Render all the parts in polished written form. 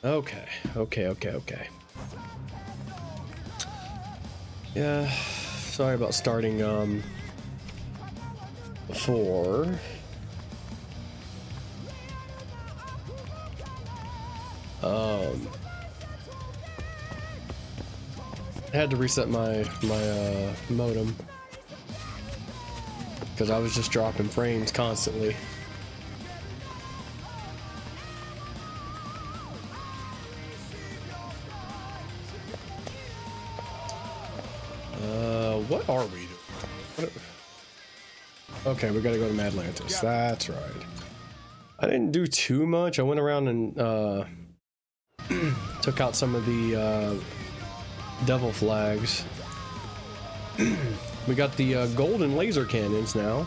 Okay, okay. Yeah, sorry about starting before. I had to reset my modem because I was just dropping frames constantly. What are we doing? Okay, we gotta go to Madlantis. That's right. I didn't do too much. I went around and took out some of the devil flags. We got the golden laser cannons now.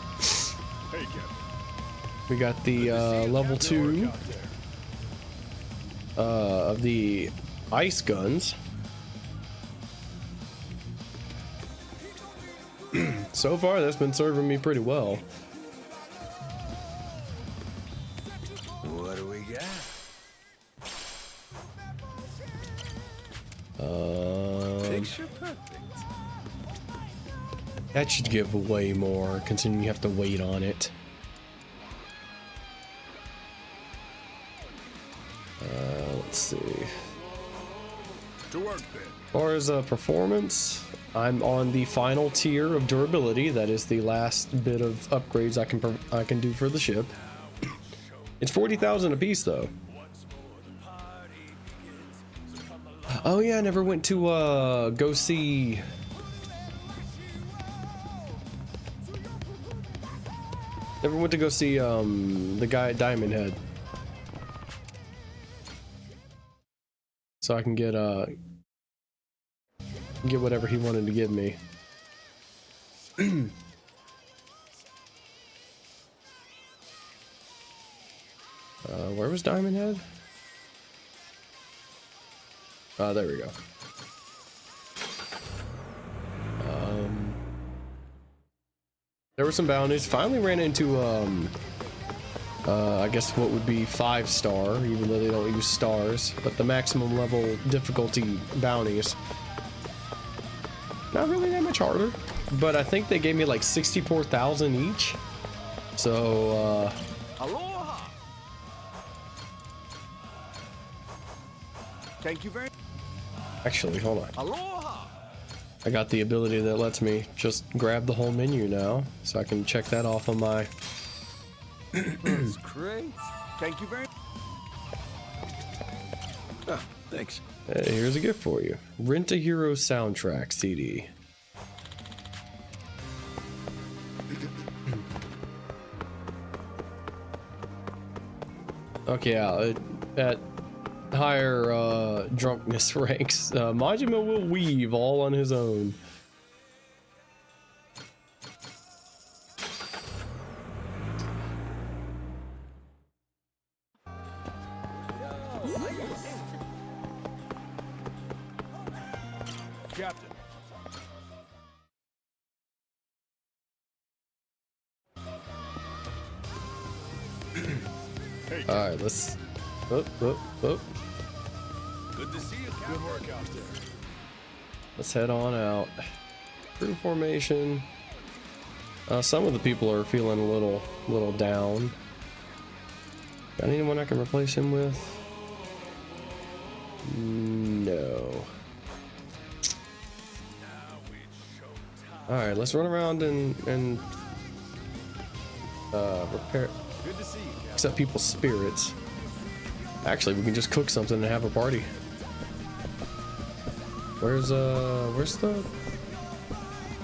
We got the level 2 of the ice guns. So far, that's been serving me pretty well. What do we got? Picture perfect. That should give way more, considering you have to wait on it. Let's see. To work then. As far as performance, I'm on the final tier of durability. That is the last bit of upgrades I can do for the ship. It's 40,000 a piece though. Oh yeah, I never went to go see. Never went to go see the guy at Diamond Head. So I can get whatever he wanted to give me. Where was Diamond Head? There we go. There were some bounties. Finally ran into I guess what would be 5-star, even though they don't use stars, but the maximum level difficulty bounties. Not really that much harder, but I think they gave me like 64,000 each. So Aloha. Thank you very much. actually, hold on. Aloha. I got the ability that lets me just grab the whole menu now, so I can check that off on my. That's great. Thank you very much. Oh, thanks. Hey, here's a gift for you. Rent a Hero soundtrack CD. Okay, yeah, at higher drunkenness ranks, Majima will weave all on his own. Captain. All right, let's. Oh. Good to see you, Captain. Good work out there. Let's head on out. Crew formation. Some of the people are feeling a little down. Got anyone I can replace him with? No. All right, let's run around and repair. Good to see you, Captain. Accept people's spirits. Actually, we can just cook something and have a party. Where's the?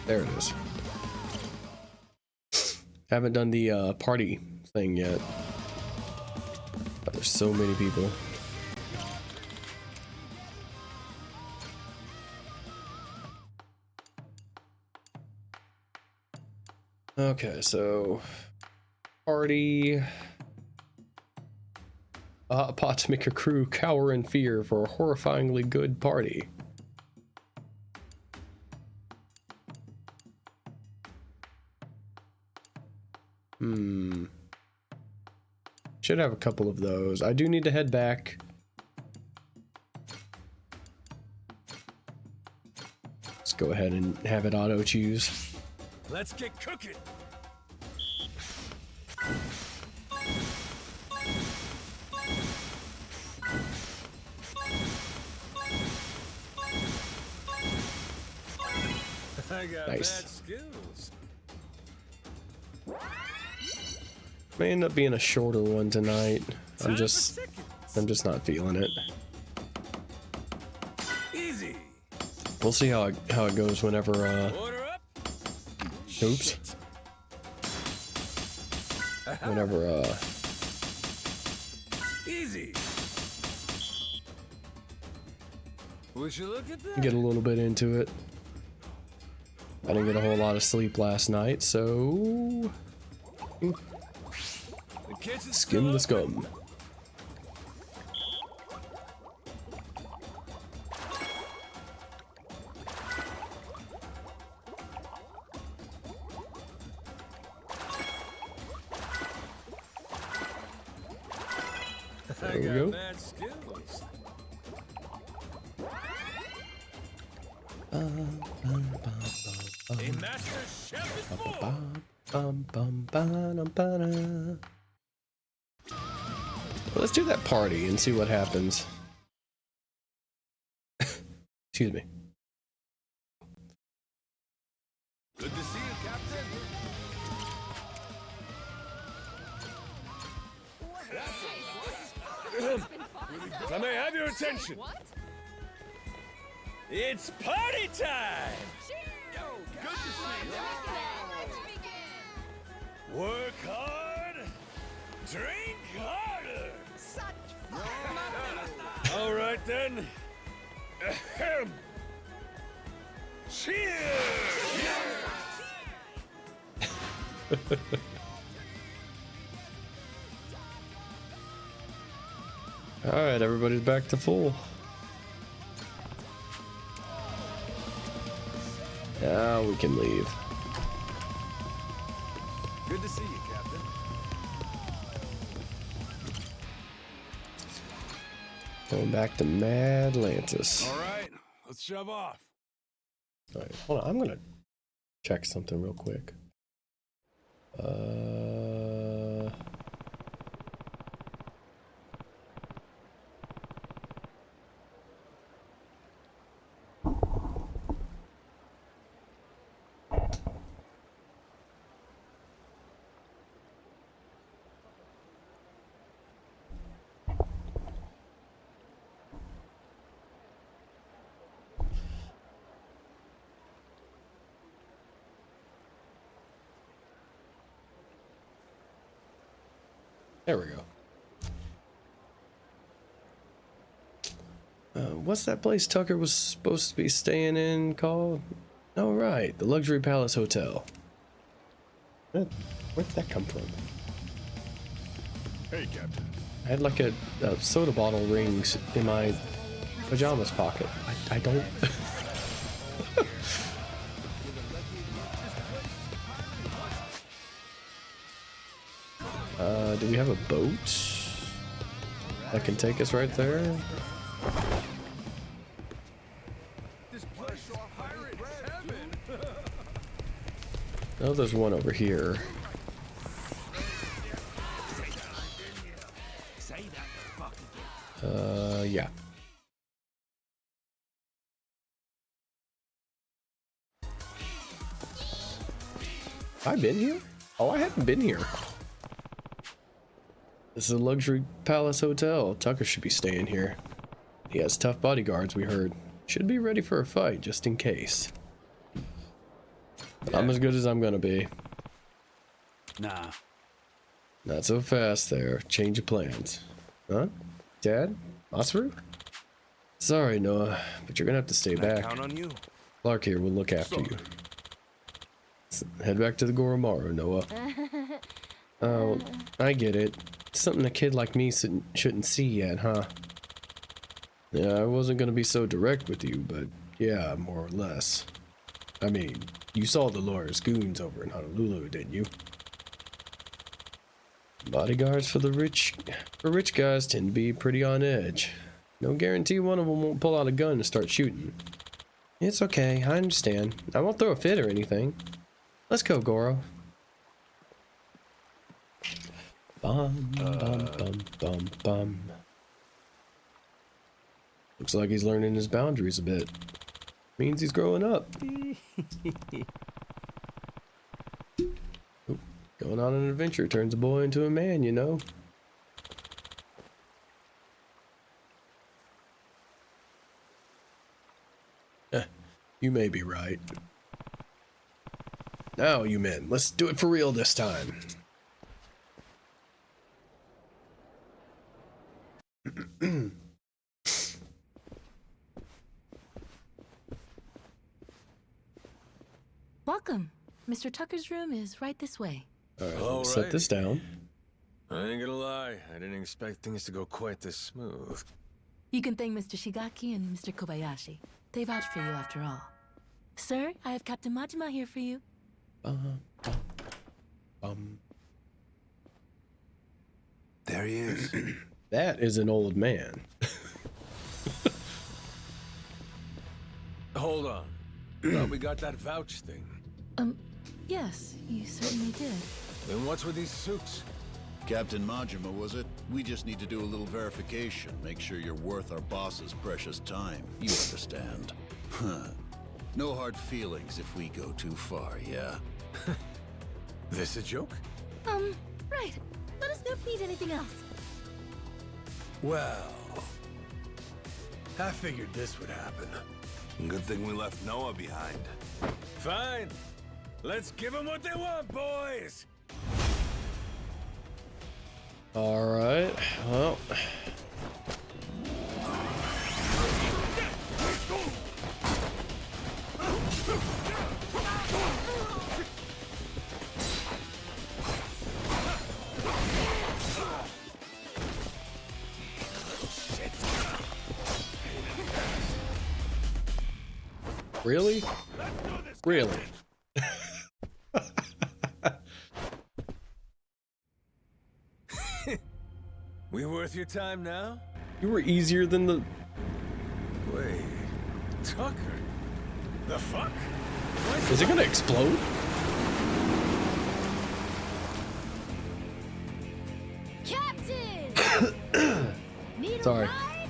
There it is. Haven't done the party thing yet. But there's so many people. Okay, so party. Pot to make a crew cower in fear for a horrifyingly good party. Should have a couple of those. I do need to head back go ahead and have it auto choose. Let's get cooking. I got Nice. bad skills. May end up being a shorter one tonight. Time I'm for just tickets. not feeling it. Easy. We'll see how it goes whenever Order up. oops. Whenever Easy. Would you look at that? get a little bit into it. I didn't get a whole lot of sleep last night, so The kitchen's skim the still open. scum. I There we got go. bad skills. A master chef is born. Well, let's do that party and see what happens. Excuse me. Good to see you, Captain. I may have your attention. What? It's party time. Good to see you. Let's begin. Work hard, drink harder. All right then. Ahem. Cheers! All right, everybody's back to full. Now we can leave. Good to see you, Captain. Going back to Mad Atlantis. All right, let's shove off. All right, hold on. I'm gonna check something real quick. There we go. What's that place Tucker was supposed to be staying in called? Oh, right, the Luxury Palace Hotel. Where'd that come from? Hey, Captain. I had like a soda bottle rings in my pajamas pocket. I don't. Do we have a boat that can take us right there? This place is pirate heaven. Oh, there's one over here. Yeah. Have I been here? Oh, I haven't been here. This is a Luxury Palace Hotel. Tucker should be staying here. He has tough bodyguards, we heard. Should be ready for a fight, just in case. I'm as good as I'm gonna be. Nah. Not so fast there. Change of plans. Huh? Dad? Masaru? Sorry, Noah, but you're gonna have to stay back. Count on you. Clark here will look after you. Head back to the Goromaru, Noah. Oh, I get it. Something a kid like me shouldn't see yet, huh? Yeah, I wasn't gonna be so direct with you, but yeah, more or less. I mean, you saw the lawyer's goons over in Honolulu, didn't you? Bodyguards for rich guys tend to be pretty on edge. No guarantee one of them won't pull out a gun and start shooting. It's okay, I understand. I won't throw a fit or anything. Let's go, Goro. Bum, bum, bum, bum, bum. Looks like he's learning his boundaries a bit. Means he's growing up. Oop, going on an adventure turns a boy into a man, you know. You may be right. Now, you men, let's do it for real this time. Welcome. Mr. Tucker's room is right this way. Alright, set this down. I ain't gonna lie, I didn't expect things to go quite this smooth. You can thank Mr. Shigaki and Mr. Kobayashi. They vouched for you after all. Sir, I have Captain Majima here for you. There he is. That is an old man. Hold on. Thought we got that vouch thing. Yes, you certainly did. Then what's with these suits? Captain Majima, was it? We just need to do a little verification. Make sure you're worth our boss's precious time. You understand. Huh. No hard feelings if we go too far, yeah? This a joke? Right. Let us know if you need anything else. Well, I figured this would happen. Good thing we left Noah behind. Fine. Let's give them what they want, boys! Alright, well. Really? Really? We worth your time now? You were easier than the... Wait, Tucker? The fuck? Is it gonna explode? Captain! Need Sorry. a ride?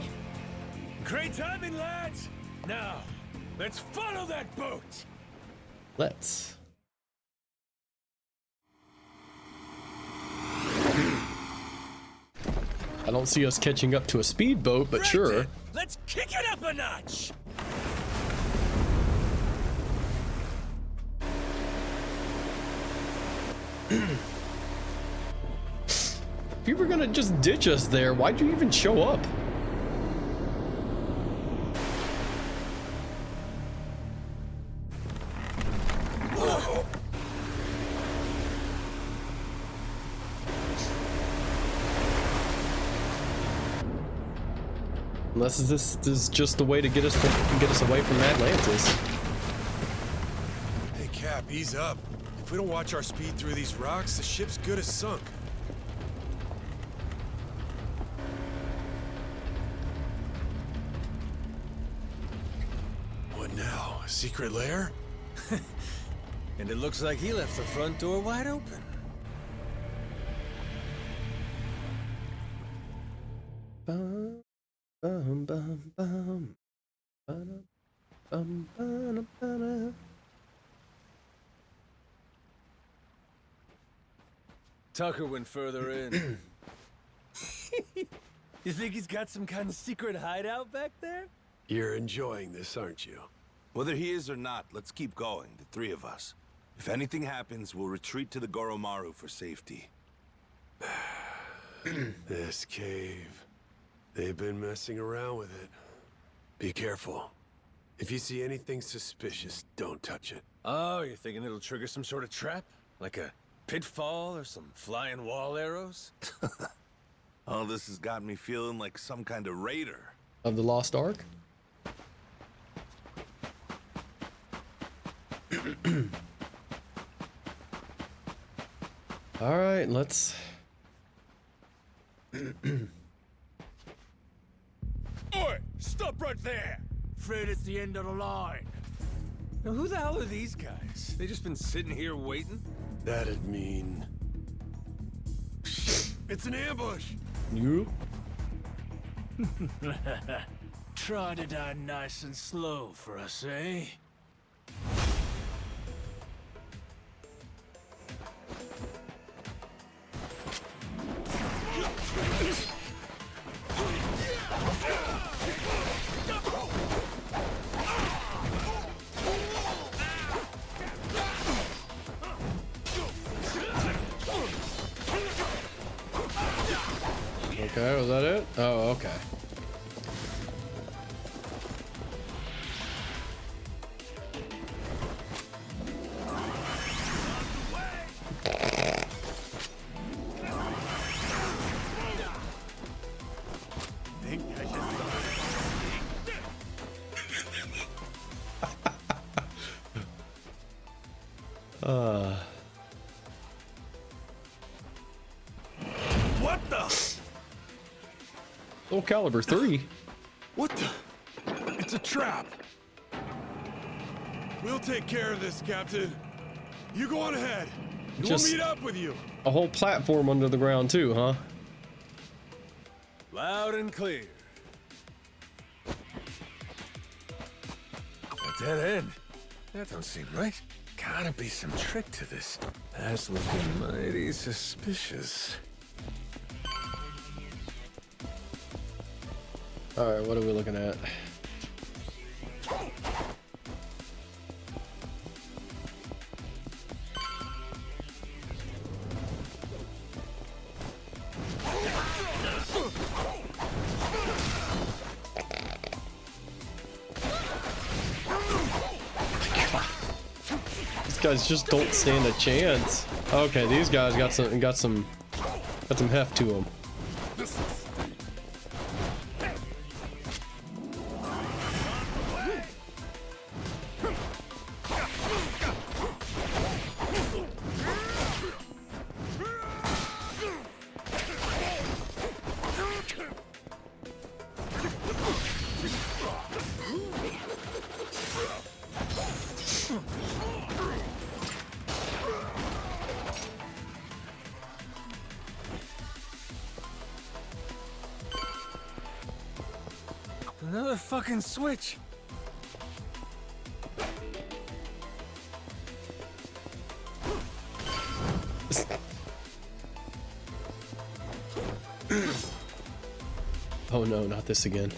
Great timing, lads! Now, let's follow that boat! Let's. I don't see us catching up to a speedboat, but sure. Right then, let's kick it up a notch! If you were gonna just ditch us there, why'd you even show up? Unless this is just the way to get us away from Atlantis. Hey, Cap, ease up. If we don't watch our speed through these rocks, the ship's good as sunk. What now? A secret lair? And it looks like he left the front door wide open. Bum, bum, bum, bum. Ba-dum, bum, ba-dum, ba-dum. Tucker went further in. You think he's got some kind of secret hideout back there? You're enjoying this, aren't you? Whether he is or not, let's keep going, the three of us. If anything happens, we'll retreat to the Goromaru for safety. This cave. They've been messing around with it. Be careful. If you see anything suspicious, don't touch it. Oh, you're thinking it'll trigger some sort of trap? Like a pitfall or some flying wall arrows? Oh, this has got me feeling like some kind of raider. Of the Lost Ark? Alright, let's... Oi! Stop right there! Afraid it's the end of the line. Now, who the hell are these guys? They just been sitting here waiting? That'd mean... Shit, it's an ambush! You? Try to die nice and slow for us, eh? Okay, was that it? Oh, okay. What the? Soul Calibur 3. What the? It's a trap! We'll take care of this, Captain. You go on ahead. Just- We'll meet up with you. A whole platform under the ground too, huh? Loud and clear. A dead end? That don't seem right. Gotta be some trick to this. That's looking mighty suspicious. Alright, what are we looking at? These guys just don't stand a chance. Okay, these guys got some heft to them. Another fucking switch. Oh no, not this again.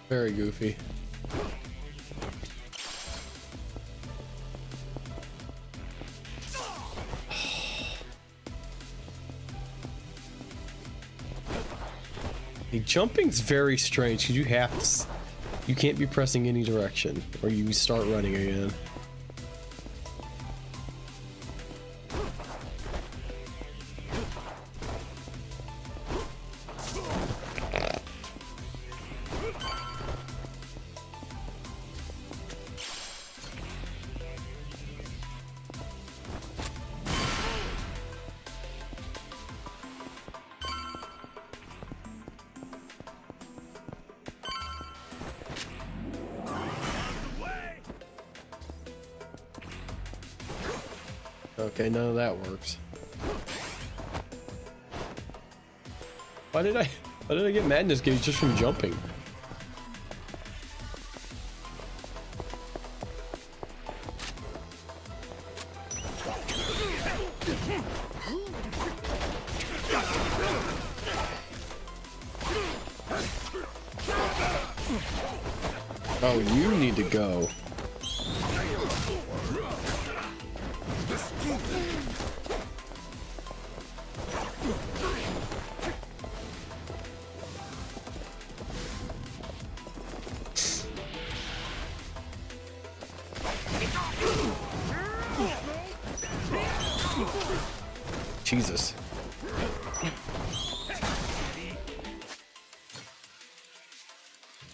Very goofy. The jumping's very strange because you can't be pressing any direction or you start running again. Okay, none of that works. Why did I get Madness Gauge just from jumping? Oh, you need to go. Jesus.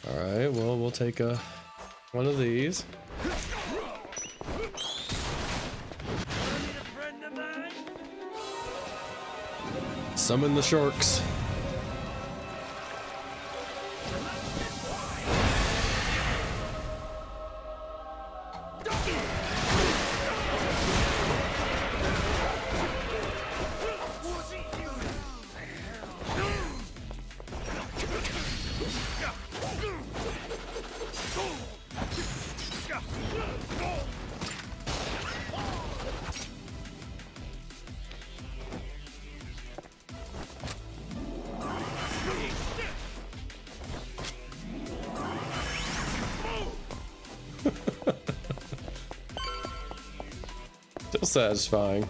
All right, well, we'll take one of these. Summon the sharks. Still satisfying.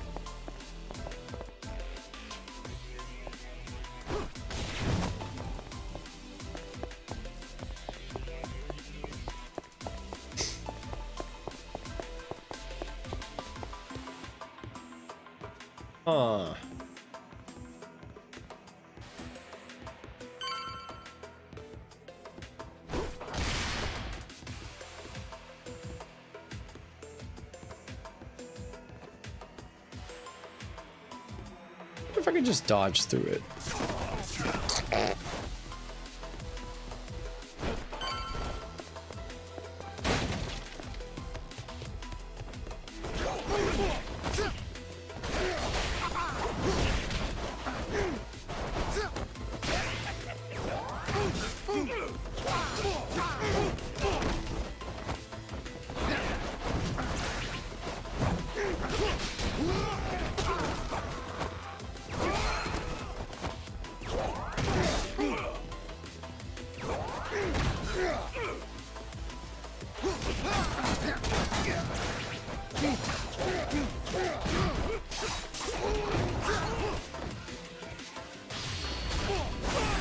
Huh. What if I could just dodge through it?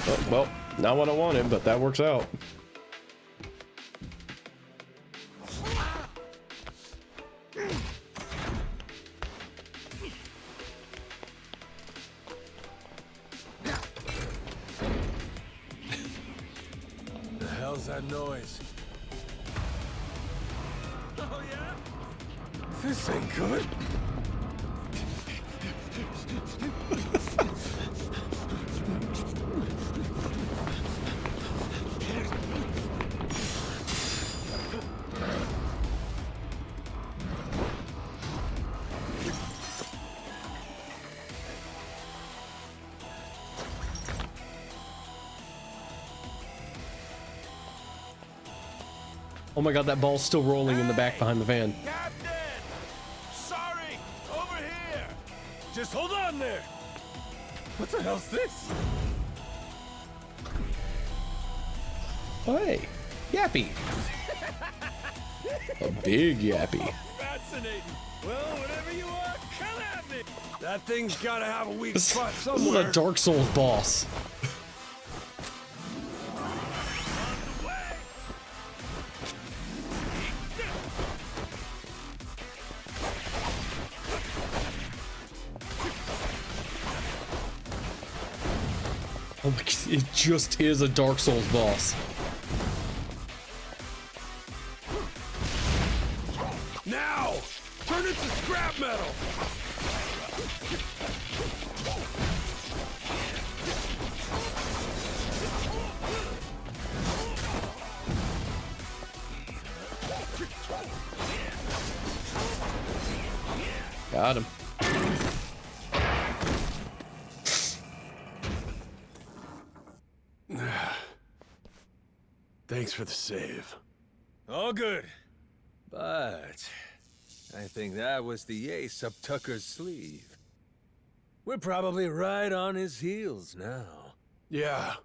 Oh, well, not what I wanted, but that works out. The hell's that noise? Oh, yeah? This ain't good. Oh my god, that ball's still rolling in the back behind the van. Captain! Sorry! Over here! Just hold on there! What the hell's this? Oh, hey, Yappy. A big Yappy. Fascinating. Well, whatever you are, come at me! That thing's gotta have a weak spot This is somewhere. a Dark Souls boss. Oh my, it just is a Dark Souls boss. Now! Turn it to scrap metal! Got him. Thanks for the save. All good. But I think that was the ace up Tucker's sleeve. We're probably right on his heels now. Yeah.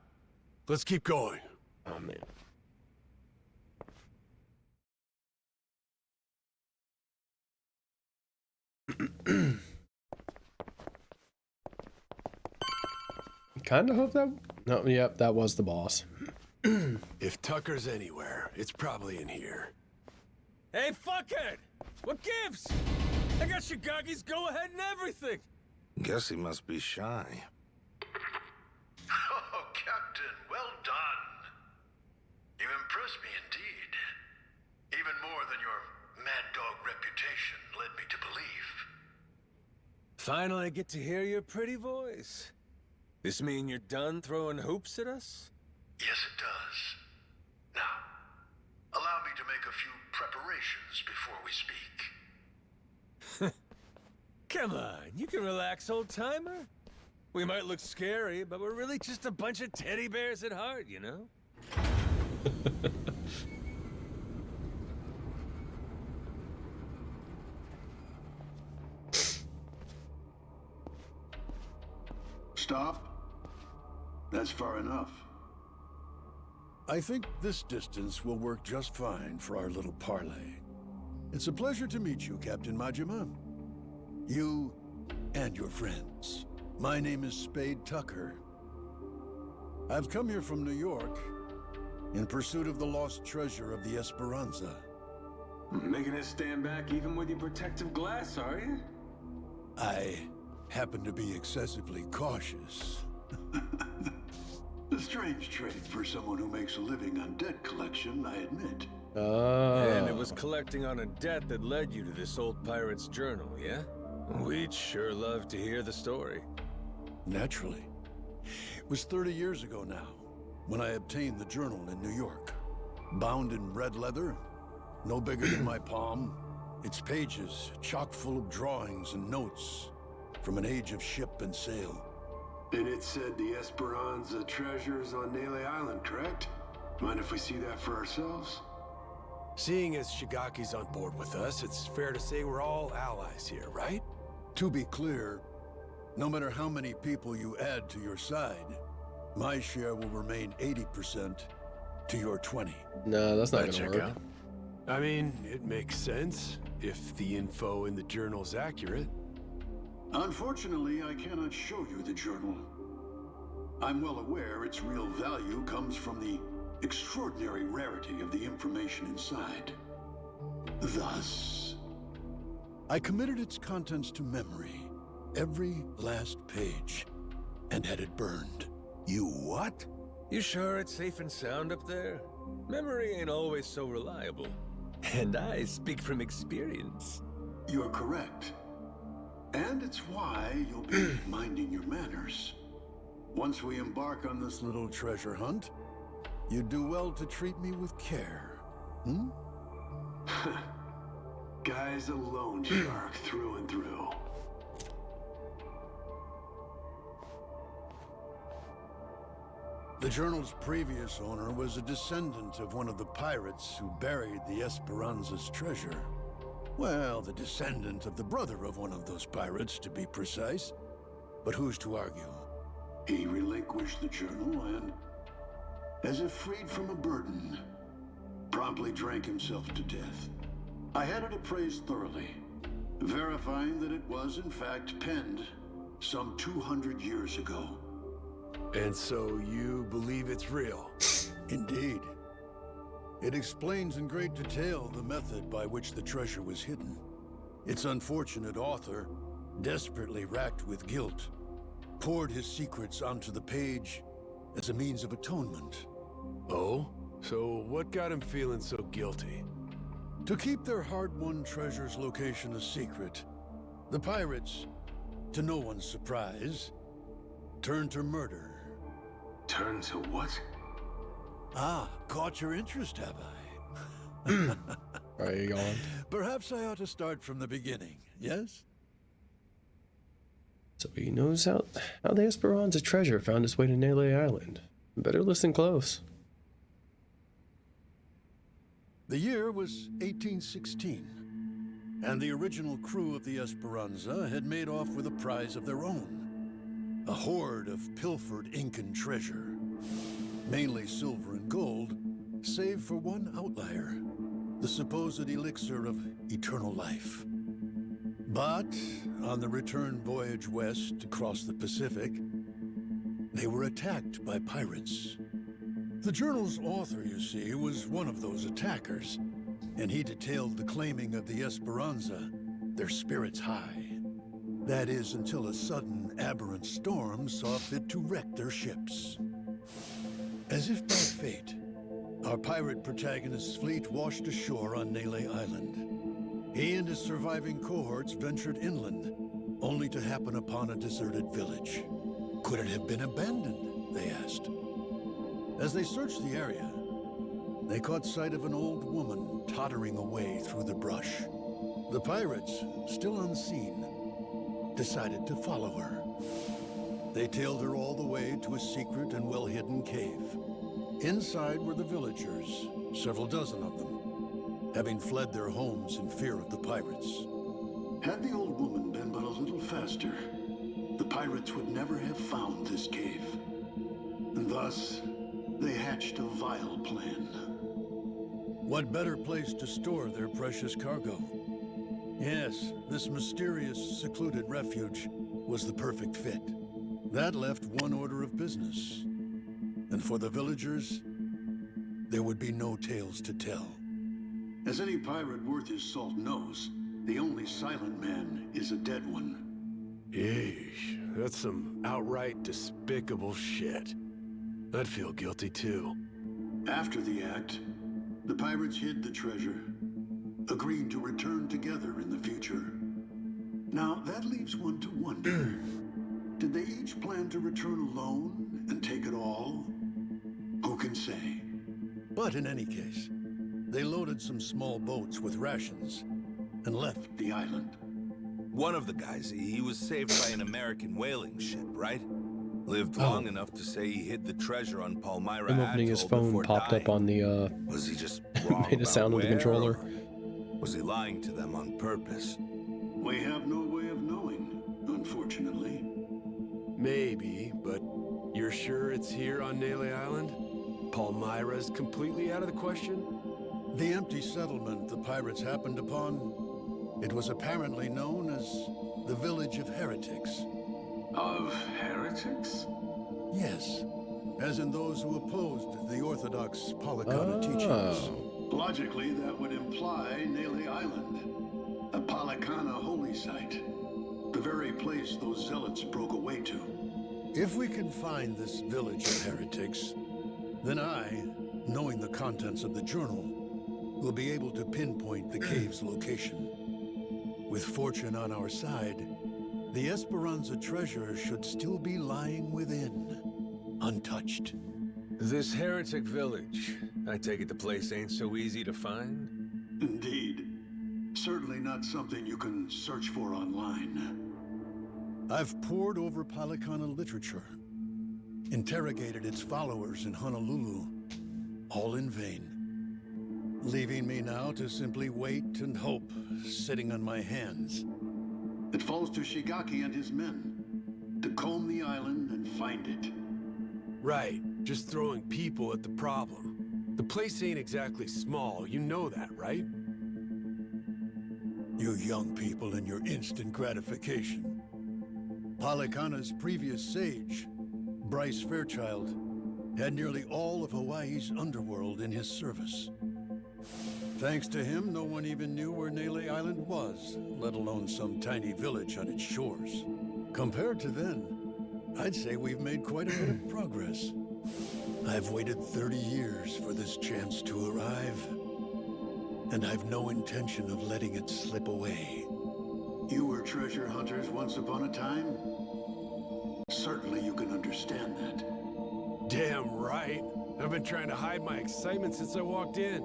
Let's keep going. Oh man. kind of hope that... No, yep, that was the boss. If Tucker's anywhere, it's probably in here. Hey, fuckhead! What gives? I got Shigaki's go-ahead and everything! Guess he must be shy. Oh, Captain, well done. You impressed me indeed. Even more than your mad dog reputation led me to believe. Finally, I get to hear your pretty voice. This mean you're done throwing hoops at us? Yes, it does. Now, allow me to make a few preparations before we speak. Come on, you can relax, old-timer. We might look scary, but we're really just a bunch of teddy bears at heart, you know? Stop. That's far enough. I think this distance will work just fine for our little parley. It's a pleasure to meet you, Captain Majima. You and your friends. My name is Spade Tucker. I've come here from New York in pursuit of the lost treasure of the Esperanza. Making us stand back even with your protective glass, are you? I happen to be excessively cautious. A strange trade for someone who makes a living on debt collection, I admit. And it was collecting on a debt that led you to this old pirate's journal, yeah? We'd sure love to hear the story. Naturally. It was 30 years ago now, when I obtained the journal in New York. Bound in red leather, no bigger than my palm, its pages chock full of drawings and notes from an age of ship and sail. And it said the Esperanza treasure's on Nele Island, correct? Mind if we see that for ourselves? Seeing as Shigaki's on board with us, it's fair to say we're all allies here, right? To be clear, no matter how many people you add to your side, my share will remain 80% to your 20. No, that's not That gonna check work. out. I mean, it makes sense if the info in the journal's accurate. Unfortunately, I cannot show you the journal. I'm well aware its real value comes from the extraordinary rarity of the information inside. Thus, I committed its contents to memory, every last page, and had it burned. You what? You sure it's safe and sound up there? Memory ain't always so reliable. And I speak from experience. you're correct. And it's why you'll be minding your manners. Once we embark on this Little treasure hunt, you do well to treat me with care. Hmm? Guy's a loan shark through and through. The journal's previous owner was a descendant of one of the pirates who buried the Esperanza's treasure. Well, the descendant of the brother of one of those pirates, to be precise. But who's to argue? He relinquished the journal and, as if freed from a burden, promptly drank himself to death. I had it appraised thoroughly, verifying that it was in fact penned some 200 years ago. And so you believe it's real? Indeed. It explains in great detail the method by which the treasure was hidden. Its unfortunate author, desperately racked with guilt, poured his secrets onto the page as a means of atonement. Oh? So what got him feeling so guilty? To keep their hard-won treasure's location a secret, the pirates, to no one's surprise, turned to murder. Turn to what? Ah, caught your interest, have I? Are you going? Perhaps I ought to start from the beginning, yes? So he knows how the Esperanza treasure found its way to Nele Island. Better listen close. The year was 1816, and the original crew of the Esperanza had made off with a prize of their own. A hoard of pilfered Incan treasure, mainly silver and gold, save for one outlier, the supposed elixir of eternal life. But on the return voyage west across the Pacific, they were attacked by pirates. The journal's author, you see, was one of those attackers, and he detailed the claiming of the Esperanza, their spirits high. That is, until a sudden, aberrant storm saw fit to wreck their ships. As if by fate, our pirate protagonist's fleet washed ashore on Nele Island. He and his surviving cohorts ventured inland, only to happen upon a deserted village. Could it have been abandoned, they asked. As they searched the area, they caught sight of an old woman tottering away through the brush. The pirates, still unseen, decided to follow her. They tailed her all the way to a secret and well-hidden cave. Inside were the villagers, several dozen of them, having fled their homes in fear of the pirates. Had the old woman been but a little faster, the pirates would never have found this cave. And thus, they hatched a vile plan. What better place to store their precious cargo? Yes, this mysterious, secluded refuge was the perfect fit. That left one order of business. And for the villagers, there would be no tales to tell. As any pirate worth his salt knows, the only silent man is a dead one. Yeesh, that's some outright despicable shit. I'd feel guilty too. After the act, the pirates hid the treasure, agreeing to return together in the future. Now, that leaves one to wonder. Did they each plan to return alone and take it all? Who can say? But in any case, they loaded some small boats with rations and left The island. One of the guys, he was saved by an American whaling ship, right? Lived long enough to say he hid the treasure on Palmyra Him opening his Atoll phone before popped up dying. on the Was he just wrong made a about sound with the where, controller. or was he lying to them on purpose? We have no way of knowing, unfortunately. Maybe, but you're sure it's here on Nele Island? Palmyra's completely out of the question? the empty settlement the pirates happened upon. It was apparently known as the Village of Heretics. Of heretics? Yes, as in those who opposed the orthodox Palikana teachings. Logically, that would imply Nele Island, a Palikana holy site, the very place those zealots broke away to. If we can find this Village of Heretics, then I, knowing the contents of the journal, will be able to pinpoint the cave's location. With fortune on our side, the Esperanza treasure should still be lying within, untouched. This heretic village, I take it the place ain't so easy to find? Indeed. Certainly not something you can search for online. I've pored over Palikana literature, interrogated its followers in Honolulu, all in vain. Leaving me now to simply wait and hope, sitting on my hands. It falls to Shigaki and his men to comb the island and find it. Right, just throwing people at the problem. The place ain't exactly small, you know that, right? You young people and your instant gratification. Palikana's previous sage, Bryce Fairchild, had nearly all of Hawaii's underworld in his service. Thanks to him, no one even knew where Nele Island was, let alone some tiny village on its shores. Compared to then, I'd say we've made quite a bit of progress. I've waited 30 years for this chance to arrive, and I've no intention of letting it slip away. You were treasure hunters once upon a time? Certainly you can understand that. Damn right. I've been trying to hide my excitement since I walked in.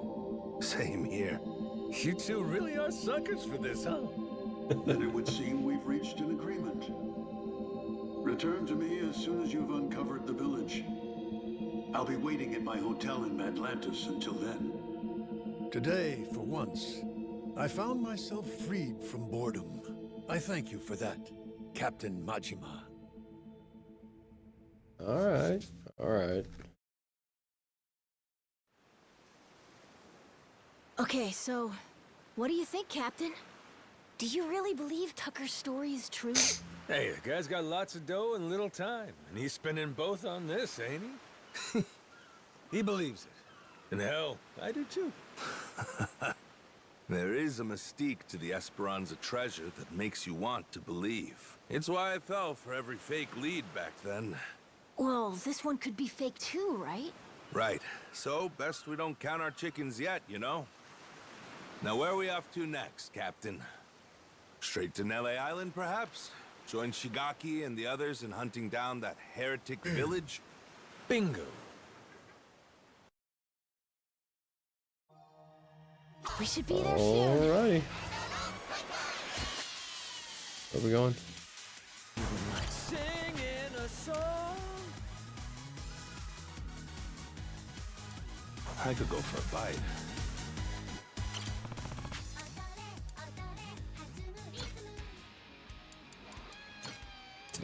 Same here. You two really are suckers for this, huh? Then it would seem we've reached an agreement. Return to me as soon as you've uncovered the village. I'll be waiting at my hotel in Madlantis until then. Today, for once, I found myself freed from boredom. I thank you for that, Captain Majima. Alright, alright. Okay, so what do you think, Captain? Do you really believe Tucker's story is true? Hey, the guy's got lots of dough and little time, and he's spending both on this, ain't he? He believes it. And hell, I do too. There is a mystique to the Esperanza treasure that makes you want to believe. It's why I fell for every fake lead back then. Well, this one could be fake too, right? Right. So, best we don't count our chickens yet, you know? Now, where are we off to next, Captain? Straight to Nele Island, perhaps? Join Shigaki and the others in hunting down that heretic village? Bingo. We should be there soon. Alrighty. Where are we going? Singing a song. I could go for a bite.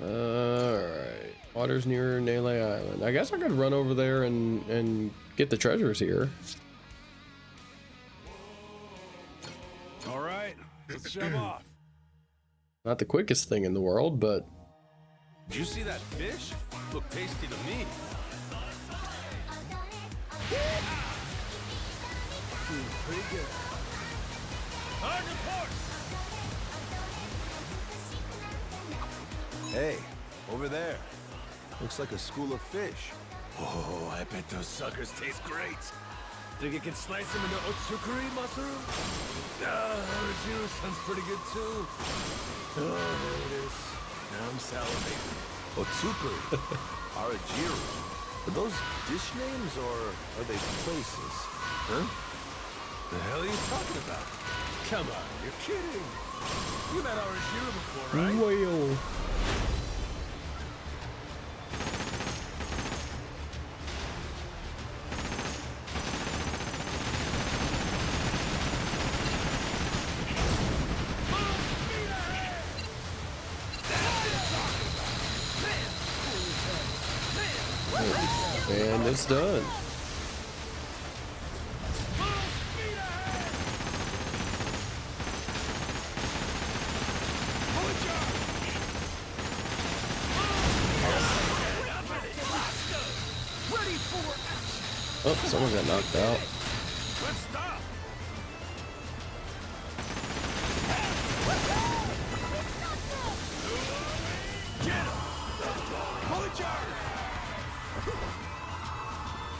Alright. Water's near Nele Island. I guess I could run over there and get the treasures here. All right, let's shove off. Not the quickest thing in the world, but Did you see that fish? Looked tasty to me. Pretty good. Hard report. Hey, over there. Looks like a school of fish. Oh, I bet those suckers taste great. Think you can slice them into otsukuri, Masaru? Orange sounds pretty good too. Oh, there it is. Now I'm salivating. Otsukuri. Arajiru. Are those dish names or are they places? Huh? The hell are you talking about? Come on, you're kidding. You met Arajiru before, right? whale. And it's done. Oh, someone got knocked out. Let's stop.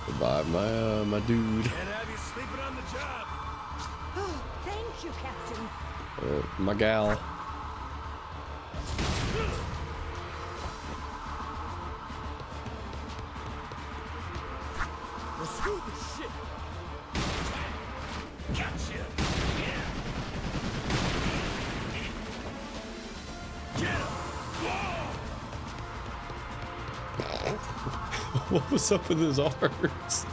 Goodbye, my dude. Can't have you sleeping on the job. Oh, thank you, Captain. My gal. Let's do this shit. Gotcha. Yeah. Get him. What was up with his arms?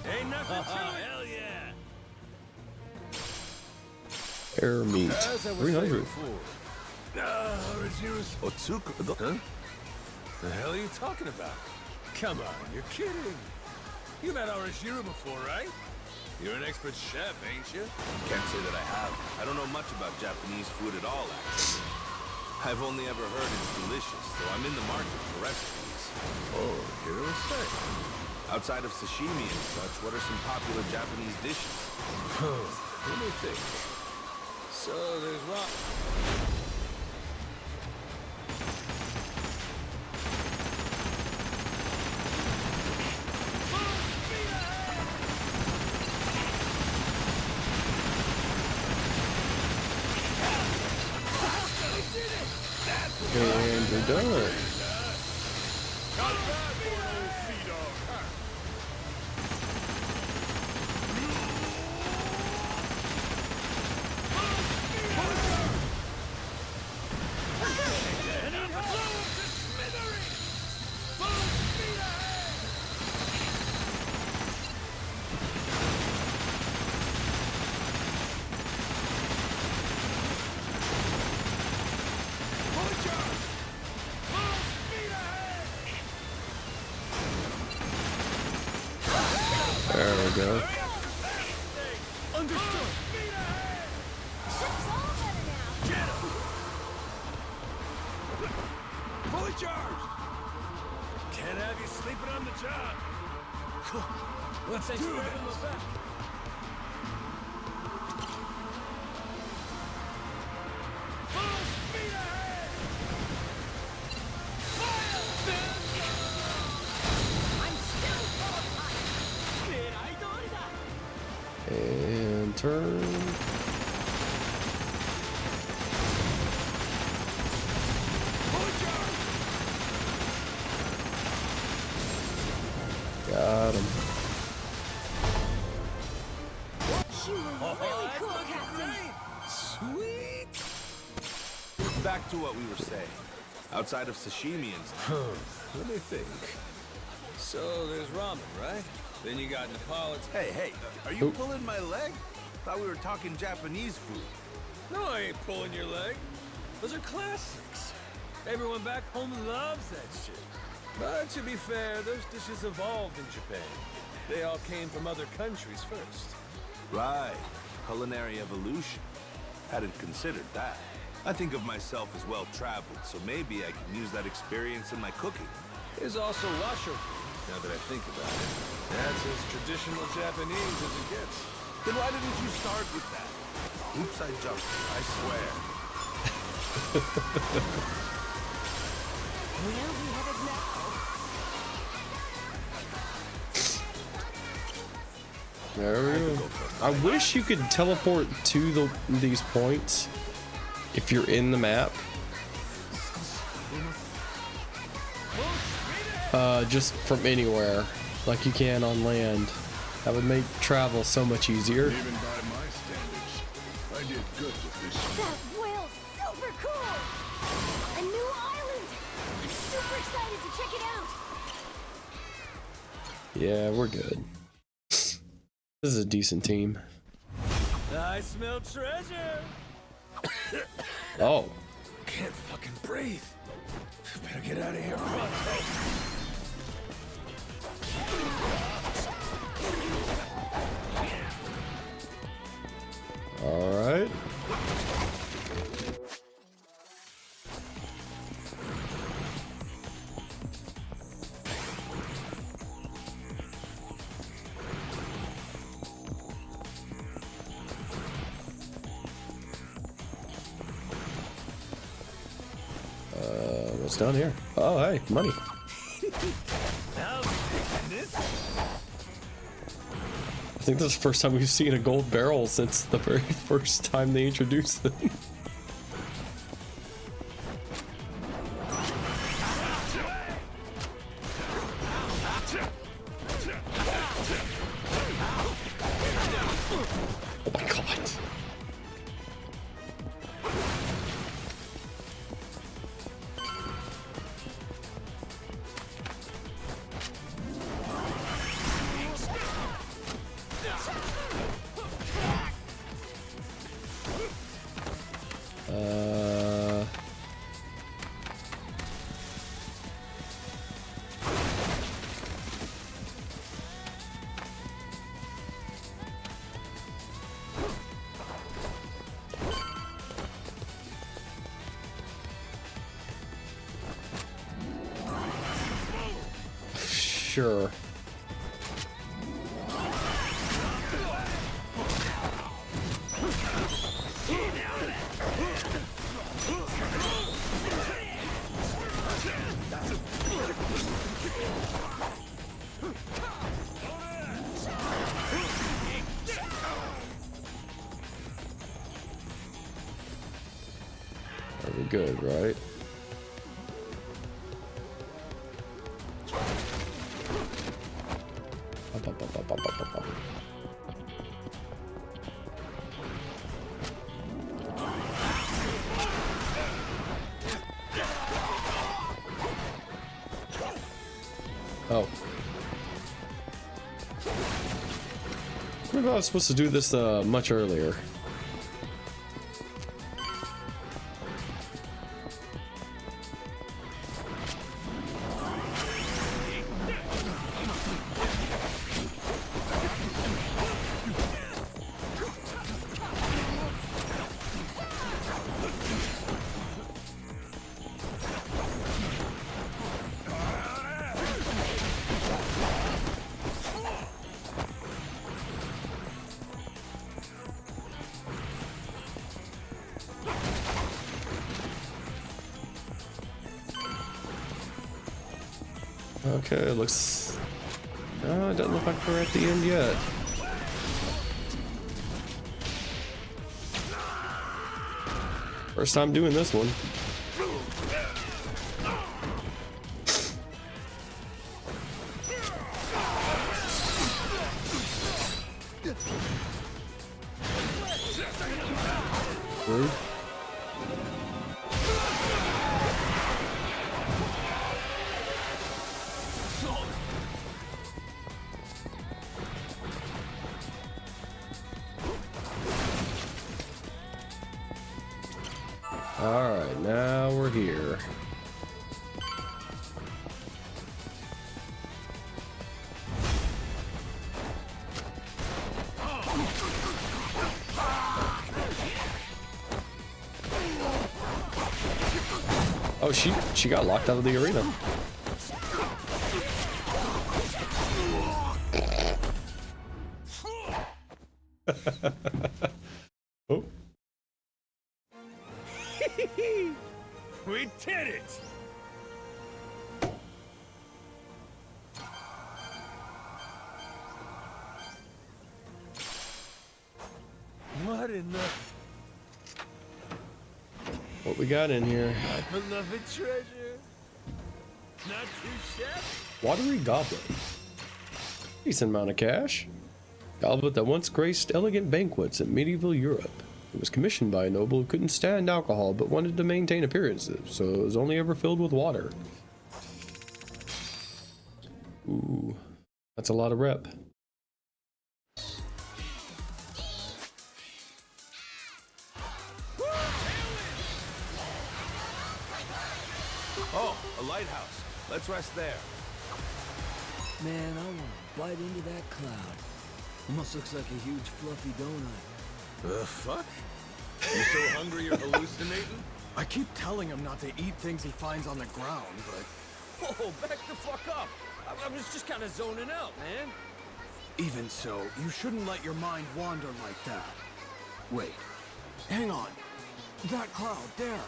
Ain't nothing to it. Hell yeah. Air meat. As I was 300. saying before. Arajiru's Otsukuri? Huh? The hell are you talking about? Come on, you're kidding. You met Arajiru before, right? You're an expert chef, ain't you? Can't say that I have. I don't know much about Japanese food at all, actually. I've only ever heard it's delicious, so I'm in the market for recipes. Oh, you're a sick. Outside of sashimi and such, what are some popular Japanese dishes? Let me think. So there's rock. And we're done. There we go. Understood. Ship's all better now. Get him. Fully charged. Can't have you sleeping on the job. Let's do this. Full speed ahead. I'm still full of life. And turn. Fully charged. Got him. You were really cool, Captain. Sweet. Back to what we were saying. Outside of sashimi and stuff. Let me think. So there's ramen, right? Then you got Neapolitan. Hey, are you pulling my leg? Thought we were talking Japanese food. No, I ain't pulling your leg. Those are classics. Everyone back home loves that shit. But to be fair, those dishes evolved in Japan. They all came from other countries first. Right. Culinary evolution. Hadn't considered that. I think of myself as well-traveled, so maybe I can use that experience in my cooking. There's also washoku, now that I think about it. That's as traditional Japanese as it gets. Then why didn't you start with that? Oops, I jumped. I swear. Where are we headed now? There we go. I wish you could teleport to these points if you're in the map. Just from anywhere, like you can on land. That would make travel so much easier. Even by my standards, I did good with this. That whale's super cool! A new island! I'm super excited to check it out! Yeah, we're good. This is a decent team. I smell treasure! Oh. Can't fucking breathe. Better get out of here pronto. All right. What's down here? Oh, hey, money. I think this is the first time we've seen a gold barrel since the very first time they introduced them. Oh my god. Sure. Very good, right? Oh. Maybe I was supposed to do this much earlier. Okay, it looks... No, it doesn't look like we're at the end yet. First time doing this one. Rude. Alright, now we're here. Oh, she got locked out of the arena. Oh. We did it! What in the... What we got in here? My beloved treasure. Not too shabby. Watery Goblet. Decent amount of cash. Goblet that once graced elegant banquets in medieval Europe. It was commissioned by a noble who couldn't stand alcohol but wanted to maintain appearances, so it was only ever filled with water. Ooh, that's a lot of rep. Oh, a lighthouse. Let's rest there. Man, I want to bite into that cloud. Almost looks like a huge fluffy donut. The fuck? You so hungry you're hallucinating? I keep telling him not to eat things he finds on the ground, but... Whoa, back the fuck up. I was just kind of zoning out, man. Even so, you shouldn't let your mind wander like that. Wait. Hang on. That cloud there.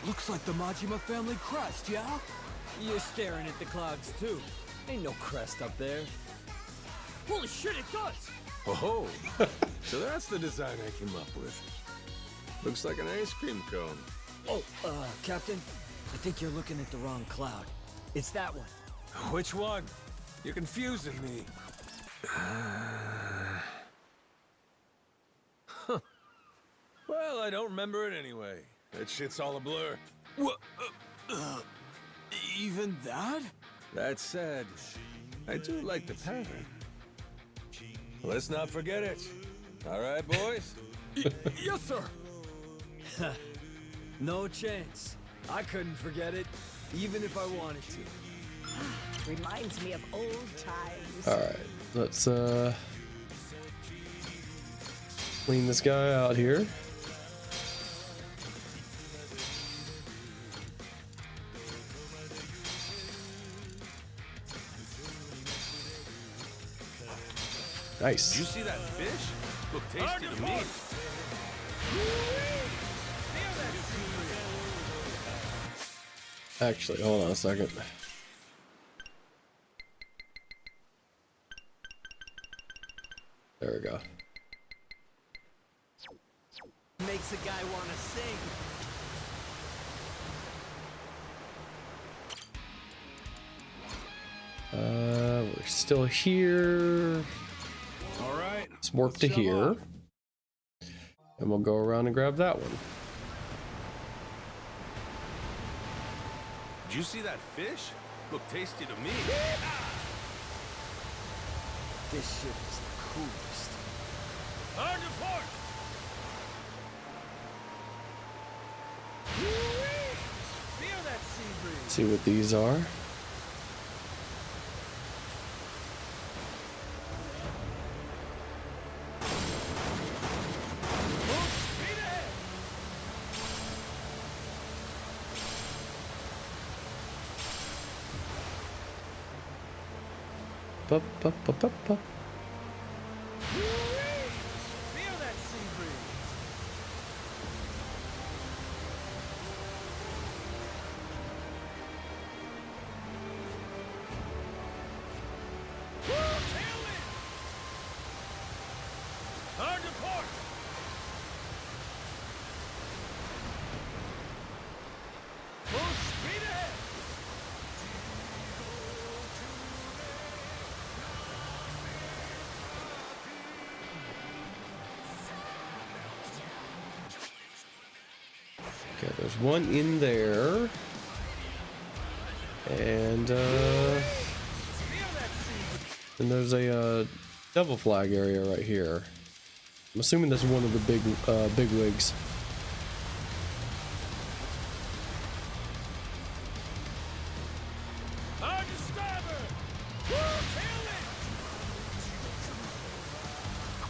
Looks like the Majima family crest, yeah? You're staring at the clouds, too. Ain't no crest up there. Holy shit, it does! Oh, so that's the design I came up with. Looks like an ice cream cone. Oh, Captain, I think you're looking at the wrong cloud. It's that one. Which one? You're confusing me. Well, I don't remember it anyway. That shit's all a blur. What? Even that? That said, I do like the pattern. Let's not forget it. All right, boys? Yes, sir. No chance. I couldn't forget it, even if I wanted to. Reminds me of old times. Alright, let's clean this guy out here. Nice. Did you see that fish? Looked tasty to me. Actually, hold on a second. There we go. Makes a guy want to sing. We're still here. All right. Let's warp to here. And we'll go around and grab that one. Did you see that fish? Looked tasty to me. This ship is the coolest. On your port! Feel that sea breeze. See what these are. Ba, ba, ba, ba, ba. Feel that sea breeze. there's one in there. And there's a Devil Flag area right here. I'm assuming that's one of the big wigs.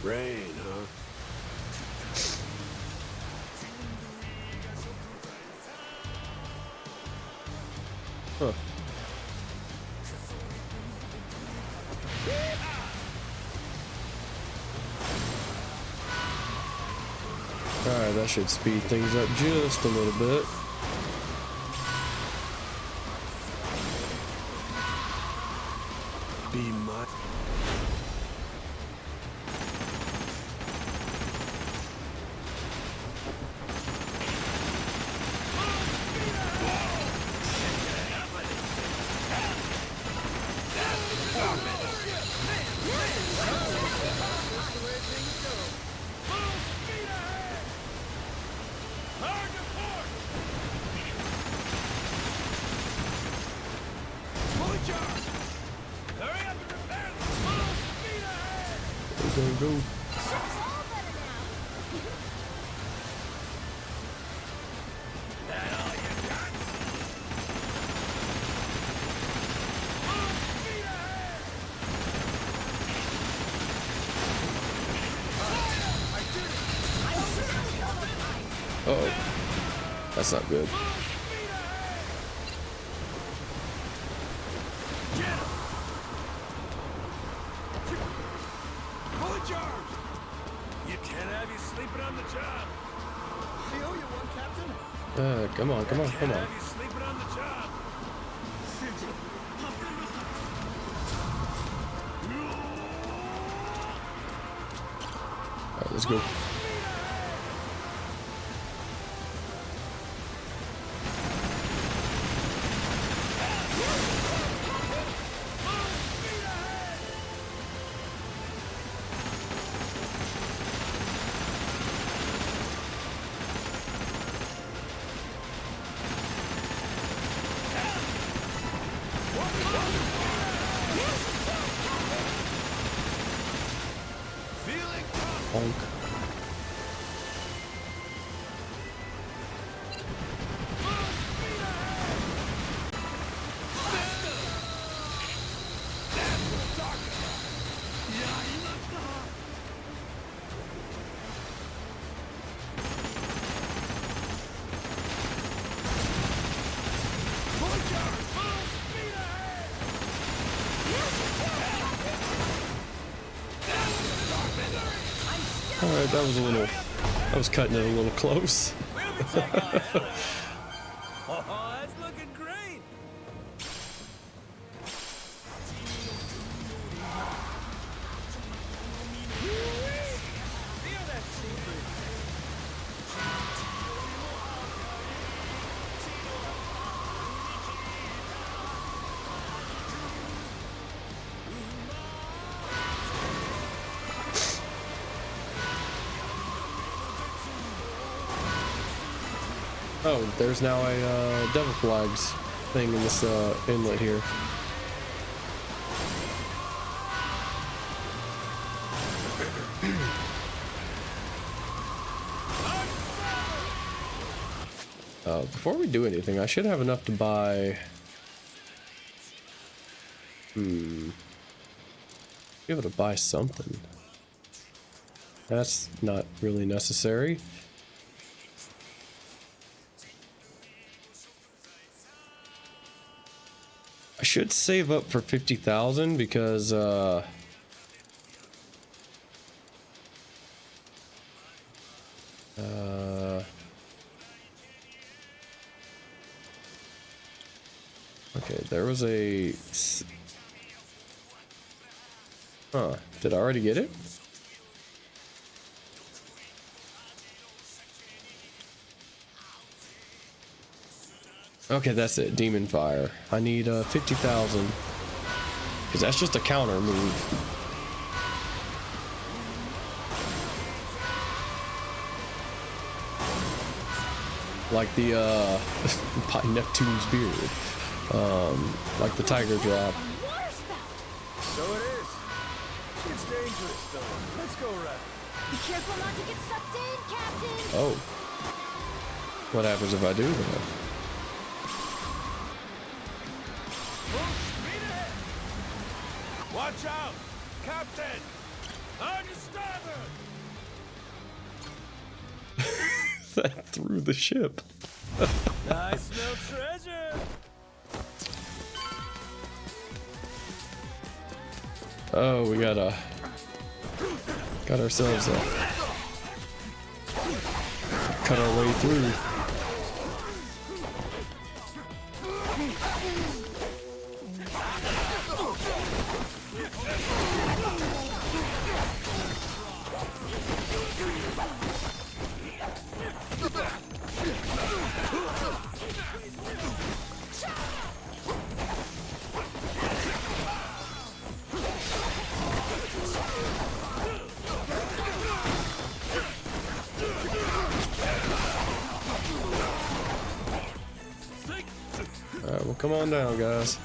Rain, huh? Huh. Alright, that should speed things up just a little bit. Be my... Go. Uh-oh. That's not good. Come on, come on, come on. Alright, let's go. Bonk. Alright, that was cutting it a little close. Oh, that's looking great. Feel that secret. Oh, there's now a Devil Flags thing in this inlet here. Before we do anything, I should have enough to buy... Be able to buy something. That's not really necessary. I should save up for 50,000 because okay, there was a did I already get it? Okay, that's it. Demon Fire. I need 50,000 because that's just a counter move. like the by Neptune's beard, like the tiger drop. Water spout! So it is. It's dangerous, though. Let's go right. Be careful not to get sucked in, Captain! Oh, what happens if I do that? Watch out! Captain! On your starboard! That through the ship. I smell treasure! Oh, we got ourselves cut our way through. Alright, well, come on down, guys.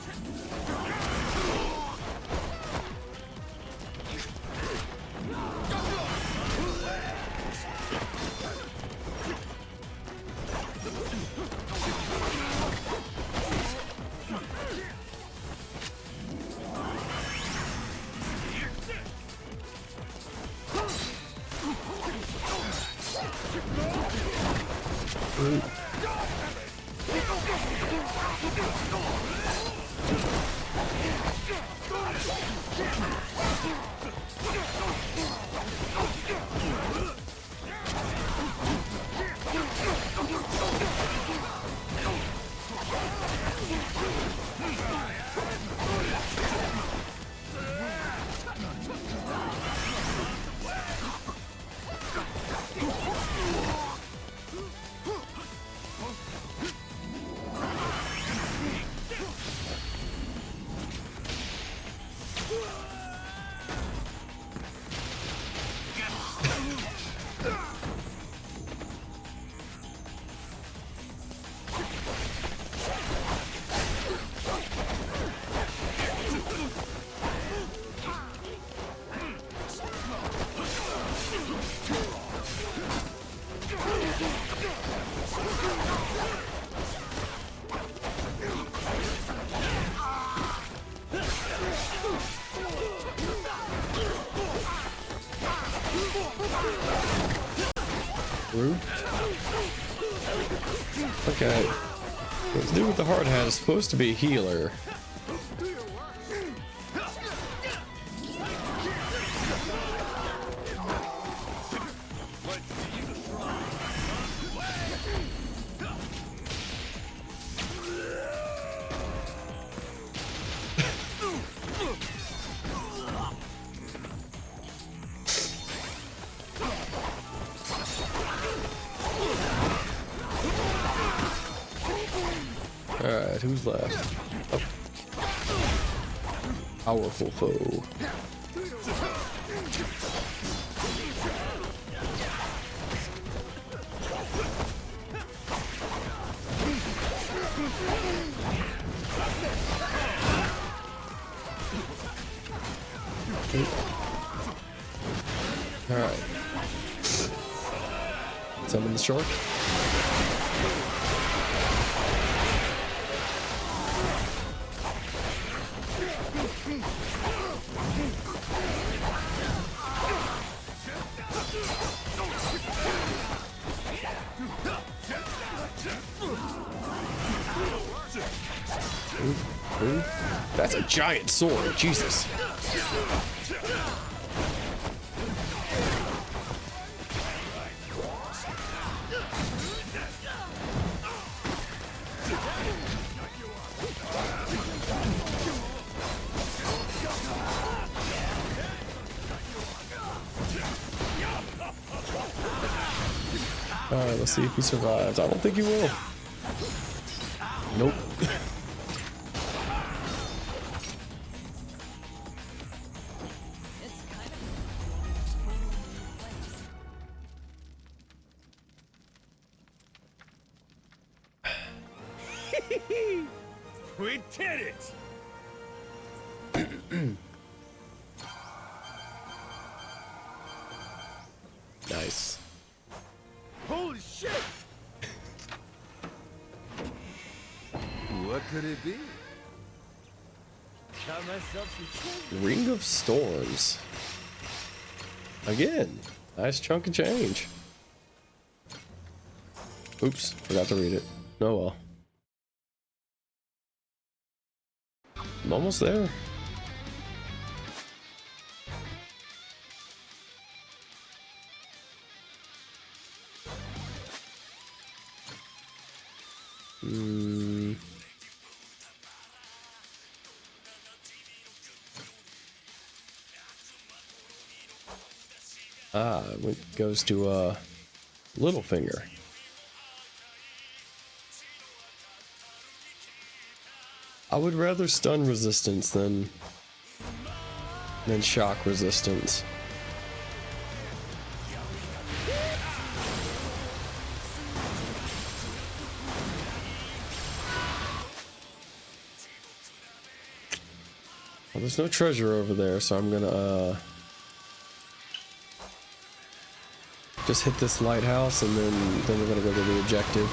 Ooh. Okay. This dude with the hard hat is supposed to be a healer. Alright, who's left? Oh. Powerful foe. Alright. Summon the shark. Ooh. That's a giant sword, Jesus. Alright, let's see if he survives. I don't think he will. Nope. We did it! Nice. Holy shit! What could it be? Got myself some change. Ring of Storms. Again, nice chunk of change. Oops, forgot to read it. Oh well. I'm almost there. It goes to Littlefinger. I would rather stun resistance than shock resistance. Well, there's no treasure over there, so I'm gonna just hit this lighthouse, and then we're gonna go to the objective.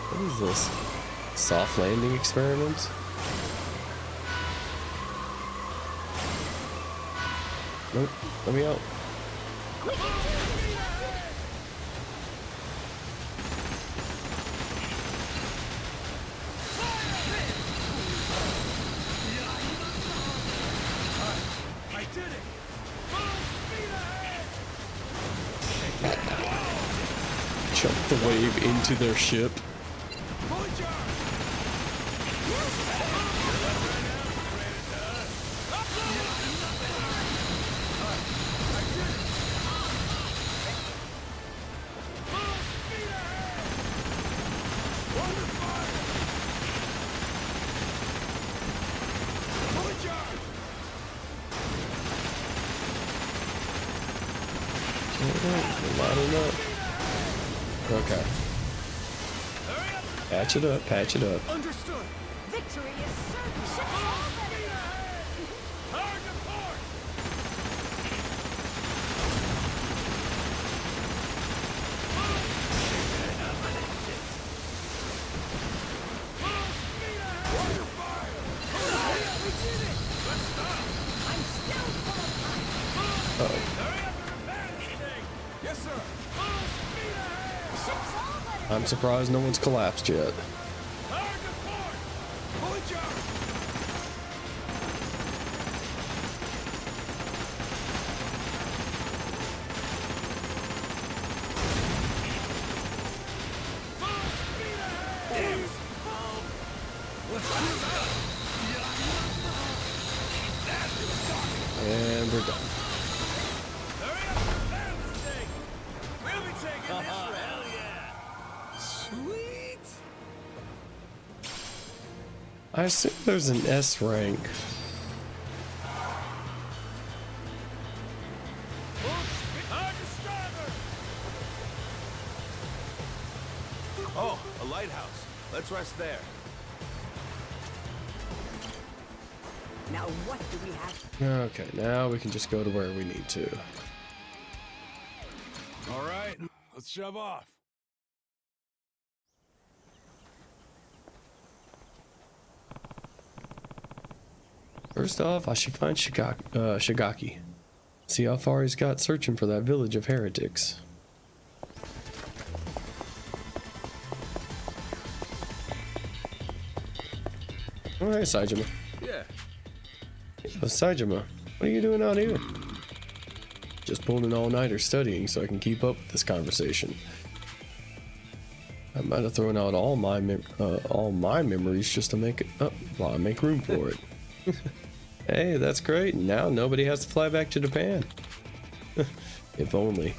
What is this? Soft landing experiments? Nope, let me out. I did it! Jump the wave into their ship. Okay. Patch it up, patch it up. Understood! Victory is certain. Ship's all ready. Hard to port! Yes, sir! I'm surprised no one's collapsed yet. Hard to port! Fully charged! And we're done. Hurry up and land this thing! We'll be taking this round. Hell yeah! Sweet! I assume there's an S rank. Hard to starboard! Oh, a lighthouse. Let's rest there. Now what do we have? Okay, now we can just go to where we need to. All right, let's shove off. First off, I should find Shigaki. See how far he's got searching for that village of heretics. Alright, Saejima. Yeah. Saejima, what are you doing out here? Just pulled an all-nighter studying so I can keep up with this conversation. I might have thrown out all my memories just to make it up while I make room for it. Hey, that's great. Now nobody has to fly back to Japan. If only.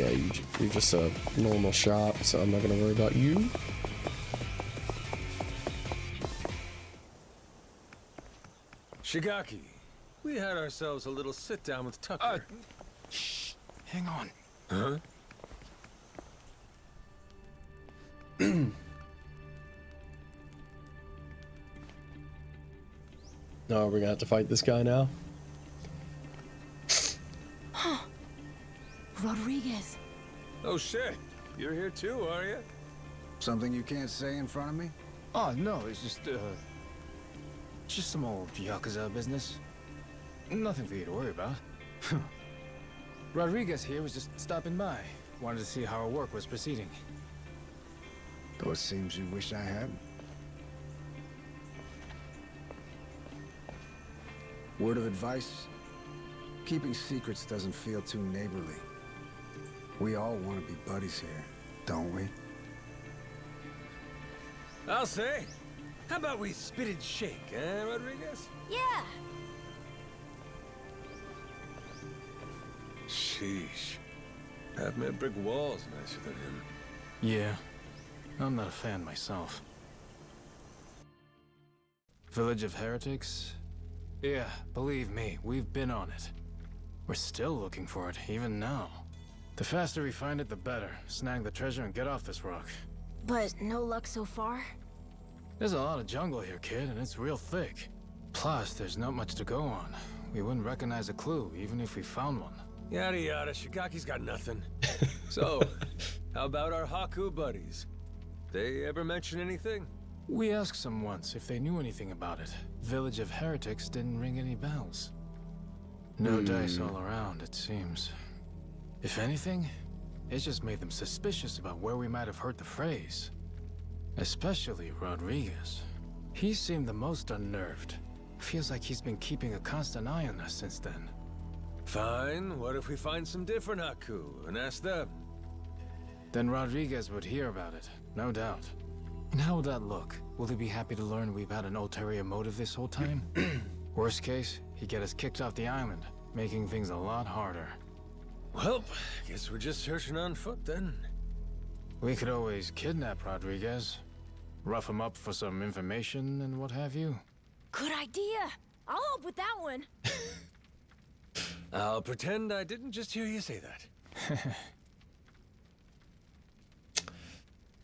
Yeah, you're just a normal shop, so I'm not gonna worry about you. Shigaki, we had ourselves a little sit-down with Tucker. Shh. Hang on. Huh? No, we're gonna have to fight this guy now. Rodriguez. Oh shit, you're here too, are you? Something you can't say in front of me? Oh, no, it's just some old Yakuza business. Nothing for you to worry about. Rodriguez here was just stopping by. Wanted to see how our work was proceeding. Though it seems you wish I hadn't. Word of advice? Keeping secrets doesn't feel too neighborly. We all want to be buddies here, don't we? I'll say. How about we spit and shake, eh, Rodriguez? Yeah. Sheesh. Half-man brick walls nicer than him. Yeah, I'm not a fan myself. Village of Heretics? Yeah, believe me, we've been on it. We're still looking for it, even now. The faster we find it, the better. Snag the treasure and get off this rock. But no luck so far? There's a lot of jungle here, kid, and it's real thick. Plus, there's not much to go on. We wouldn't recognize a clue, even if we found one. Yada yada, Shigaki's got nothing. So, how about our Haku buddies? They ever mention anything? We asked them once if they knew anything about it. Village of Heretics didn't ring any bells. No dice all around, it seems. If anything, it just made them suspicious about where we might have heard the phrase. Especially Rodriguez. He seemed the most unnerved. Feels like he's been keeping a constant eye on us since then. Fine, what if we find some different Haku and ask them? Then Rodriguez would hear about it, no doubt. And how would that look? Will he be happy to learn we've had an ulterior motive this whole time? Worst case, he'd get us kicked off the island, making things a lot harder. Well, guess we're just searching on foot then. We could always kidnap Rodriguez, rough him up for some information and what have you. Good idea. I'll help with that one. I'll pretend I didn't just hear you say that.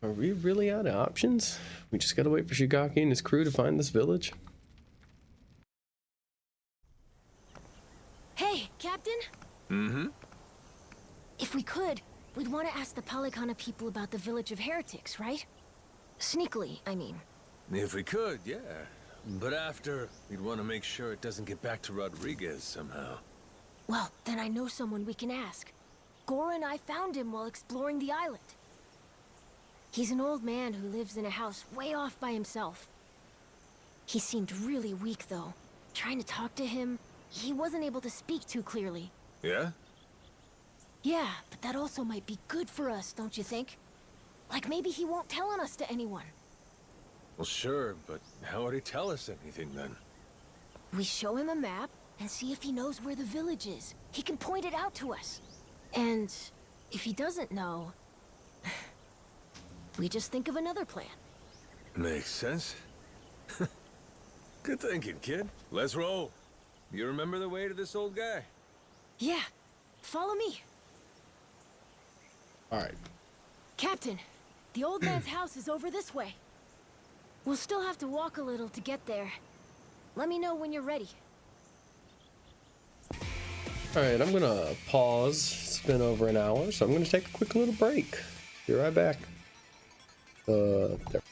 Are we really out of options? We just gotta wait for Shigaki and his crew to find this village? Hey, Captain? Mm-hmm. If we could, we'd want to ask the Palikana people about the Village of Heretics, right? Sneakily, I mean. If we could, yeah. But after, we'd want to make sure it doesn't get back to Rodriguez somehow. Well, then I know someone we can ask. Gora and I found him while exploring the island. He's an old man who lives in a house way off by himself. He seemed really weak, though. Trying to talk to him, he wasn't able to speak too clearly. Yeah? Yeah, but that also might be good for us, don't you think? Like maybe he won't tell on us to anyone. Well, sure, but how would he tell us anything then? We show him a map and see if he knows where the village is. He can point it out to us. And if he doesn't know, we just think of another plan. Makes sense. Good thinking, kid. Let's roll. You remember the way to this old guy? Yeah, follow me. All right. Captain, the old man's house is over this way. We'll still have to walk a little to get there. Let me know when you're ready. All right, I'm gonna pause. It's been over an hour, so I'm gonna take a quick little break. Be right back. There.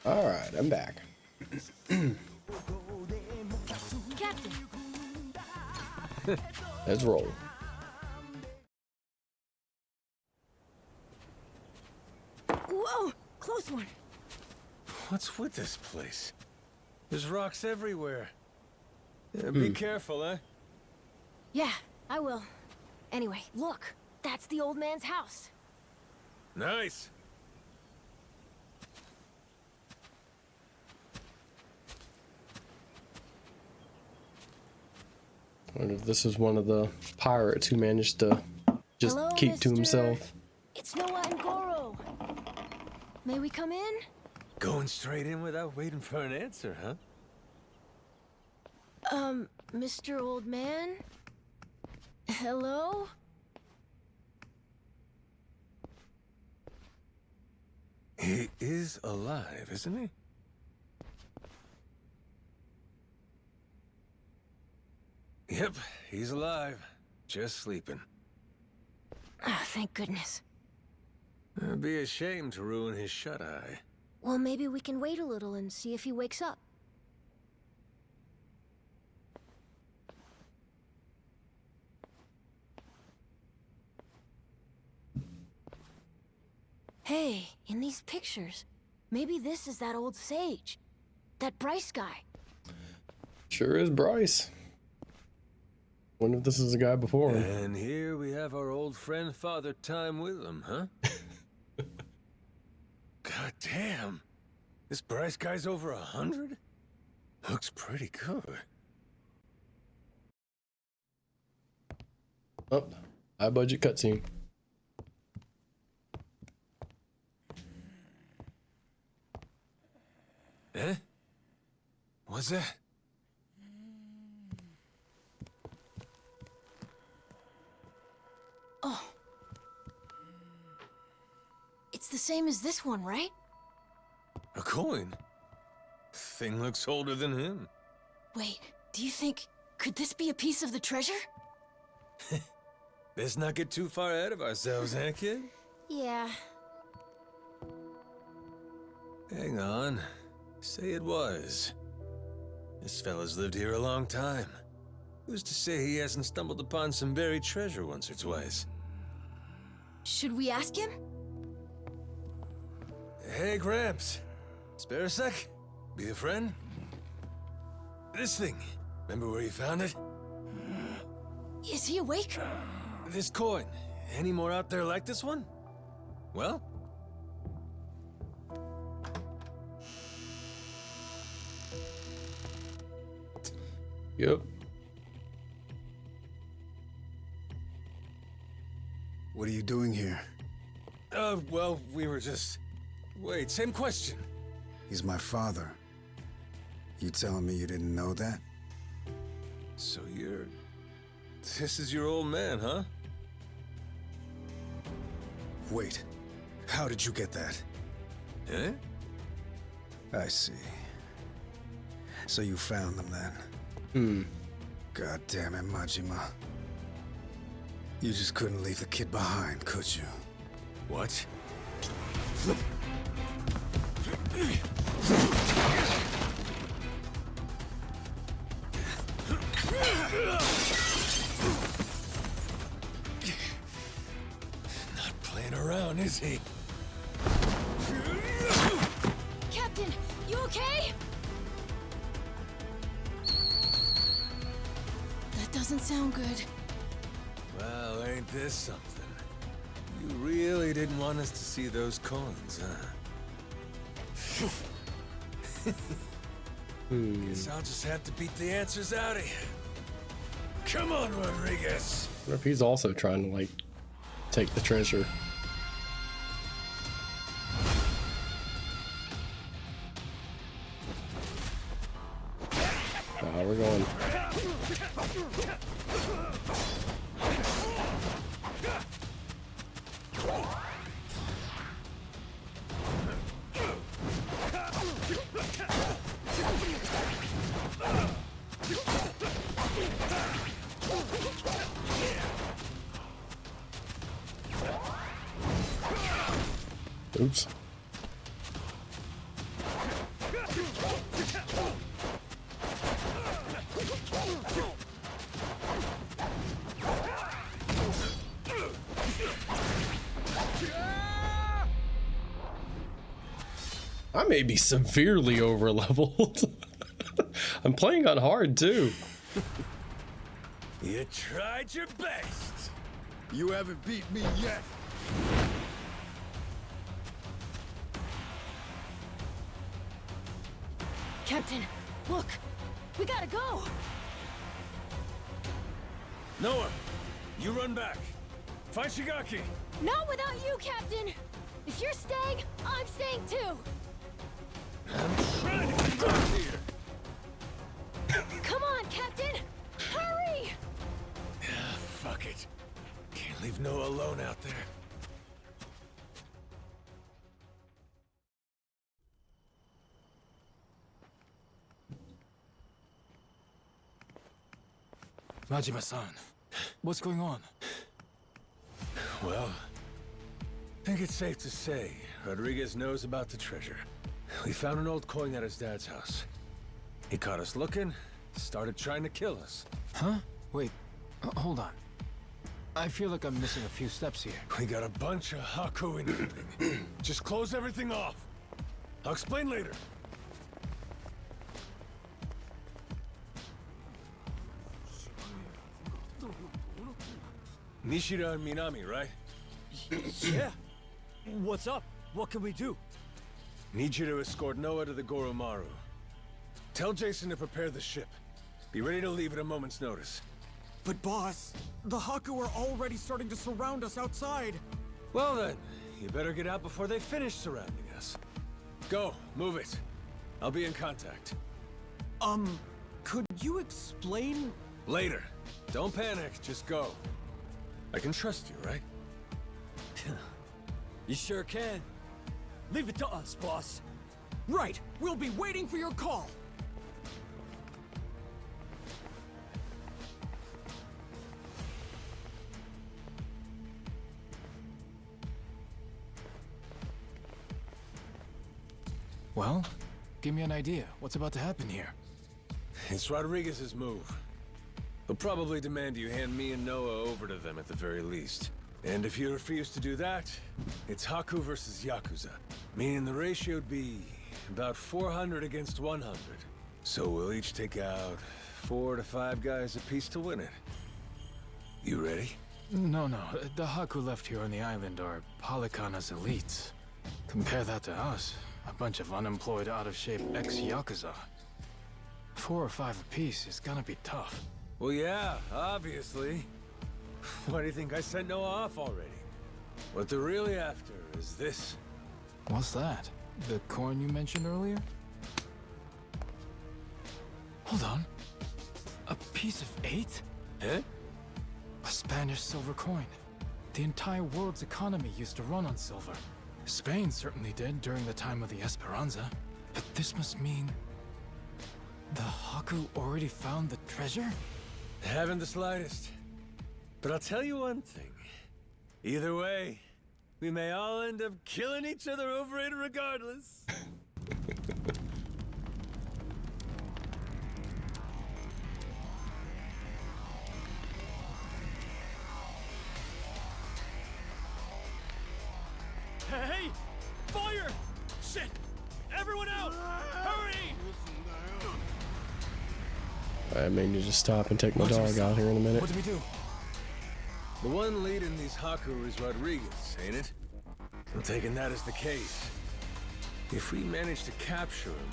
Alright, I'm back. Captain, Let's roll. whoa, close one. What's with this place? There's rocks everywhere. Yeah, be careful, eh? Yeah, I will. Anyway, look, that's the old man's house. Nice. I wonder if this is one of the pirates who managed to just Hello, keep to mister. himself. It's Noah and Goro. May we come in? Going straight in without waiting for an answer, huh? Mr. Old Man? Hello? He is alive, isn't he? Yep, he's alive. Just sleeping. Ah, thank goodness. It'd be a shame to ruin his shut-eye. Well, maybe we can wait a little and see if he wakes up. Hey, in these pictures, maybe this is that old sage. That Bryce guy. Sure is Bryce. Wonder if this is the guy before him. And here we have our old friend Father Time with him, huh? God damn. This Bryce guy's over 100? Looks pretty good. Oh, high budget cutscene. Eh? What's that? Oh. It's the same as this one, right? A coin? Thing looks older than him. Wait, do you think... could this be a piece of the treasure? Let's not get too far ahead of ourselves, eh, kid? Yeah. Hang on. Say it was. This fella's lived here a long time. Who's to say he hasn't stumbled upon some buried treasure once or twice? Should we ask him? Hey, Gramps. Spare a sec? Be a friend? This thing. Remember where you found it? Is he awake? This coin. Any more out there like this one? Well? Yep. What are you doing here? Well, we were just... Wait, same question. He's my father. You telling me you didn't know that? So you're... This is your old man, huh? Wait. How did you get that? Eh? I see. So you found them then? God damn it, Majima. You just couldn't leave the kid behind, could you? What? Not playing around, is he? Captain, you okay? That doesn't sound good. Well, ain't this something? You really didn't want us to see those coins, huh? Guess I'll just have to beat the answers out of you. Come on, Rodriguez. I wonder if he's also trying to, like, take the treasure. We're going. Oops. I may be severely over leveled. I'm playing on hard too. You tried your best. You haven't beat me yet. Captain, look! We gotta go! Noah, you run back. Find Shigaki. Not without you, Captain! If you're staying, I'm staying too! I'm trying to get back here. Come on, Captain! Hurry! Fuck it. Can't leave Noah alone out there. Majima-san, what's going on? Well, I think it's safe to say Rodriguez knows about the treasure. We found an old coin at his dad's house. He caught us looking, started trying to kill us. Huh? Wait, hold on. I feel like I'm missing a few steps here. We got a bunch of Haku in keeping. Just close everything off. I'll explain later. Nishida and Minami, right? Yeah. What's up? What can we do? Need you to escort Noah to the Goromaru. Tell Jason to prepare the ship. Be ready to leave at a moment's notice. But boss, the Haku are already starting to surround us outside. Well then, you better get out before they finish surrounding us. Go, move it. I'll be in contact. Could you explain? Later. Don't panic, just go. I can trust you, right? You sure can. Leave it to us, boss. Right, we'll be waiting for your call. Well, give me an idea. What's about to happen here? It's Rodriguez's move. He'll probably demand you hand me and Noah over to them at the very least. And if you refuse to do that, it's Haku versus Yakuza. Meaning the ratio would be about 400 against 100. So we'll each take out 4 to 5 guys apiece to win it. You ready? No. The Haku left here on the island are Polycana's elites. Compare that to us. A bunch of unemployed, out-of-shape ex-Yakuza. 4 or 5 apiece is gonna be tough. Well, yeah, obviously. Why do you think I sent Noah off already? What they're really after is this. What's that? The coin you mentioned earlier? Hold on. A piece of 8? Huh? A Spanish silver coin. The entire world's economy used to run on silver. Spain certainly did during the time of the Esperanza. But this must mean... the Haku already found the treasure? Haven't the slightest. But I'll tell you one thing. Either way, we may all end up killing each other over it regardless. Hey! Fire! Shit! Everyone out! Hurry! I may need to stop and take my dog out here in a minute. What do we do? The one leading these Haku is Rodriguez, ain't it? I'm taking that as the case. If we manage to capture him,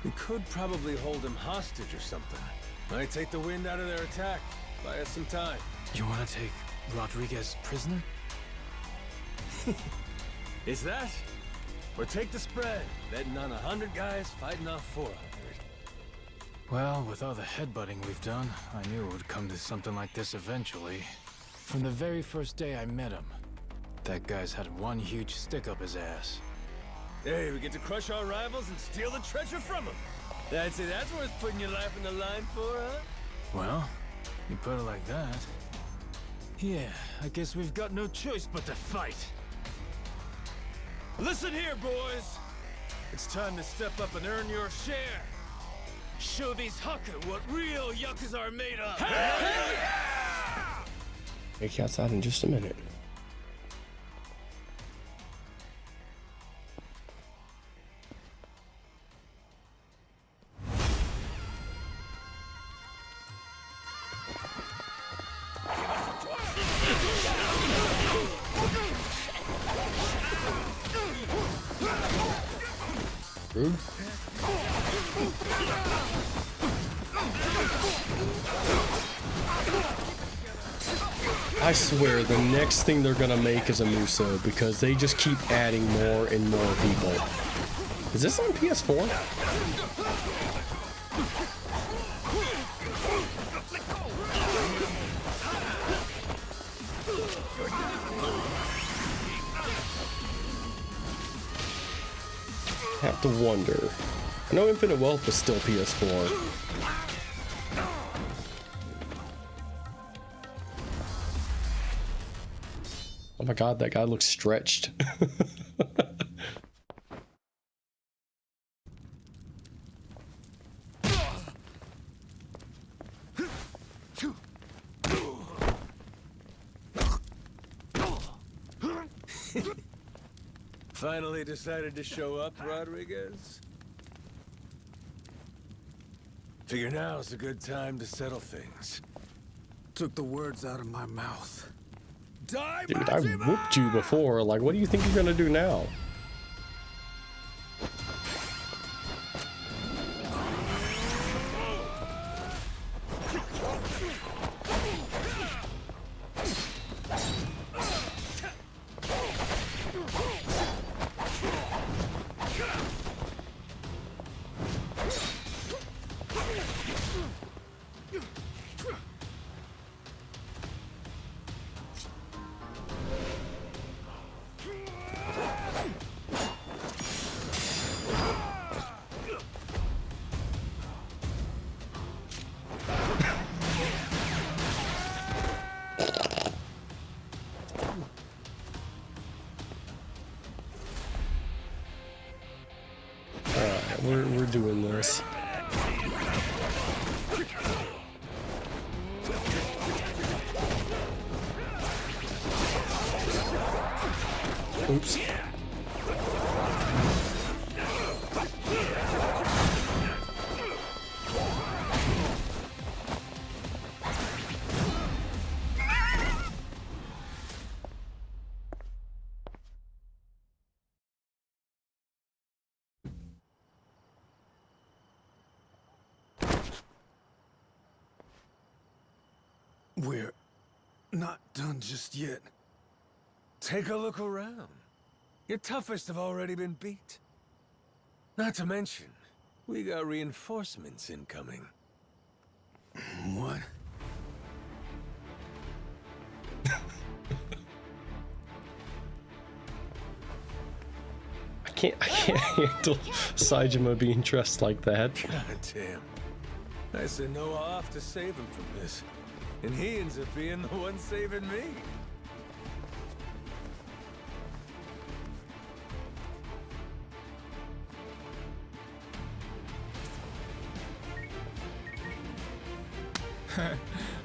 we could probably hold him hostage or something. Might take the wind out of their attack. Buy us some time. You want to take Rodriguez prisoner? Is that? Or take the spread, betting on 100 guys fighting off 400. Well, with all the headbutting we've done, I knew it would come to something like this eventually. From the very first day I met him, that guy's had one huge stick up his ass. Hey, we get to crush our rivals and steal the treasure from them. That's it. That's worth putting your life on the line for, huh? Well, you put it like that. Yeah, I guess we've got no choice but to fight. Listen here, boys! It's time to step up and earn your share. Show these Haku what real Yakuza are made of! Hell yeah! Take you outside in just a minute. Rude. I swear the next thing they're gonna make is a Muso because they just keep adding more and more people. Is this on PS4? Have to wonder. I know Infinite Wealth is still PS4. Oh my god, that guy looks stretched. Finally decided to show up, Rodriguez? Figure now's a good time to settle things. Took the words out of my mouth. Die, Dude, I whooped you before. Like, what do you think you're gonna do now? We're doing this. Oops. We're not done just yet. Take a look around. Your toughest have already been beat. Not to mention, we got reinforcements incoming. What? I can't handle Saejima being dressed like that. God damn. I said Noah off to save him from this. And he ends up being the one saving me.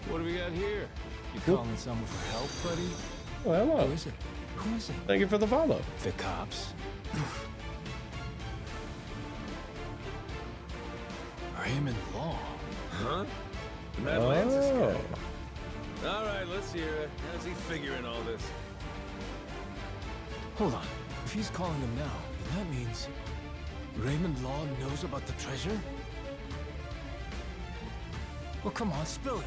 What do we got here? You calling someone for help, buddy? Well, hello. Who is it? Who is it? Thank you for the follow. The cops. Raymond Law. Huh? That Lance's guy. All right, let's hear it. How's he figuring all this? Hold on. If he's calling them now, then that means Raymond Law knows about the treasure? Well, come on, spill it.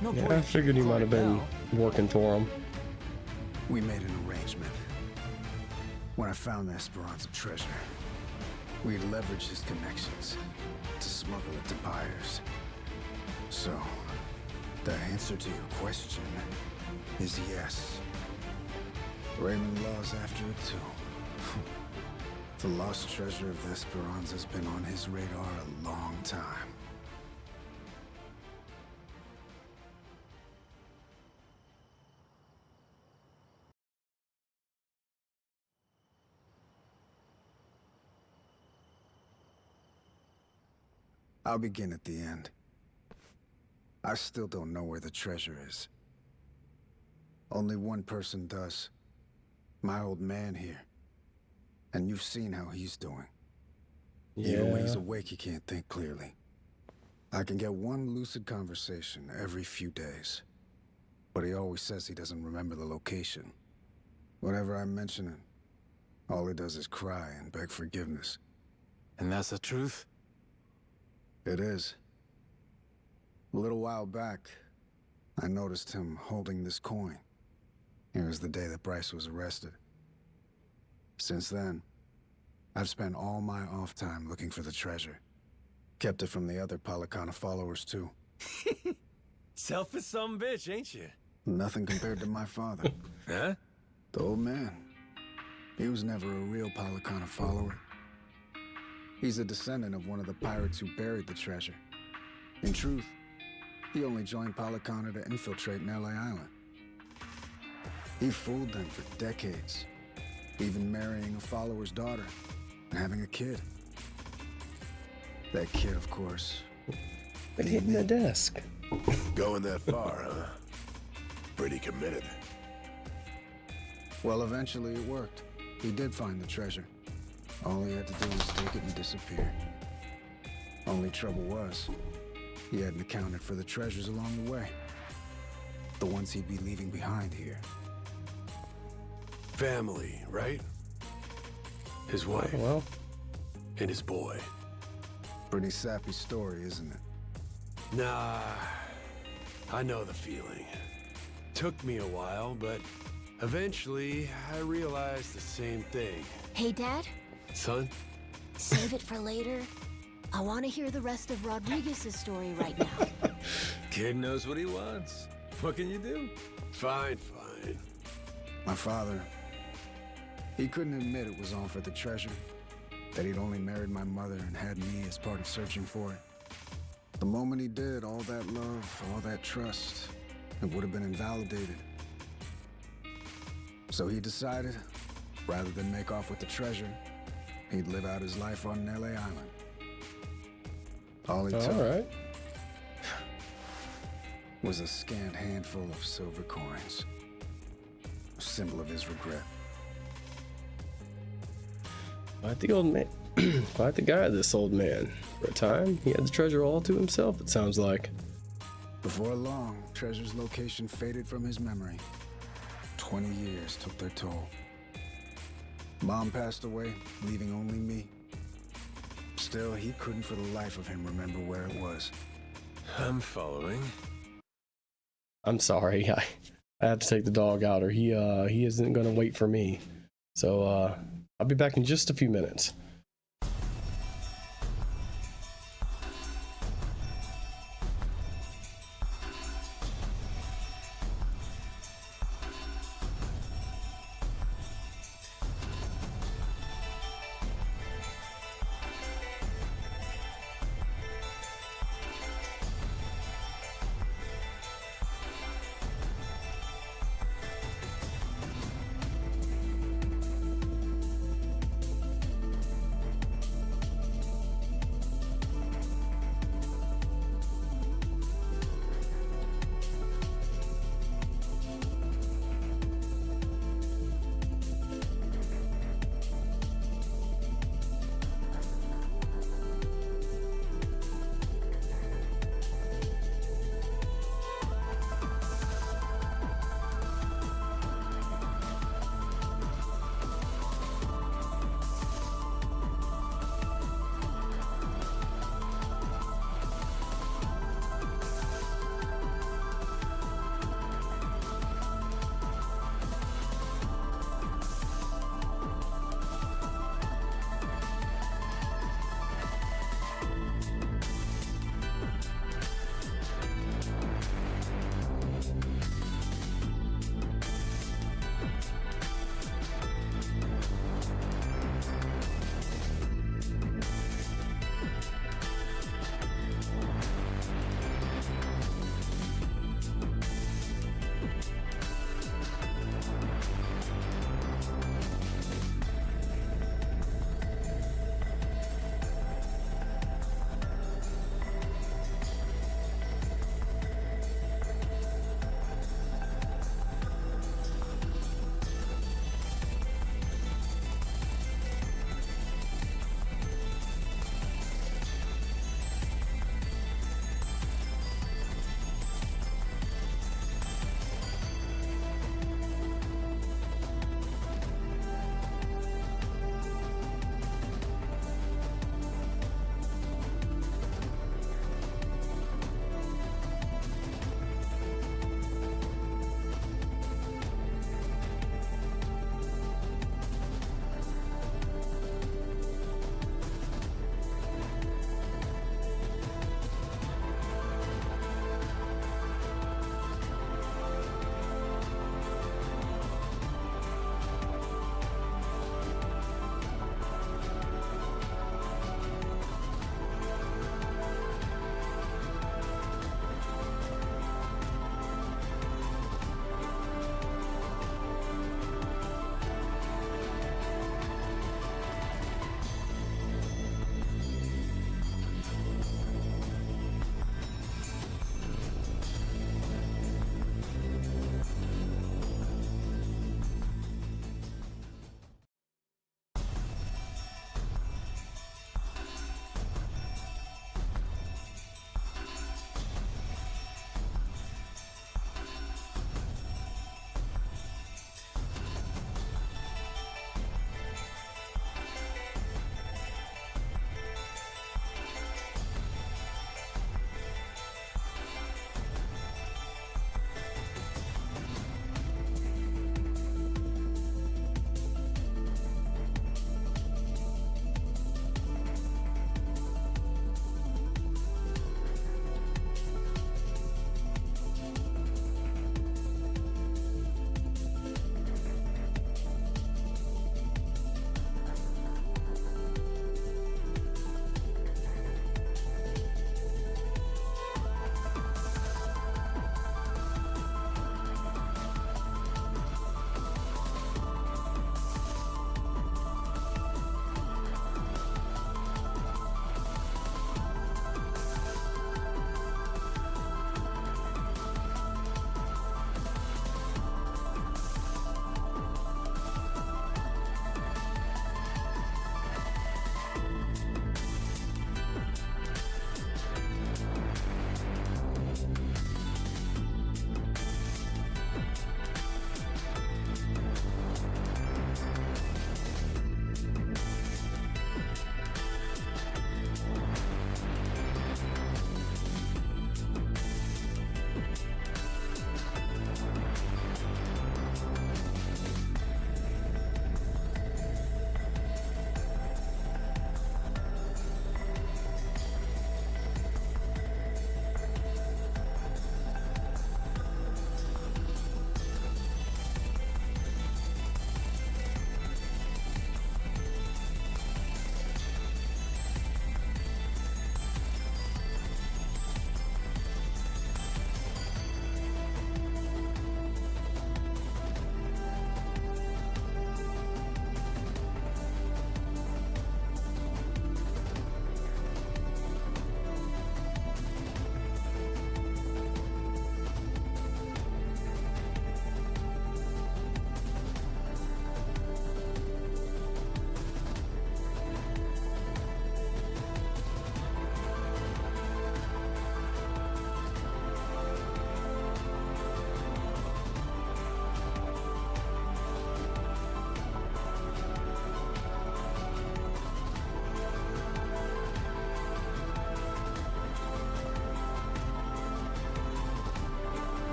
No Yeah, point I figured he might have been working for him. We made an arrangement. When I found the Esperanza treasure, we'd leverage his connections to smuggle it to buyers. So, the answer to your question is yes. Raymond Law's after it too. The lost treasure of the Esperanza's been on his radar a long time. I'll begin at the end. I still don't know where the treasure is. Only one person does. My old man here. And you've seen how he's doing. Even when he's awake, he can't think clearly. I can get one lucid conversation every few days. But he always says he doesn't remember the location. Whenever I mention it, all he does is cry and beg forgiveness. And that's the truth? It is. A little while back, I noticed him holding this coin. It was the day that Bryce was arrested. Since then, I've spent all my off time looking for the treasure. Kept it from the other Palicana followers, too. Selfish some bitch, ain't you? Nothing compared to my father. Huh? The old man. He was never a real Palicana follower. He's a descendant of one of the pirates who buried the treasure. In truth, he only joined Palicana to infiltrate Nelly Island. He fooled them for decades, even marrying a follower's daughter and having a kid. That kid, of course. Been hitting the desk. Going that far, huh? Pretty committed. Well, eventually it worked. He did find the treasure. All he had to do was take it and disappear. Only trouble was, he hadn't accounted for the treasures along the way. The ones he'd be leaving behind here. Family, right? His wife. Well, And his boy. Pretty sappy story, isn't it? Nah, I know the feeling. Took me a while, but eventually I realized the same thing. Hey, Dad? Son? Save it for later. I want to hear the rest of Rodriguez's story right now. Kid knows what he wants. What can you do? Fine, fine. My father, he couldn't admit it was all for the treasure. That he'd only married my mother and had me as part of searching for it. The moment he did, all that love, all that trust, it would have been invalidated. So he decided, rather than make off with the treasure, he'd live out his life on Nelly Island. All he took was a scant handful of silver coins. A symbol of his regret. quite the old man. Quite the guy, this old man. For a time, he had the treasure all to himself, it sounds like. Before long, treasure's location faded from his memory. 20 years took their toll. Mom passed away, leaving only me. Still, he couldn't for the life of him remember where it was. I'm following. I'm sorry, I had to take the dog out, or he isn't gonna wait for me. So I'll be back in just a few minutes.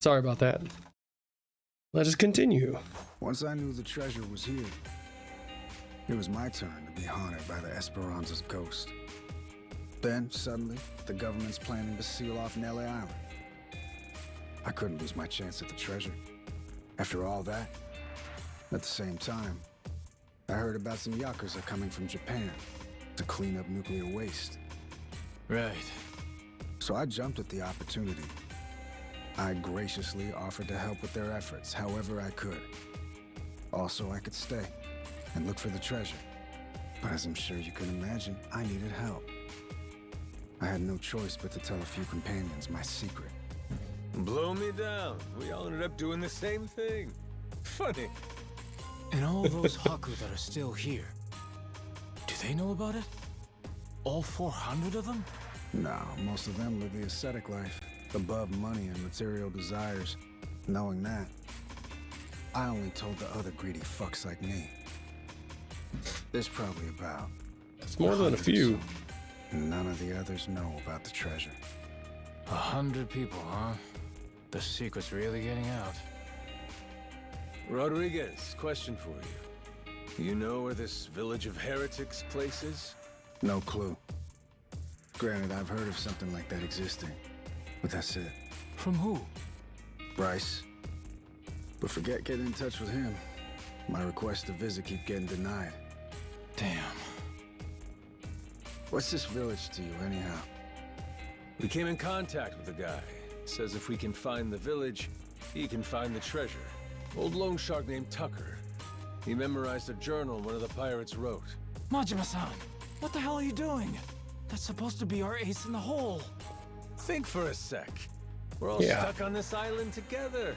Sorry about that. Let us continue. Once I knew the treasure was here, it was my turn to be haunted by the Esperanza's ghost. Then, suddenly, the government's planning to seal off Nele Island. I couldn't lose my chance at the treasure. After all that, at the same time, I heard about some Yakuza coming from Japan to clean up nuclear waste. Right. So I jumped at the opportunity. I graciously offered to help with their efforts however I could. Also, I could stay and look for the treasure. But as I'm sure you can imagine, I needed help. I had no choice but to tell a few companions my secret. Blow me down. We all ended up doing the same thing. Funny. And all those Haku that are still here, do they know about it? All 400 of them? No, most of them live the ascetic life, above money and material desires. Knowing that, I only told the other greedy fucks like me. There's probably about... It's more than a few. None of the others know about the treasure. 100 people, huh? The secret's really getting out. Rodriguez, question for you. You know where this village of heretics place is? No clue. Granted, I've heard of something like that existing, but that's it. From who? Bryce. But forget getting in touch with him. My requests to visit keep getting denied. Damn. What's this village to you, anyhow? We came in contact with the guy. Says if we can find the village, he can find the treasure. Old loan shark named Tucker. He memorized a journal one of the pirates wrote. Majima-san, what the hell are you doing? That's supposed to be our ace in the hole. Think for a sec. We're all stuck on this island together.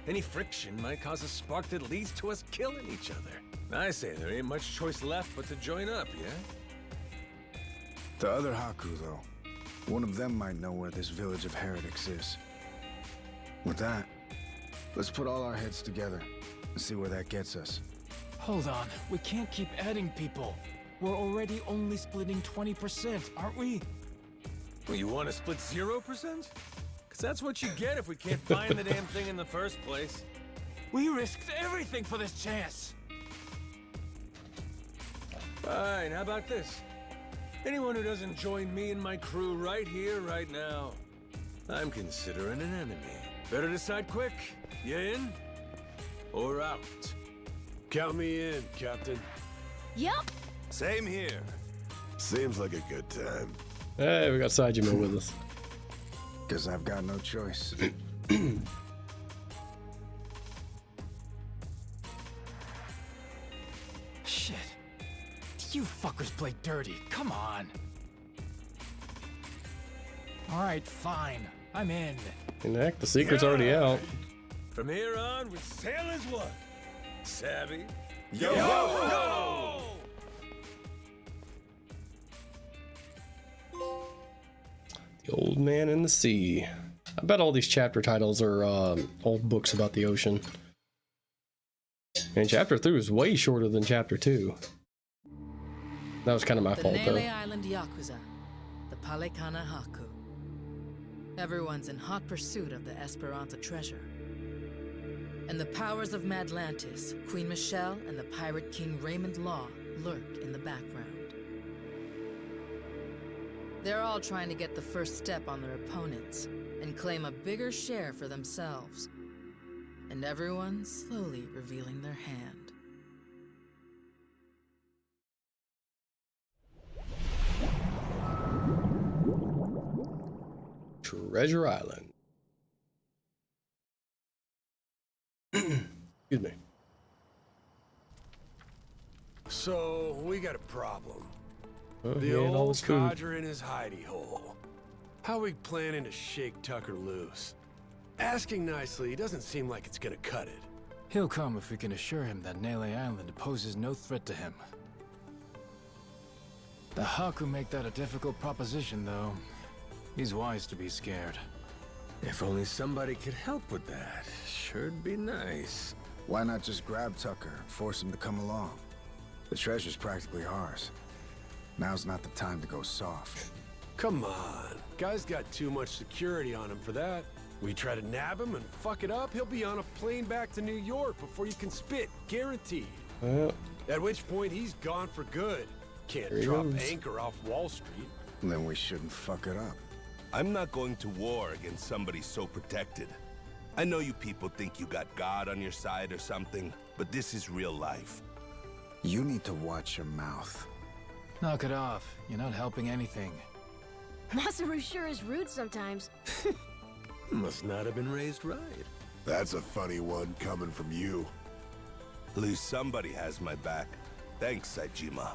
Any friction might cause a spark that leads to us killing each other. I say there ain't much choice left but to join up, yeah? The other Haku, though. One of them might know where this village of heretics is. With that, let's put all our heads together and see where that gets us. Hold on, we can't keep adding people. We're already only splitting 20%, aren't we? Well, you want to split 0%? Because that's what you get if we can't find the damn thing in the first place. We risked everything for this chance. Fine, how about this? Anyone who doesn't join me and my crew right here, right now, I'm considering an enemy. Better decide quick. You in? Or out? Count me in, Captain. Yup. Same here. Seems like a good time. Hey, we got Saejima with us. Guess I've got no choice. Shit. You fuckers play dirty. Come on. All right, fine. I'm in. And heck, the secret's already out. From here on, we sail as one. Savvy? Yo! Yo! The Old Man in the Sea. I bet all these chapter titles are old books about the ocean. And chapter 3 is way shorter than chapter 2. That was kind of my fault, though. The Nele Island Yakuza, the Palekana Haku. Everyone's in hot pursuit of the Esperanza treasure. And the powers of Madlantis, Queen Michelle, and the pirate king Raymond Law lurk in the background. They're all trying to get the first step on their opponents and claim a bigger share for themselves. And everyone's slowly revealing their hand. Treasure Island. Excuse me. So, we got a problem. Oh, The he ate all old his food. codger in his hidey hole. How we planning to shake Tucker loose? Asking nicely doesn't seem like it's gonna cut it. He'll come if we can assure him that Nele Island poses no threat to him. The Haku make that a difficult proposition, though. He's wise to be scared. If only somebody could help with that. Sure'd be nice. Why not just grab Tucker and force him to come along? The treasure's practically ours. Now's not the time to go soft. Come on. Guy's got too much security on him for that. We try to nab him and fuck it up, he'll be on a plane back to New York before you can spit, guaranteed. Well, At which point, he's gone for good. Can't There he drop goes. anchor off Wall Street. Then we shouldn't fuck it up. I'm not going to war against somebody so protected. I know you people think you got God on your side or something, but this is real life. You need to watch your mouth. Knock it off. You're not helping anything. Masaru sure is rude sometimes. Must not have been raised right. That's a funny one coming from you. At least somebody has my back. Thanks, Saejima.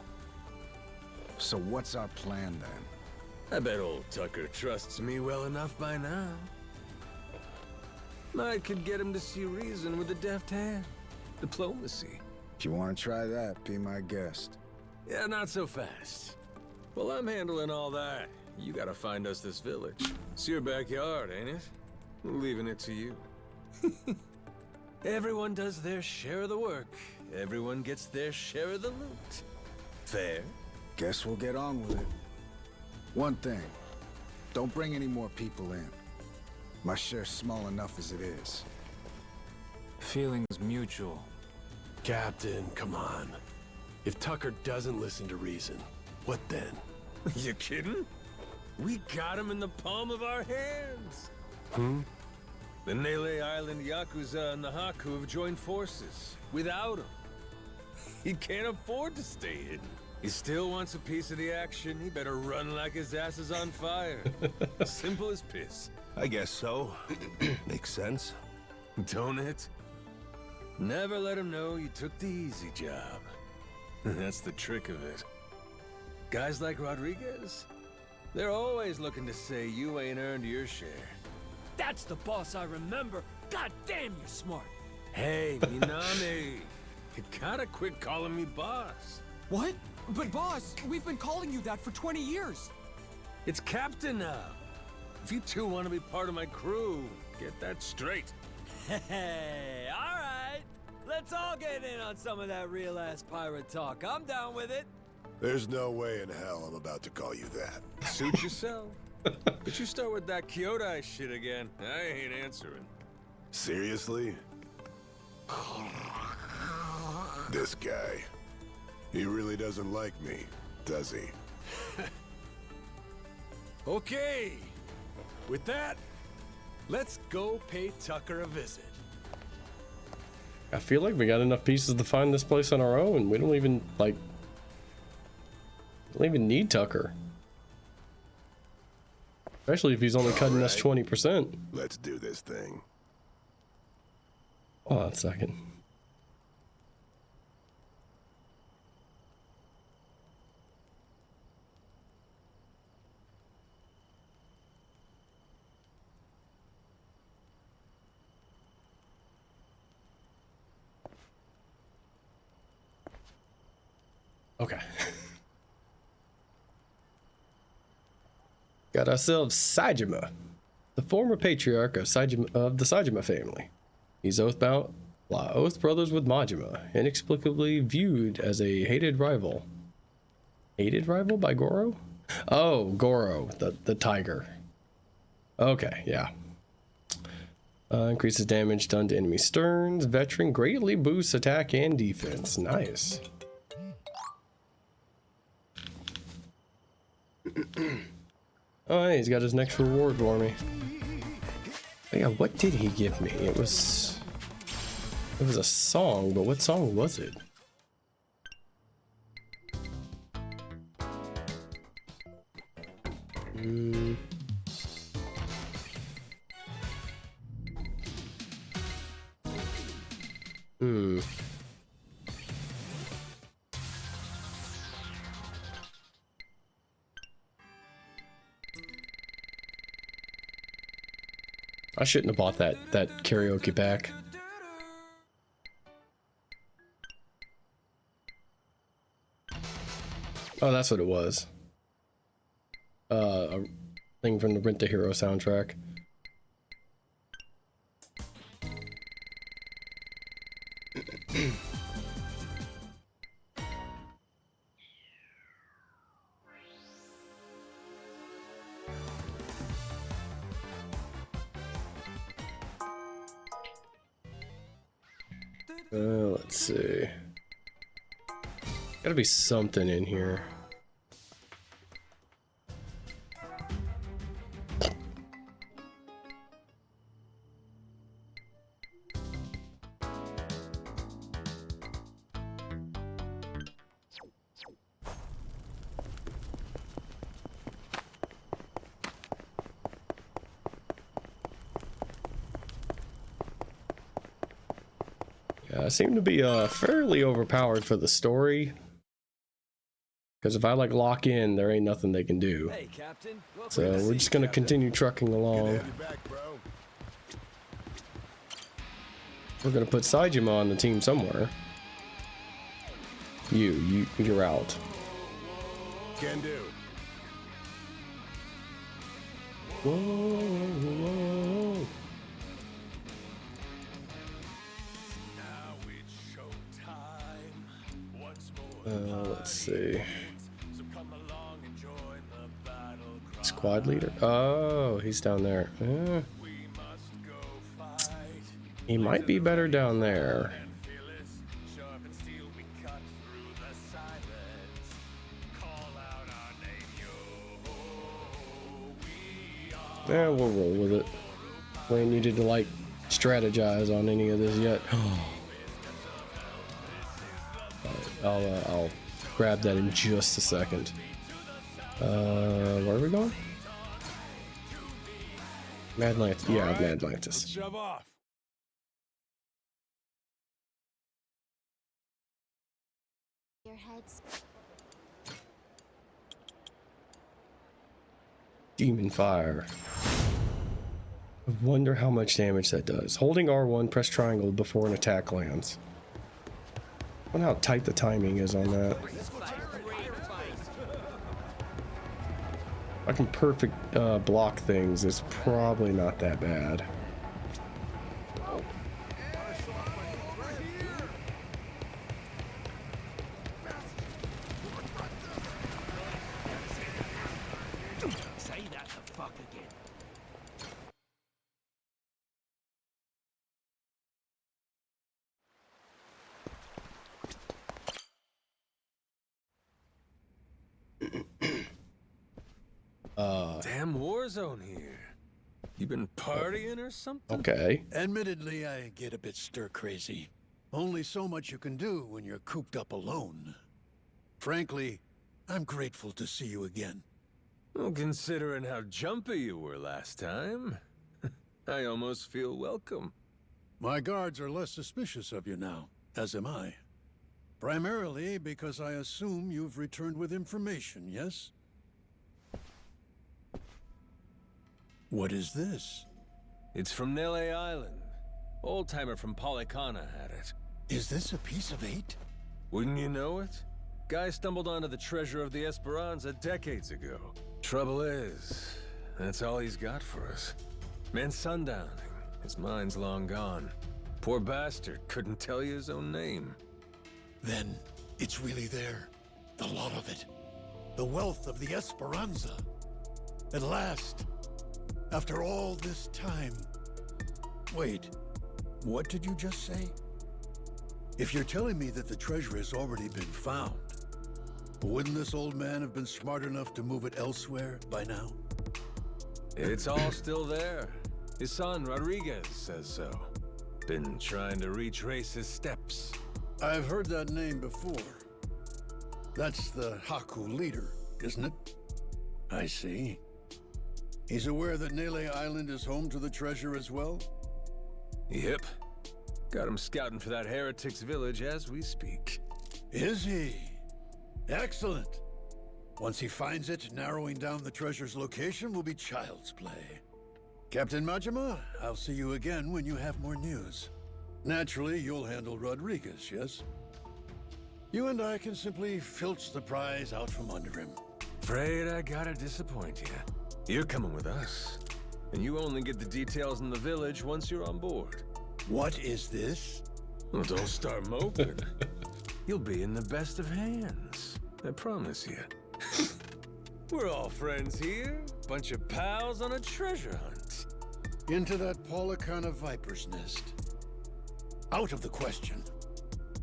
So what's our plan then? I bet old Tucker trusts me well enough by now. I could get him to see reason with a deft hand. Diplomacy. If you want to try that, be my guest. Yeah, not so fast. Well, I'm handling all that. You gotta find us this village. It's your backyard, ain't it? We're leaving it to you. Everyone does their share of the work. Everyone gets their share of the loot. Fair? Guess we'll get on with it. One thing. Don't bring any more people in. My share's small enough as it is. Feelings mutual. Captain, come on. If Tucker doesn't listen to reason, what then? You kidding? We got him in the palm of our hands. The Nele Island Yakuza and the Haku have joined forces. Without him, he can't afford to stay hidden. He still wants a piece of the action. He better run like his ass is on fire. Simple as piss. I guess so. Makes sense. Don't it? Never let him know you took the easy job. That's the trick of it. Guys like Rodriguez, they're always looking to say you ain't earned your share. That's the boss I remember. God damn, you're smart. Hey, Minami, you gotta quit calling me boss. What? But boss, we've been calling you that for 20 years. It's Captain now. If you two want to be part of my crew, get that straight. Hey, all right. Let's all get in on some of that real-ass pirate talk. I'm down with it. There's no way in hell I'm about to call you that. Suit yourself. But you start with that Kyodai shit again, I ain't answering. Seriously? This guy. He really doesn't like me, does he? Okay. With that, let's go pay Tucker a visit. I feel like we got enough pieces to find this place on our own. We don't even, like... don't even need Tucker. Especially if he's only cutting us 20%. Let's do this thing. Hold on a second. Okay. Got ourselves Saejima, the former patriarch of the Saejima family. He's oath brothers with Majima, inexplicably viewed as a hated rival. Hated rival by Goro? Oh, Goro, the tiger. Okay, yeah. Increases damage done to enemy sterns. Veteran greatly boosts attack and defense. Nice. Oh, hey, he's got his next reward for me. Oh, yeah, what did he give me? It was a song, but what song was it? I shouldn't have bought that karaoke pack. Oh, that's what it was. A thing from the Rent a Hero soundtrack. Let's see. Gotta be something in here. Yeah, I seem to be fairly overpowered for the story. Because if I like lock in, there ain't nothing they can do. Hey, Captain. So we're just gonna continue trucking along. We're gonna put Saejima on the team somewhere. You're out. Can do. Whoa, whoa, whoa. Let's see. Squad leader? Oh, he's down there. He might be better down there. Yeah, we'll roll with it. We ain't needed to like strategize on any of this yet. I'll grab that in just a second. Where are we going? Madlantis. Yeah, right. Madlantis. Shove off. Your heads. Demon fire. I wonder how much damage that does. Holding R1, press triangle before an attack lands. I wonder how tight the timing is on that. I can perfect block things. It's probably not that bad. Say that the fuck again. Damn war zone here. You been partying or something? Okay. Admittedly, I get a bit stir-crazy. Only so much you can do when you're cooped up alone. Frankly, I'm grateful to see you again. Well, considering how jumpy you were last time, I almost feel welcome. My guards are less suspicious of you now, as am I. Primarily because I assume you've returned with information, yes? What is this? It's from Nele Island. Old-timer from Polycana had it. Is this a piece of 8? Wouldn't you know it? Guy stumbled onto the treasure of the Esperanza decades ago. Trouble is, that's all he's got for us. Meant sundowning. His mind's long gone. Poor bastard couldn't tell you his own name. Then it's really there. The lot of it. The wealth of the Esperanza. At last. After all this time. Wait, what did you just say? If you're telling me that the treasure has already been found, wouldn't this old man have been smart enough to move it elsewhere by now? It's all still there. His son, Rodriguez, says so. Been trying to retrace his steps. I've heard that name before. That's the Haku leader, isn't it? I see. He's aware that Nele Island is home to the treasure as well? Yep. Got him scouting for that heretic's village as we speak. Is he? Excellent. Once he finds it, narrowing down the treasure's location will be child's play. Captain Majima, I'll see you again when you have more news. Naturally, you'll handle Rodriguez, yes? You and I can simply filch the prize out from under him. Afraid I gotta disappoint you. You're coming with us. And you only get the details in the village once you're on board. What is this? Well, don't start moping. You'll be in the best of hands. I promise you. We're all friends here. Bunch of pals on a treasure hunt. Into that Polycana viper's nest. Out of the question.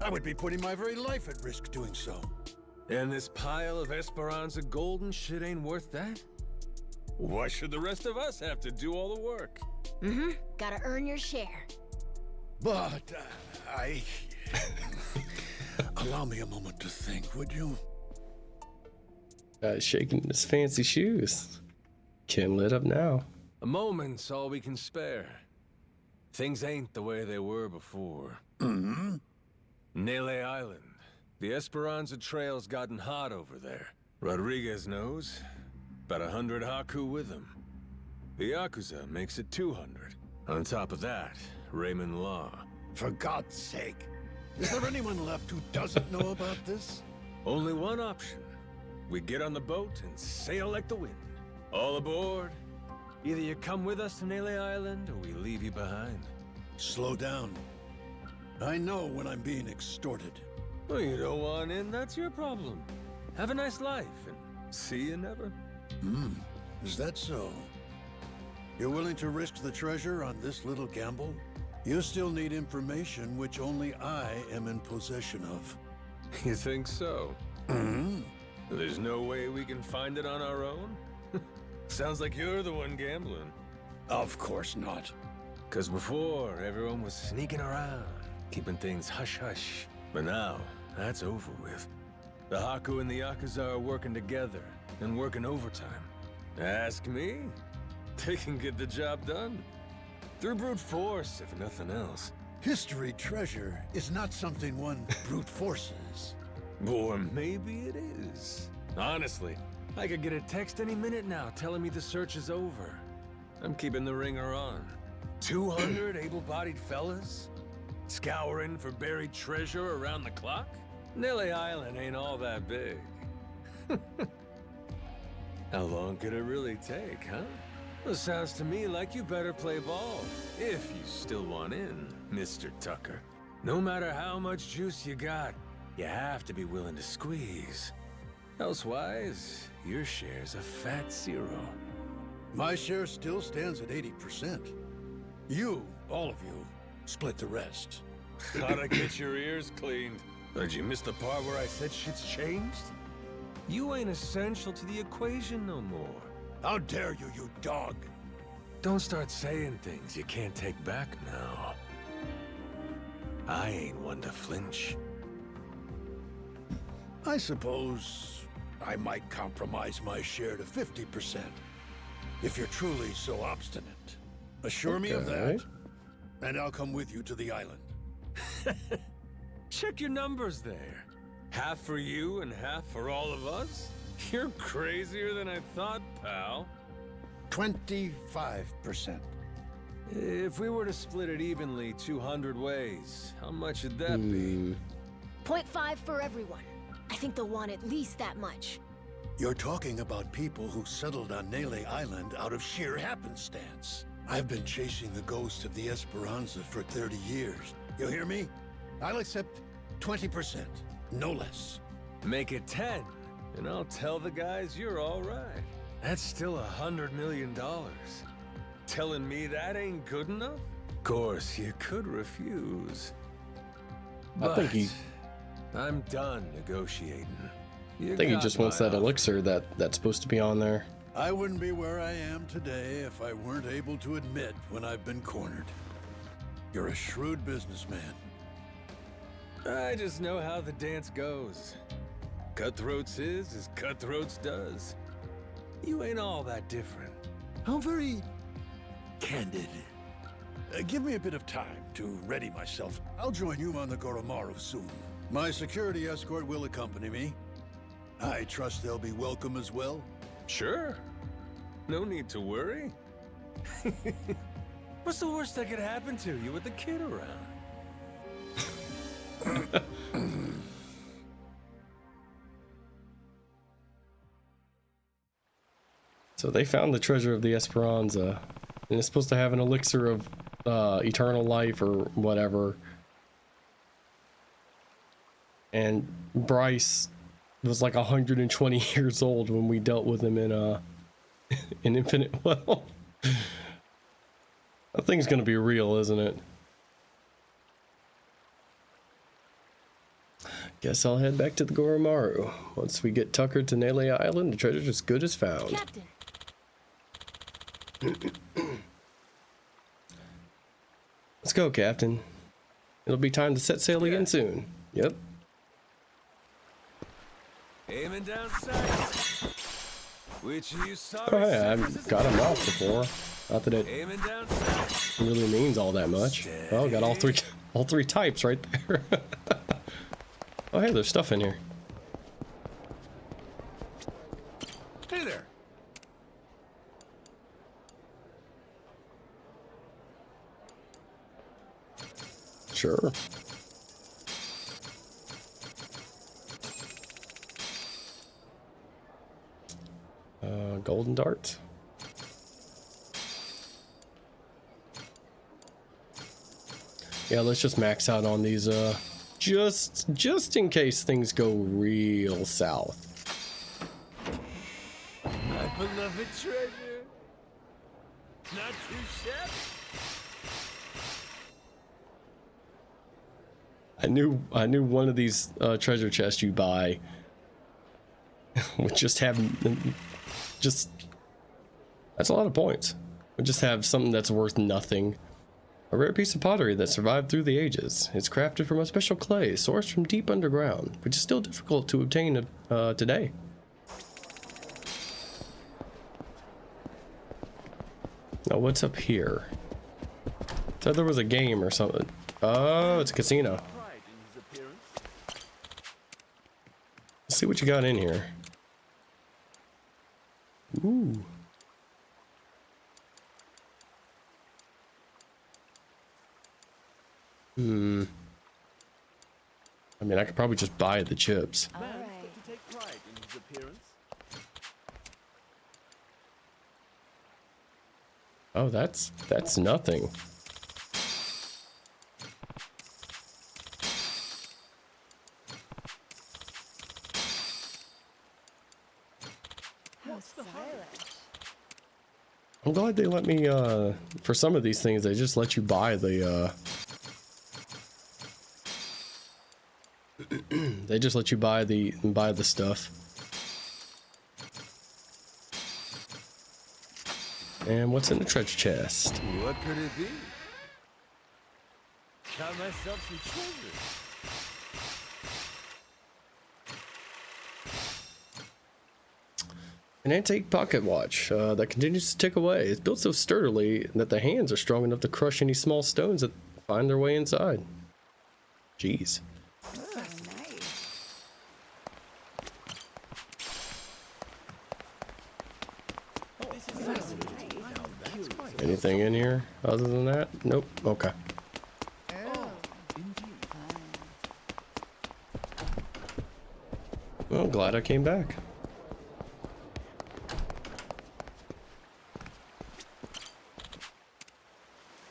I would be putting my very life at risk doing so. And this pile of Esperanza gold and shit ain't worth that? Why should the rest of us have to do all the work? Mm-hmm. Gotta earn your share. But, I... Allow me a moment to think, would you? Guy's shaking his fancy shoes. Chin lit up now. A moment's all we can spare. Things ain't the way they were before. Mm-hmm. Nele Island. The Esperanza Trail's gotten hot over there. Rodriguez knows. About 100 Haku with him. The Yakuza makes it 200. On top of that, Raymond Law. For God's sake. Is there anyone left who doesn't know about this? Only one option. We get on the boat and sail like the wind. All aboard. Either you come with us to Nele Island, or we leave you behind. Slow down. I know when I'm being extorted. Well, you don't want in, that's your problem. Have a nice life, and see you never. Is that so? You're willing to risk the treasure on this little gamble? You still need information which only I am in possession of. You think so? Mm-hmm. There's no way we can find it on our own? Sounds like you're the one gambling. Of course not. 'Cause before, everyone was sneaking around, keeping things hush-hush. But now, that's over with. The Haku and the Yakuza are working together, and working overtime. Ask me, they can get the job done. Through brute force, if nothing else. History treasure is not something one brute forces. Or maybe it is. Honestly, I could get a text any minute now telling me the search is over. I'm keeping the ringer on. 200 able-bodied fellas? Scouring for buried treasure around the clock? Nele Island ain't all that big. How long could it really take, huh? Well, sounds to me like you better play ball, if you still want in, Mr. Tucker. No matter how much juice you got, you have to be willing to squeeze. Elsewise, your share's a fat zero. My share still stands at 80%. You, all of you, split the rest. Gotta get your ears cleaned. Did you miss the part where I said shit's changed? You ain't essential to the equation no more. How dare you, you dog! Don't start saying things you can't take back now. I ain't one to flinch. I suppose I might compromise my share to 50%. If you're truly so obstinate. Assure me of that, and I'll come with you to the island. Check your numbers there. Half for you and half for all of us? You're crazier than I thought, pal. 25%. If we were to split it evenly 200 ways, how much would that be? 0.5 for everyone. I think they'll want at least that much. You're talking about people who settled on Nele Island out of sheer happenstance. I've been chasing the ghost of the Esperanza for 30 years. You hear me? I'll accept 20%, no less. Make it 10, and I'll tell the guys you're all right. That's still $100 million. Telling me that ain't good enough? Of course, you could refuse. But I'm done negotiating. I think he just wants that elixir that's supposed to be on there. I wouldn't be where I am today if I weren't able to admit when I've been cornered. You're a shrewd businessman. I just know how the dance goes. Cutthroats is as cutthroats does. You ain't all that different. How very candid. Give me a bit of time to ready myself. I'll join you on the Goromaru soon. My security escort will accompany me. I trust they'll be welcome as well. Sure. No need to worry. What's the worst that could happen to you with the kid around? So they found the treasure of the Esperanza, and it's supposed to have an elixir of eternal life or whatever. And Bryce was like 120 years old when we dealt with him in Infinite Well. That thing's gonna be real, isn't it? Guess I'll head back to the Goromaru. Once we get Tucker to Nele Island, the treasure's as good as found. Captain. Let's go, Captain. It'll be time to set sail again soon. Yep. Aiming down sight. Which of you sorry Oh, yeah, suckers I've is got it? him off before. Not that it Aiming down sight. really means all that much. Well, got all three types right there. Oh, hey, there's stuff in here. Hey there. Sure. Golden dart. Yeah, let's just max out on these, just in case things go real south. My beloved treasure. Not too shabby. I knew one of these treasure chests you buy would just have that's a lot of points. Would just have something that's worth nothing. A rare piece of pottery that survived through the ages. It's crafted from a special clay sourced from deep underground, which is still difficult to obtain today. Now what's up here? Said there was a game or something. Oh, it's a casino. Let's see what you got in here. Ooh. I mean, I could probably just buy the chips. Man, to take pride in his appearance. Oh, that's nothing. I'm glad they let me, for some of these things, they just let you buy the, they just let you buy the stuff. And what's in the treasure chest? What could it be? Got myself some treasure. An antique pocket watch that continues to tick away. It's built so sturdily that the hands are strong enough to crush any small stones that find their way inside. Jeez. Oh, nice. Anything in here other than that? Nope. Okay. Well, glad I came back.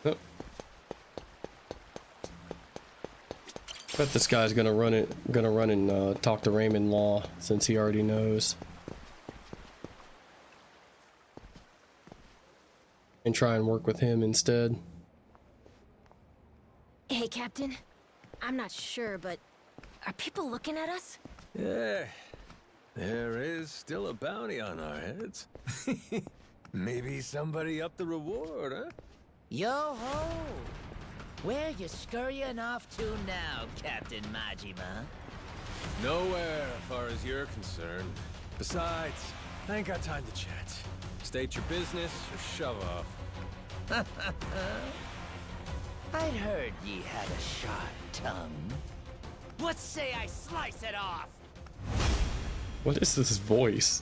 Oh. Bet this guy's gonna run and talk to Raymond Law since he already knows. And try and work with him instead. Hey, Captain. I'm not sure, but are people looking at us? Yeah, there is still a bounty on our heads. Maybe somebody upped the reward, huh? Yo-ho! Where you scurrying off to now, Captain Majima? Nowhere, as far as you're concerned. Besides, I ain't got time to chat. State your business or shove off. I'd heard ye had a sharp tongue. What say I slice it off? What is this voice?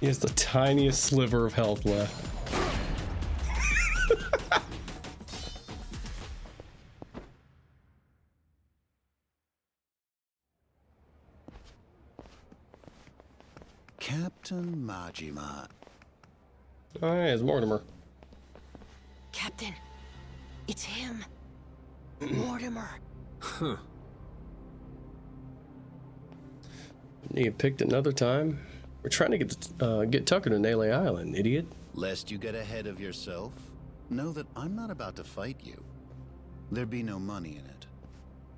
He has the tiniest sliver of health left. Captain Majima. Oh, hey, it's Mortimer. Captain, it's him. Mortimer. Huh. You picked another time. We're trying to get Tucker to Nele Island, idiot. Lest you get ahead of yourself, know that I'm not about to fight you. There'd be no money in it.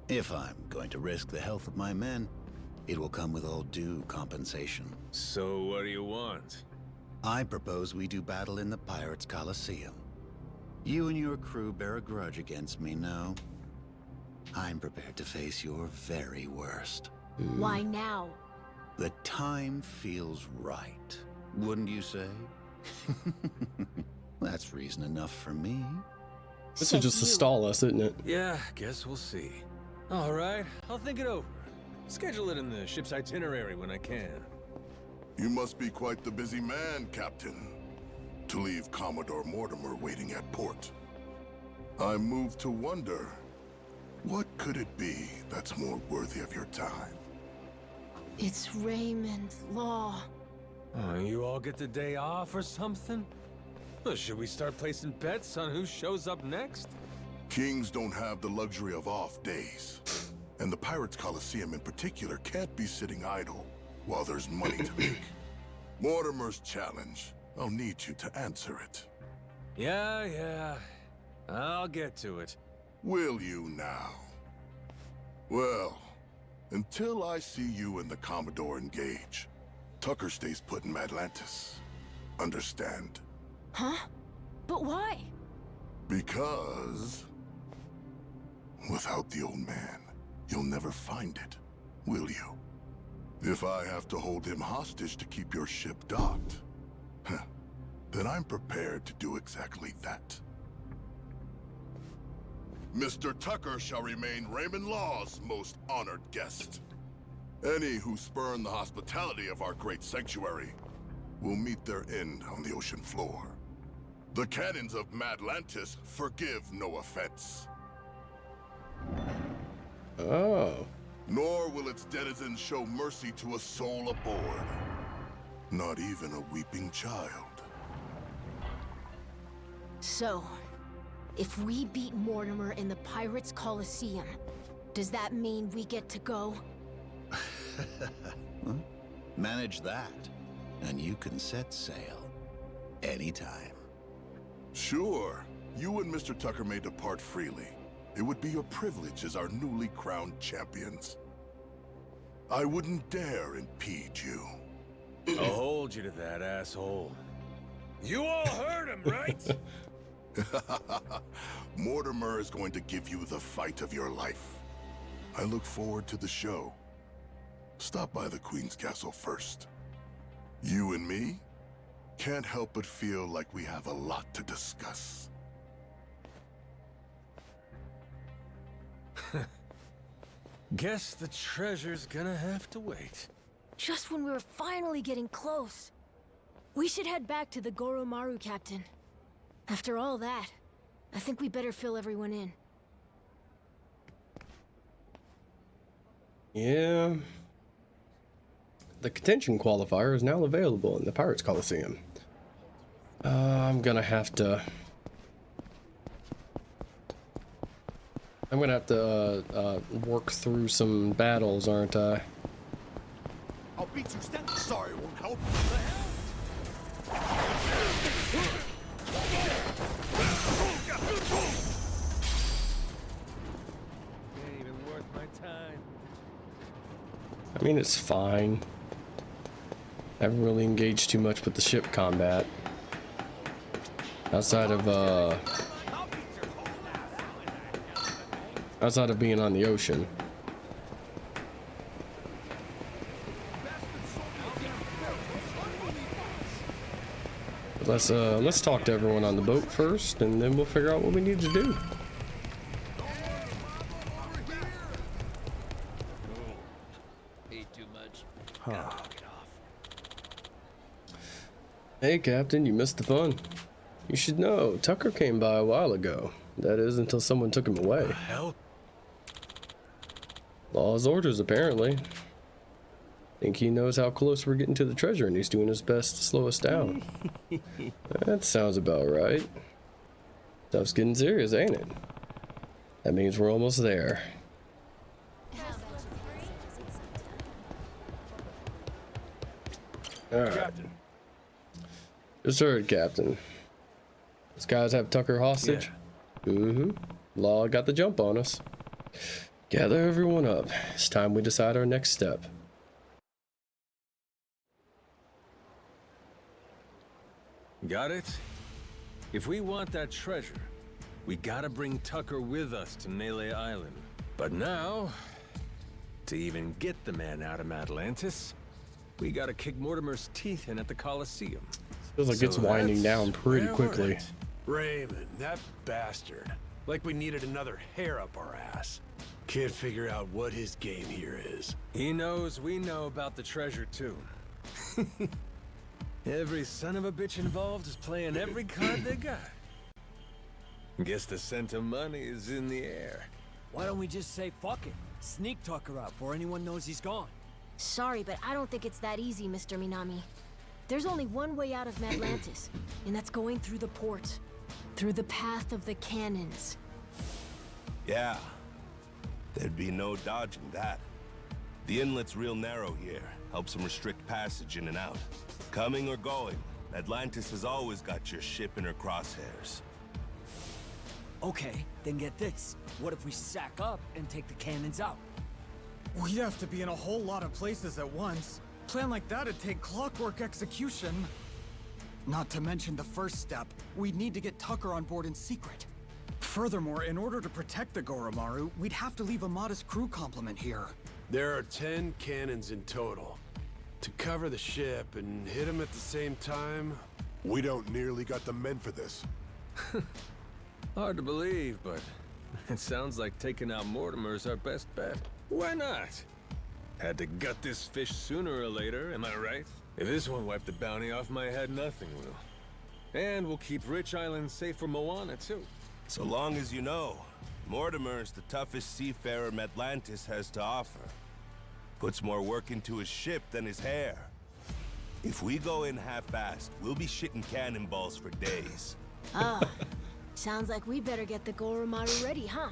If I'm going to risk the health of my men, it will come with all due compensation. So what do you want? I propose we do battle in the Pirates' Coliseum. You and your crew bear a grudge against me, no? I'm prepared to face your very worst. Why now? The time feels right, wouldn't you say? That's reason enough for me. This is just to stall us, isn't it? Yeah, guess we'll see. All right, I'll think it over. Schedule it in the ship's itinerary when I can. You must be quite the busy man, Captain, to leave Commodore Mortimer waiting at port. I'm moved to wonder, what could it be that's more worthy of your time? It's Raymond Law. Oh, you all get the day off or something? Well, should we start placing bets on who shows up next? Kings don't have the luxury of off days. And the Pirates Coliseum in particular can't be sitting idle while there's money to make. Mortimer's challenge. I'll need you to answer it. Yeah. I'll get to it. Will you now? Well, until I see you and the Commodore engage, Tucker stays put in Madlantis. Understand? Huh? But why? Because without the old man, you'll never find it, will you? If I have to hold him hostage to keep your ship docked, then I'm prepared to do exactly that. Mr. Tucker shall remain Raymond Law's most honored guest. Any who spurn the hospitality of our great sanctuary will meet their end on the ocean floor. The cannons of Madlantis forgive no offense. Oh. Nor will its denizens show mercy to a soul aboard. Not even a weeping child. So, if we beat Mortimer in the Pirates Coliseum, does that mean we get to go? Manage that, and you can set sail anytime. Sure, you and Mr. Tucker may depart freely. It would be your privilege as our newly crowned champions. I wouldn't dare impede you. I'll hold you to that, asshole. You all heard him, right? Mortimer is going to give you the fight of your life. I look forward to the show. Stop by the Queen's Castle first. You and me can't help but feel like we have a lot to discuss. Guess the treasure's gonna have to wait. Just when we were finally getting close. We should head back to the Goromaru, Captain. After all that, I think we better fill everyone in. Yeah. The contention qualifier is now available in the Pirates Coliseum. I'm gonna have to work through some battles, aren't I? I'll beat you. Sorry, it won't help. Ain't even worth my time. I mean, it's fine. I haven't really engaged too much with the ship combat. Outside of being on the ocean. But let's talk to everyone on the boat first, and then we'll figure out what we need to do. Hey, Captain, you missed the fun. You should know, Tucker came by a while ago. That is, until someone took him away. Hell? Law's orders, apparently. Think he knows how close we're getting to the treasure, and he's doing his best to slow us down. That sounds about right. Stuff's getting serious, ain't it? That means we're almost there. Alright. Captain. Just heard, Captain. These guys have Tucker hostage? Mm-hmm. Law got the jump on us. Gather everyone up. It's time we decide our next step. Got it? If we want that treasure, we gotta bring Tucker with us to Nele Island. But now, to even get the man out of Atlantis, we gotta kick Mortimer's teeth in at the Colosseum. Feels like it's winding down pretty quickly. Raymond, that bastard. Like we needed another hair up our ass. Can't figure out what his game here is. He knows we know about the treasure too. Every son of a bitch involved is playing every card they got. Guess the scent of money is in the air. Why don't we just say fuck it? Sneak Tucker out before anyone knows he's gone. Sorry, but I don't think it's that easy, Mr. Minami. There's only one way out of Atlantis, and that's going through the port. Through the path of the cannons. Yeah. There'd be no dodging that. The inlet's real narrow here. Helps them restrict passage in and out. Coming or going, Atlantis has always got your ship in her crosshairs. Okay, then get this. What if we sack up and take the cannons out? We'd have to be in a whole lot of places at once. Plan like that'd take clockwork execution. Not to mention the first step, we'd need to get Tucker on board in secret. Furthermore, in order to protect the Goromaru, we'd have to leave a modest crew complement here. There are 10 cannons in total. To cover the ship and hit him at the same time... We don't nearly got the men for this. Hard to believe, but it sounds like taking out Mortimer's our best bet. Why not? Had to gut this fish sooner or later, am I right? If this won't wipe the bounty off my head, nothing will. And we'll keep Rich Island safe for Moana, too. So long as you know, Mortimer's the toughest seafarer Atlantis has to offer. Puts more work into his ship than his hair. If we go in half-assed, we'll be shitting cannonballs for days. Oh, sounds like we better get the Goromaru ready, huh?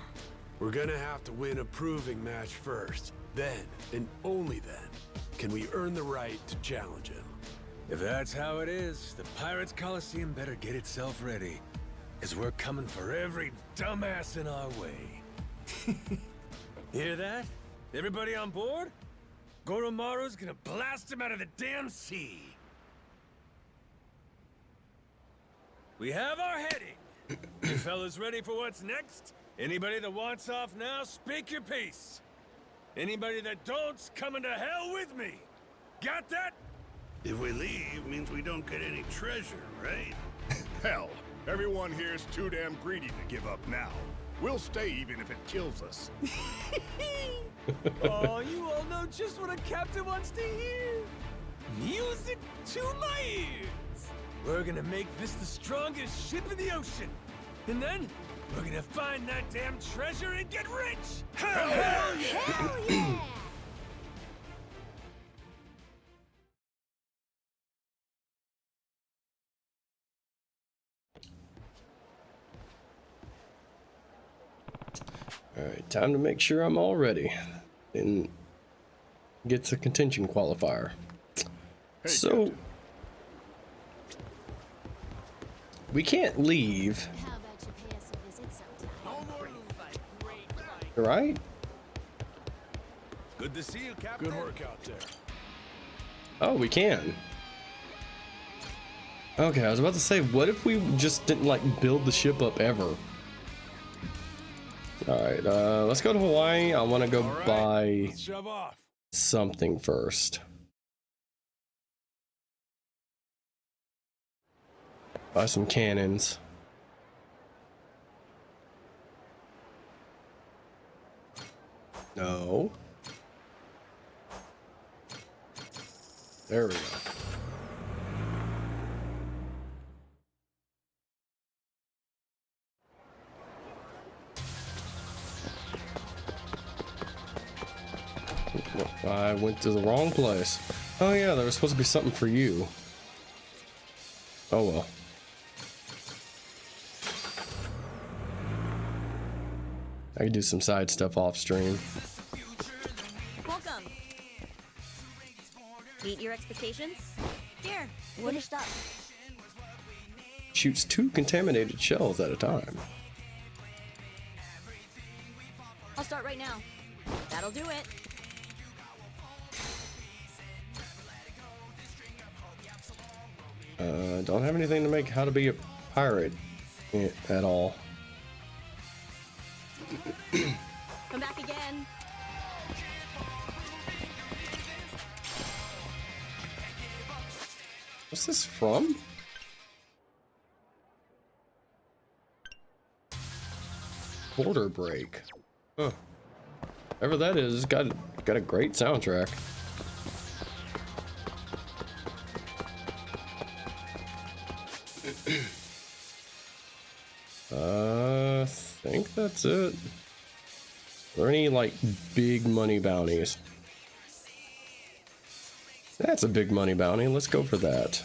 We're gonna have to win a proving match first. Then, and only then, can we earn the right to challenge him. If that's how it is, the Pirates Coliseum better get itself ready. Cause we're coming for every dumbass in our way. Hear that? Everybody on board? Goromaru's gonna blast him out of the damn sea. We have our heading. You fellas ready for what's next? Anybody that wants off now, speak your piece. Anybody that don't's coming to hell with me. Got that? If we leave, means we don't get any treasure, right? Hell, everyone here's too damn greedy to give up now. We'll stay even if it kills us. Oh, you all know just what a captain wants to hear. Music to my ears. We're gonna make this the strongest ship in the ocean. And then, we're gonna find that damn treasure and get rich! Hell yeah! Hell yeah! Alright, time to make sure I'm all ready. And gets a contention qualifier. So we can't leave. Right? Good to see you, Captain. Good work out there. Oh, we can. Okay, I was about to say, what if we just didn't like build the ship up ever? Alright, let's go to Hawaii. I want to go buy something first. Buy some cannons. No. There we go. I went to the wrong place. Oh yeah, there was supposed to be something for you. Oh well. I can do some side stuff off stream. Welcome. Meet your expectations? There, finished up. Shoots 2 contaminated shells at a time. I'll start right now. That'll do it. Don't have anything to make how to be a pirate at all. Come back again. What's this from? Border Break. Huh. Whatever that is, got a great soundtrack. I think that's it. Are there any like big money bounties? That's a big money bounty. Let's go for that.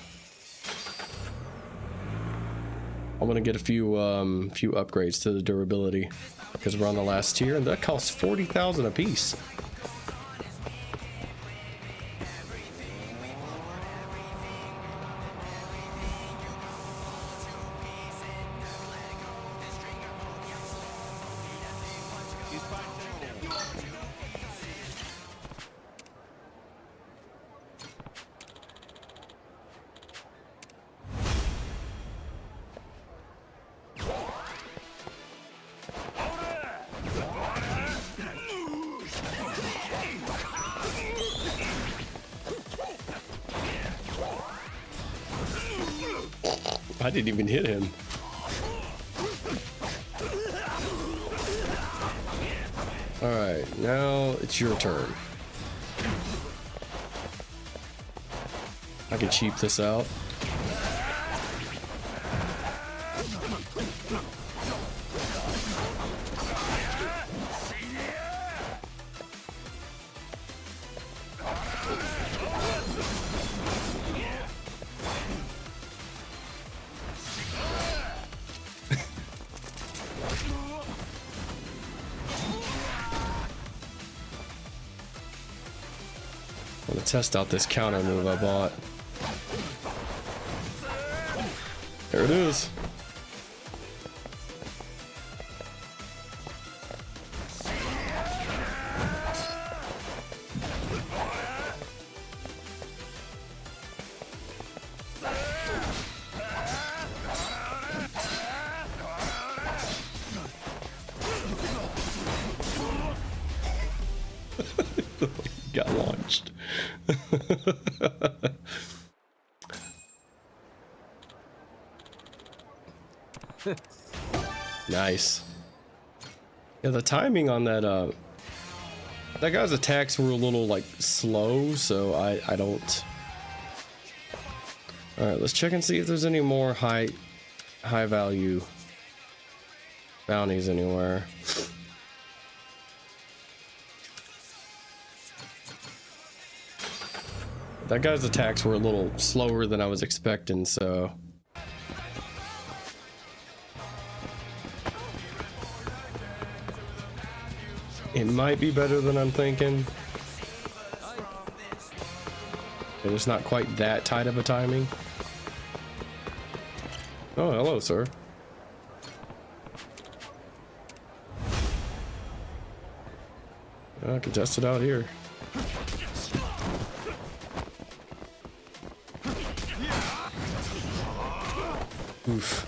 I'm gonna get a few upgrades to the durability because we're on the last tier, and that costs 40,000 a piece. I didn't even hit him. Alright, now it's your turn. I can cheap this out. Test out this counter move I bought. There it is. Got launched. Nice. Yeah, the timing on that that guy's attacks were a little like slow, so I don't. All right, let's check and see if there's any more high value bounties anywhere. That guy's attacks were a little slower than I was expecting, so. It might be better than I'm thinking. But it's not quite that tight of a timing. Oh, hello, sir. I can test it out here. Oof.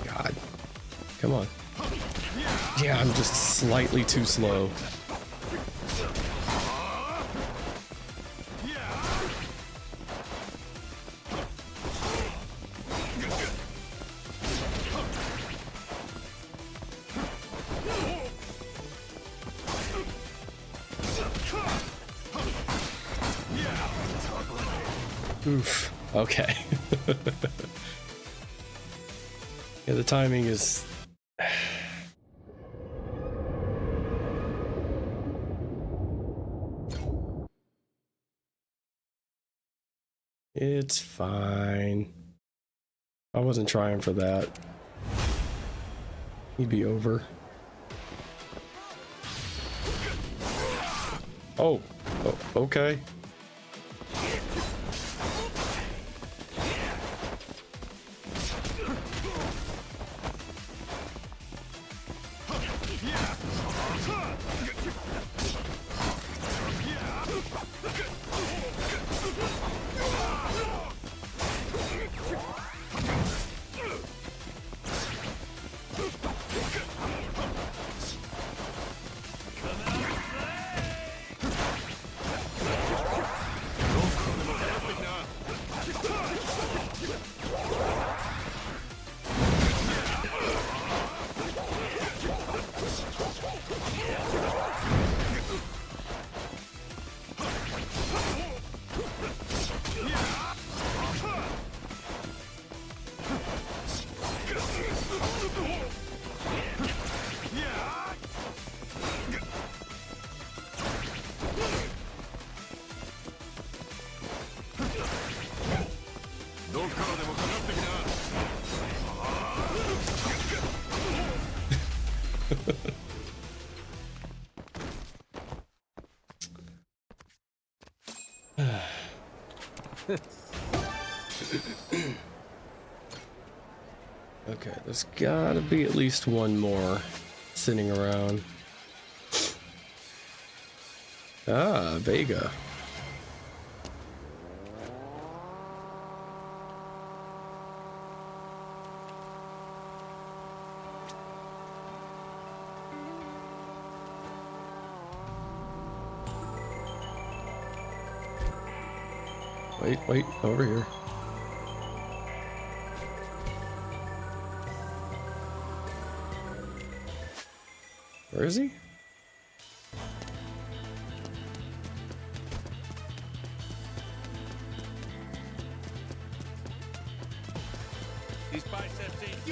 God. Come on. Yeah, I'm just slightly too slow. Oof. Okay. Yeah, the timing is... It's fine. I wasn't trying for that. He'd be over. Oh, okay. Okay, there's gotta be at least one more sitting around. Ah, Vega. Wait, over here. Where is he? These biceps ain't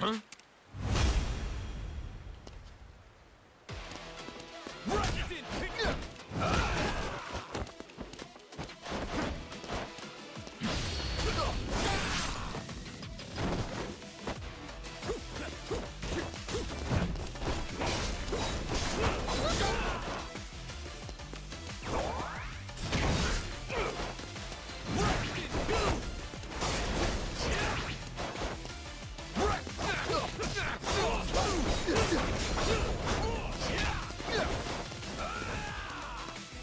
Huh?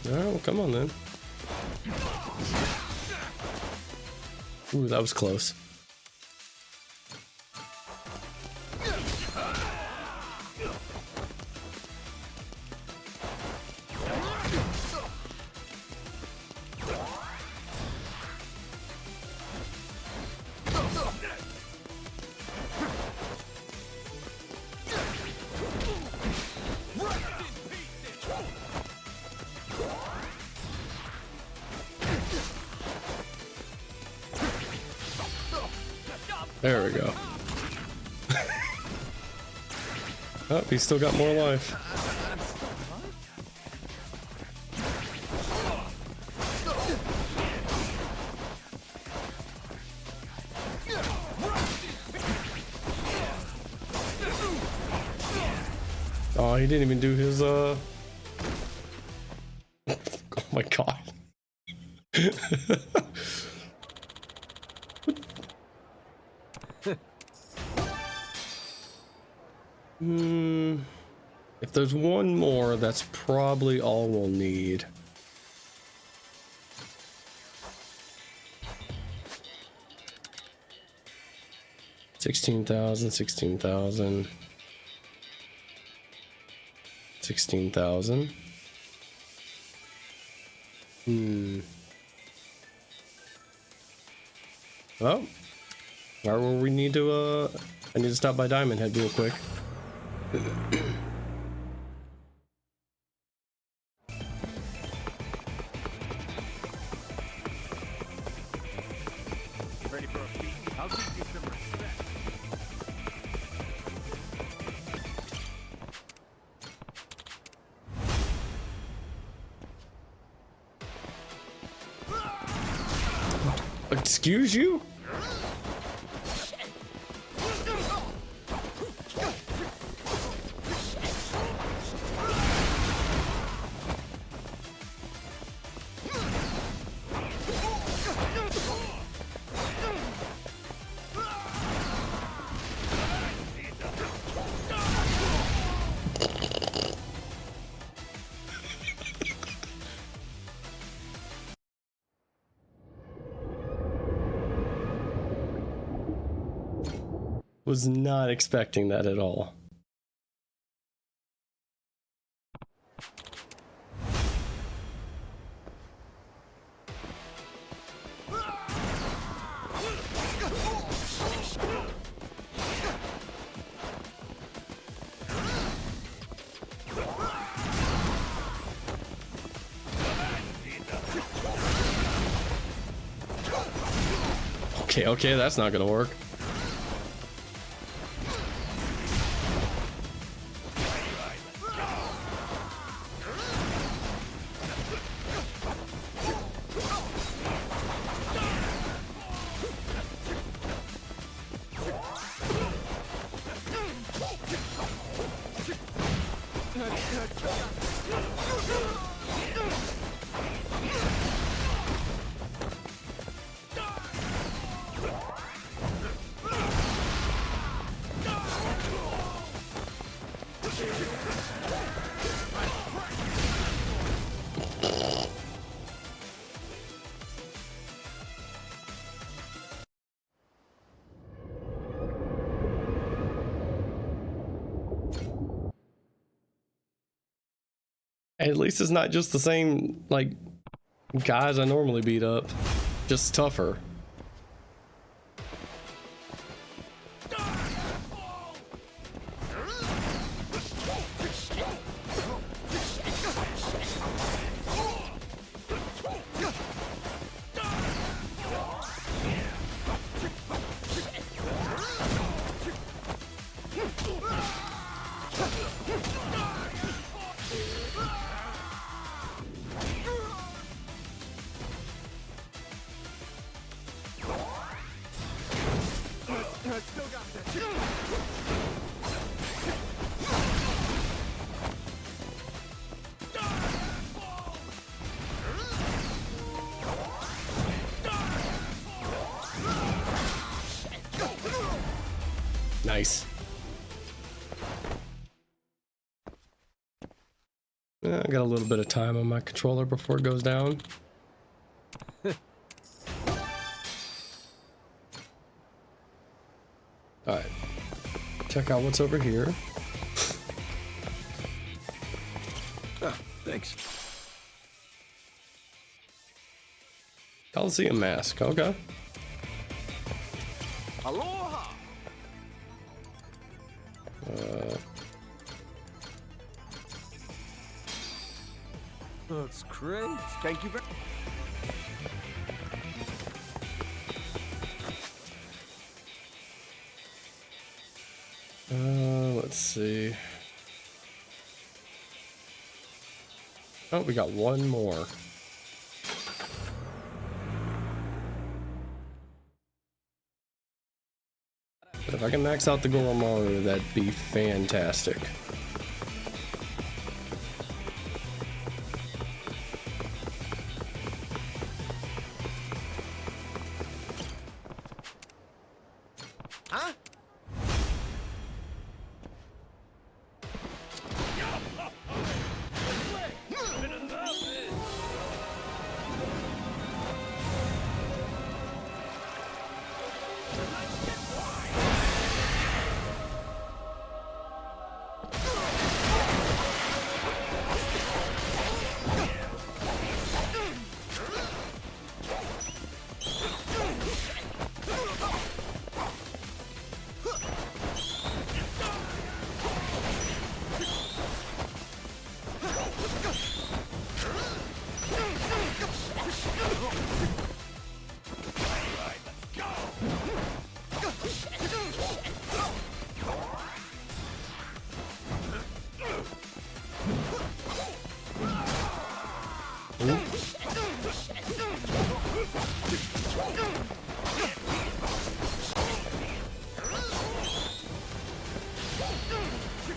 Alright, well, come on then. Ooh, that was close. There we go. Oh, he's still got more life. Oh, he didn't even do his, oh my god. If there's one more, that's probably all we'll need. $16,000, $16,000, $16,000. Oh, where will we need to? I need to stop by Diamond Head real quick. Excuse you? Was not expecting that at all. Okay, that's not gonna work. At least it's not just the same, like, guys I normally beat up, just tougher. Nice. I got a little bit of time on my controller before it goes down. Alright. Check out what's over here. Ah, thanks. Coliseum mask, okay. Aloha! Looks great. Thank you very let's see. Oh, we got one more. But if I can max out the Goromaru, that'd be fantastic. Huh?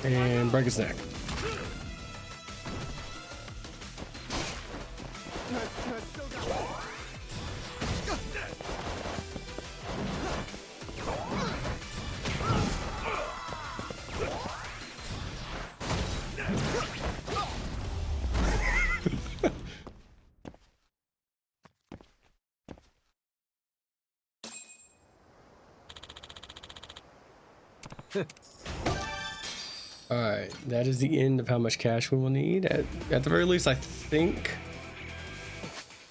And break his neck. Alright, that is the end of how much cash we will need. At the very least, I think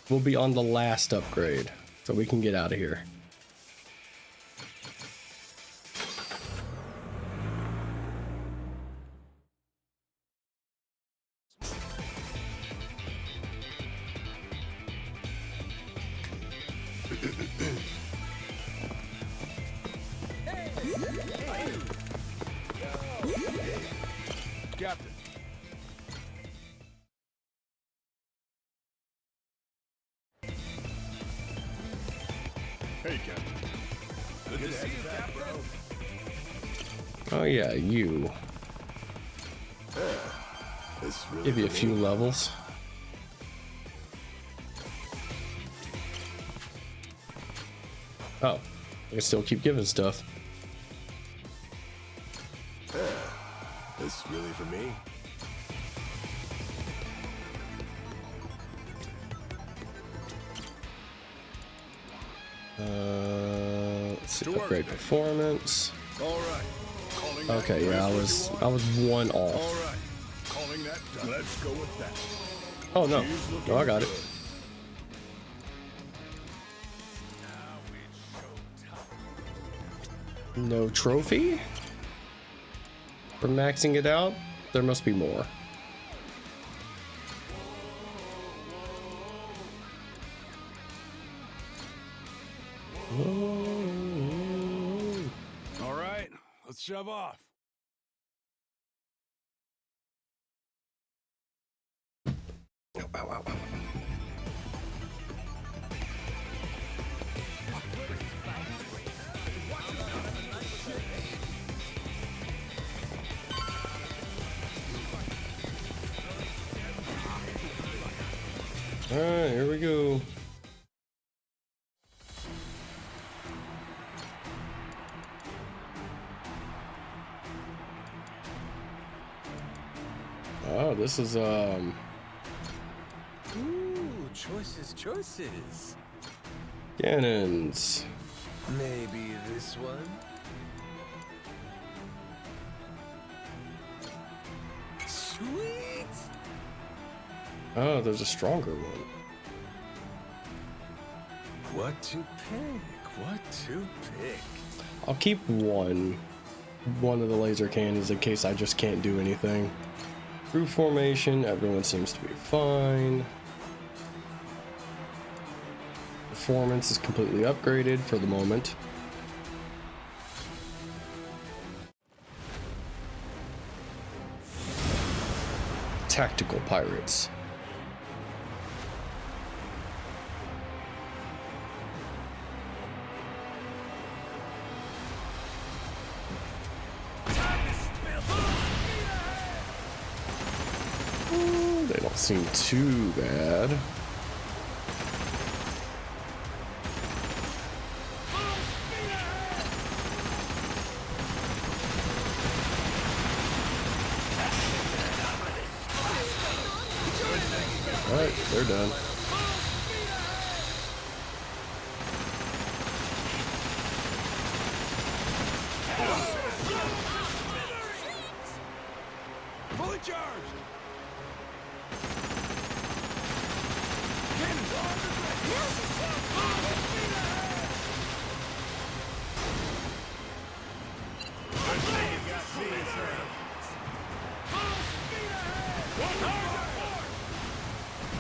we'll be on the last upgrade, so we can get out of here. Captain. Hey, Captain. Good to see you, Captain. Oh yeah, you. It's really Give you a few levels. Oh, I can still keep giving stuff. This really for me? Let's see, upgrade performance. All right. Calling Okay, yeah, I was one off. All right. Calling that done. Let's go with that. Oh no, no, I got it. No trophy? For maxing it out? There must be more. All right, let's shove off. Alright, here we go. Oh, this is Ooh, choices. cannons. Maybe this one? Sweet! Oh, there's a stronger one. What to pick? What to pick? I'll keep one of the laser cannons in case I just can't do anything. Crew formation, everyone seems to be fine. Performance is completely upgraded for the moment. Tactical pirates. They don't seem too bad. Alright, they're done. Fully charged!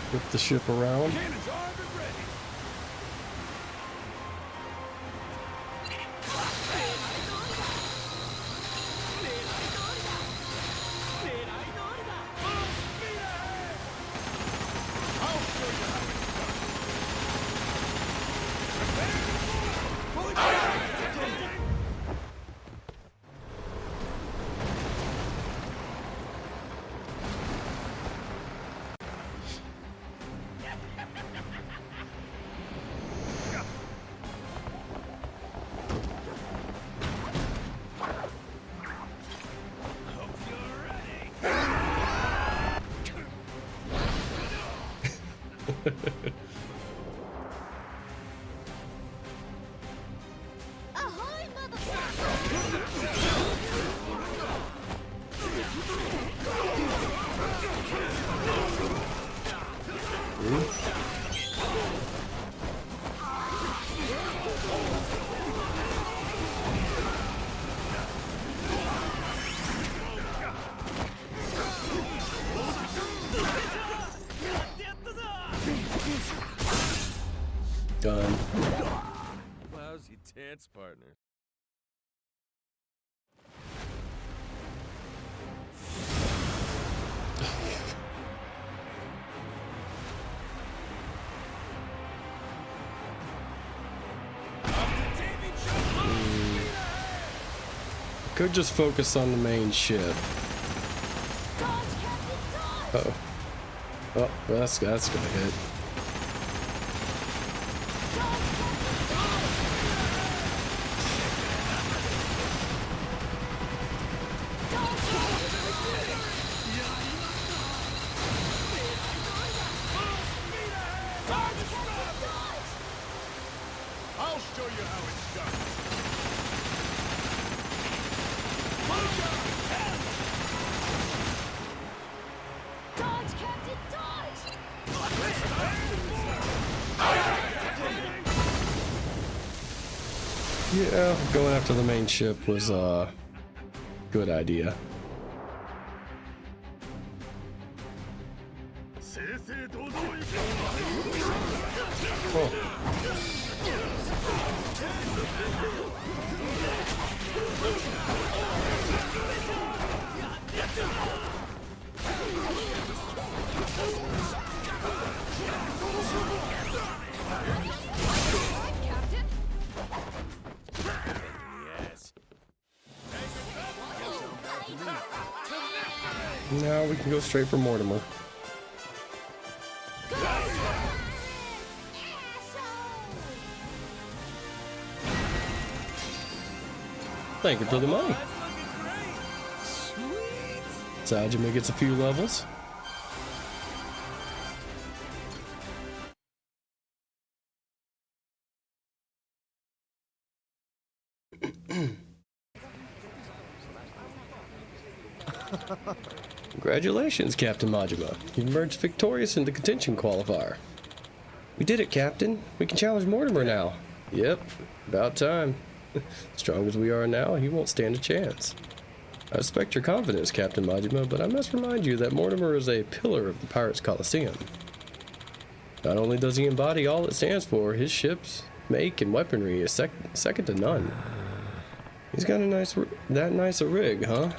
Flip the ship around. Done. Lousy dance partner. Could just focus on the main ship. Uh-oh. Oh, that's gonna hit. I'll show you how it's done. Dodge, Captain, dodge! Yeah, going after the main ship was a good idea. Now we can go straight for Mortimer. Thank you for the money. Sajima gets a few levels. Congratulations, Captain Majima. You've emerged victorious in the contention qualifier. We did it, Captain. We can challenge Mortimer now. Yep, about time. Strong as we are now, he won't stand a chance. I respect your confidence, Captain Majima, but I must remind you that Mortimer is a pillar of the Pirates Coliseum. Not only does he embody all it stands for, his ship's make and weaponry is second to none. He's got that nice a rig, huh?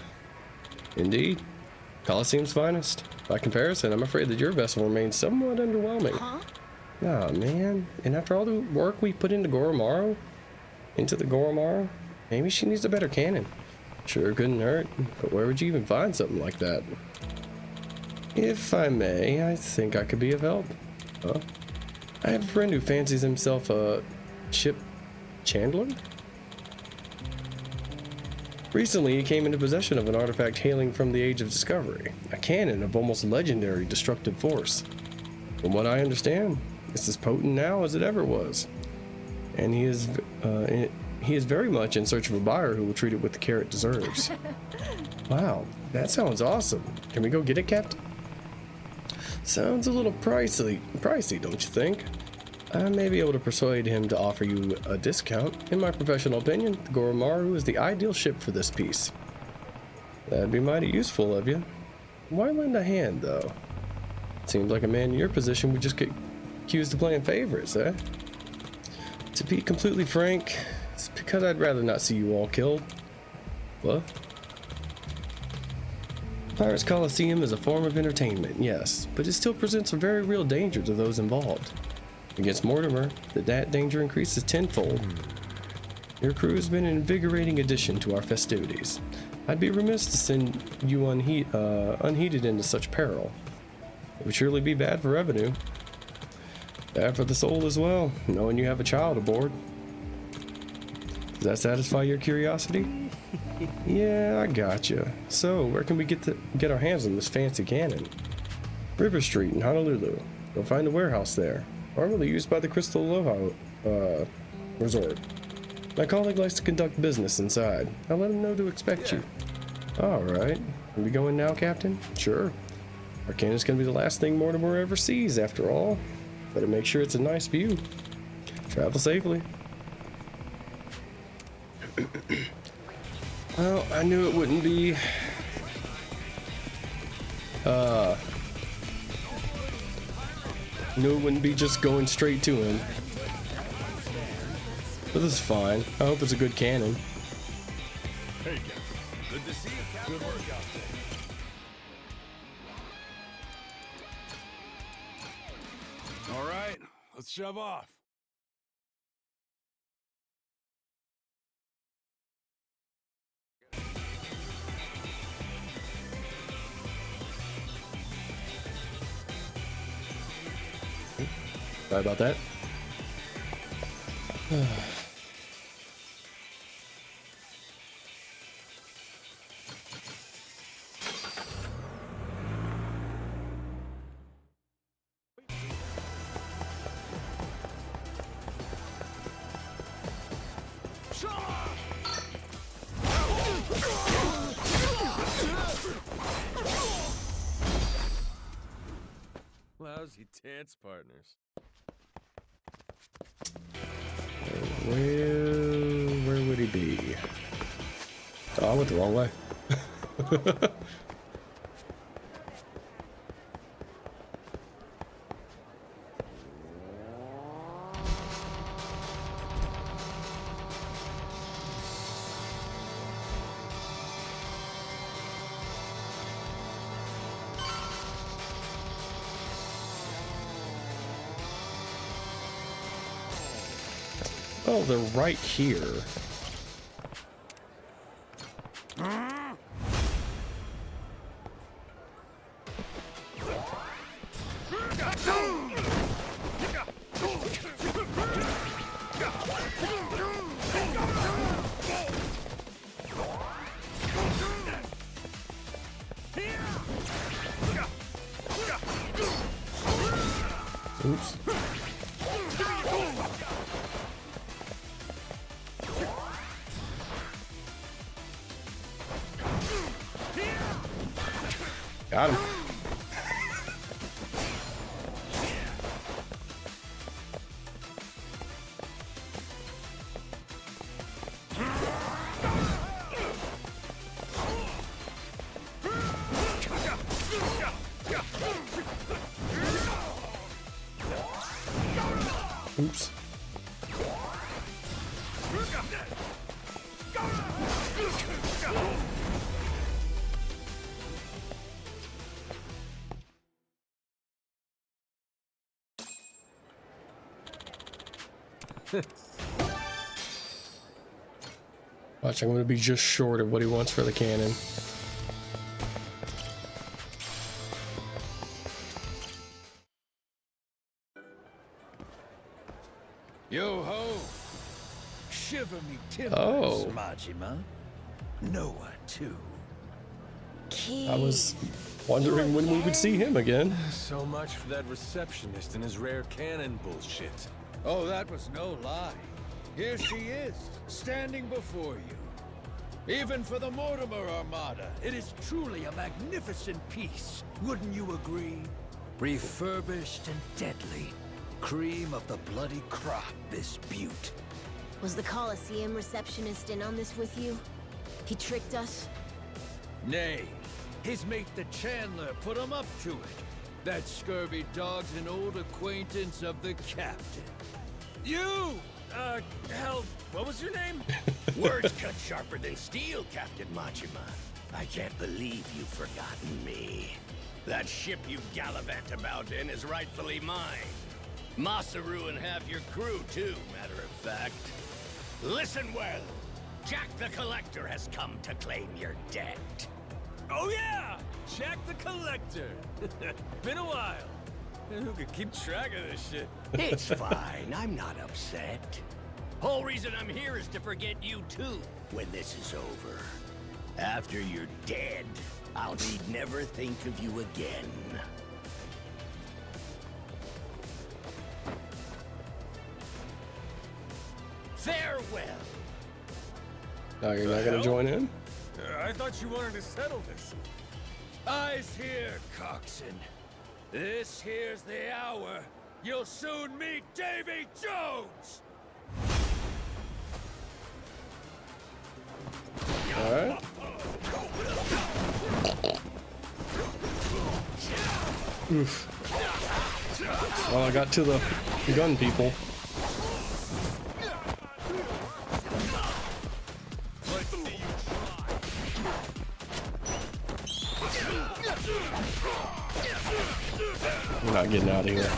Indeed. Coliseum's finest. By comparison, I'm afraid that your vessel remains somewhat underwhelming. Huh? Nah, man. And after all the work we put into the Goromaru, maybe she needs a better cannon. Sure couldn't hurt, but where would you even find something like that? If I may, I think I could be of help. Huh? I have a friend who fancies himself a ship chandler. Recently, he came into possession of an artifact hailing from the Age of Discovery, a cannon of almost legendary destructive force. From what I understand, it's as potent now as it ever was, and he is very much in search of a buyer who will treat it with the care it deserves. Wow, that sounds awesome. Can we go get it, Captain? Sounds a little pricey, don't you think? I may be able to persuade him to offer you a discount. In my professional opinion, the Goromaru is the ideal ship for this piece. That'd be mighty useful of you. Why lend a hand, though? Seems like a man in your position would just get accused of playing favorites, eh? To be completely frank, it's because I'd rather not see you all killed. What? Pirates Coliseum is a form of entertainment, yes, but it still presents a very real danger to those involved. Against Mortimer, that danger increases tenfold. Your crew has been an invigorating addition to our festivities. I'd be remiss to send you unheeded into such peril. It would surely be bad for revenue. Bad for the soul as well, knowing you have a child aboard. Does that satisfy your curiosity? Yeah, I gotcha. So, where can we get our hands on this fancy cannon? River Street in Honolulu. You'll find a warehouse there, formerly used by the Crystal Aloha Resort. My colleague likes to conduct business inside. I'll let him know to expect you. All right. Are we going now, Captain? Sure. Arcana's gonna be the last thing Mortimer ever sees, after all. Better make sure it's a nice view. Travel safely. Well, I knew it wouldn't be. Knew it wouldn't be just going straight to him. But this is fine. I hope it's a good cannon. Hey, Captain. Good to see you, Captain. Good work out there. All right, let's shove off. Sorry about that. Lousy dance partners. Where would he be? Oh, I went the wrong way. Oh, they're right here. Oops. Got him. Oops. Watch, I'm going to be just short of what he wants for the cannon. Yo ho! Shiver me timbers, Oh. Majima. Noah, too. I was wondering when we would see him again. So much for that receptionist and his rare cannon bullshit. Oh, that was no lie. Here she is, standing before you. Even for the Mortimer Armada, it is truly a magnificent piece. Wouldn't you agree? Refurbished and deadly. Cream of the bloody crop, this beaut. Was the Colosseum receptionist in on this with you? He tricked us? Nay, his mate the Chandler put him up to it. That scurvy dog's an old acquaintance of the captain. You! Hell, what was your name? Words cut sharper than steel, Captain Majima. I can't believe you've forgotten me. That ship you gallivant about in is rightfully mine. Masaru and half your crew, too, matter of fact. Listen well. Jack the Collector has come to claim your debt. Oh yeah! Jack the Collector. Been a while. Who could keep track of this shit? It's fine. I'm not upset. Whole reason I'm here is to forget you too when this is over. After you're dead, I'll need never think of you again. well. Now you're not gonna join in? I thought you wanted to settle this. Eyes here, Coxswain. This here's the hour. You'll soon meet Davy Jones! Alright. Oof. Well, I got to the gun people. We're not getting out of here.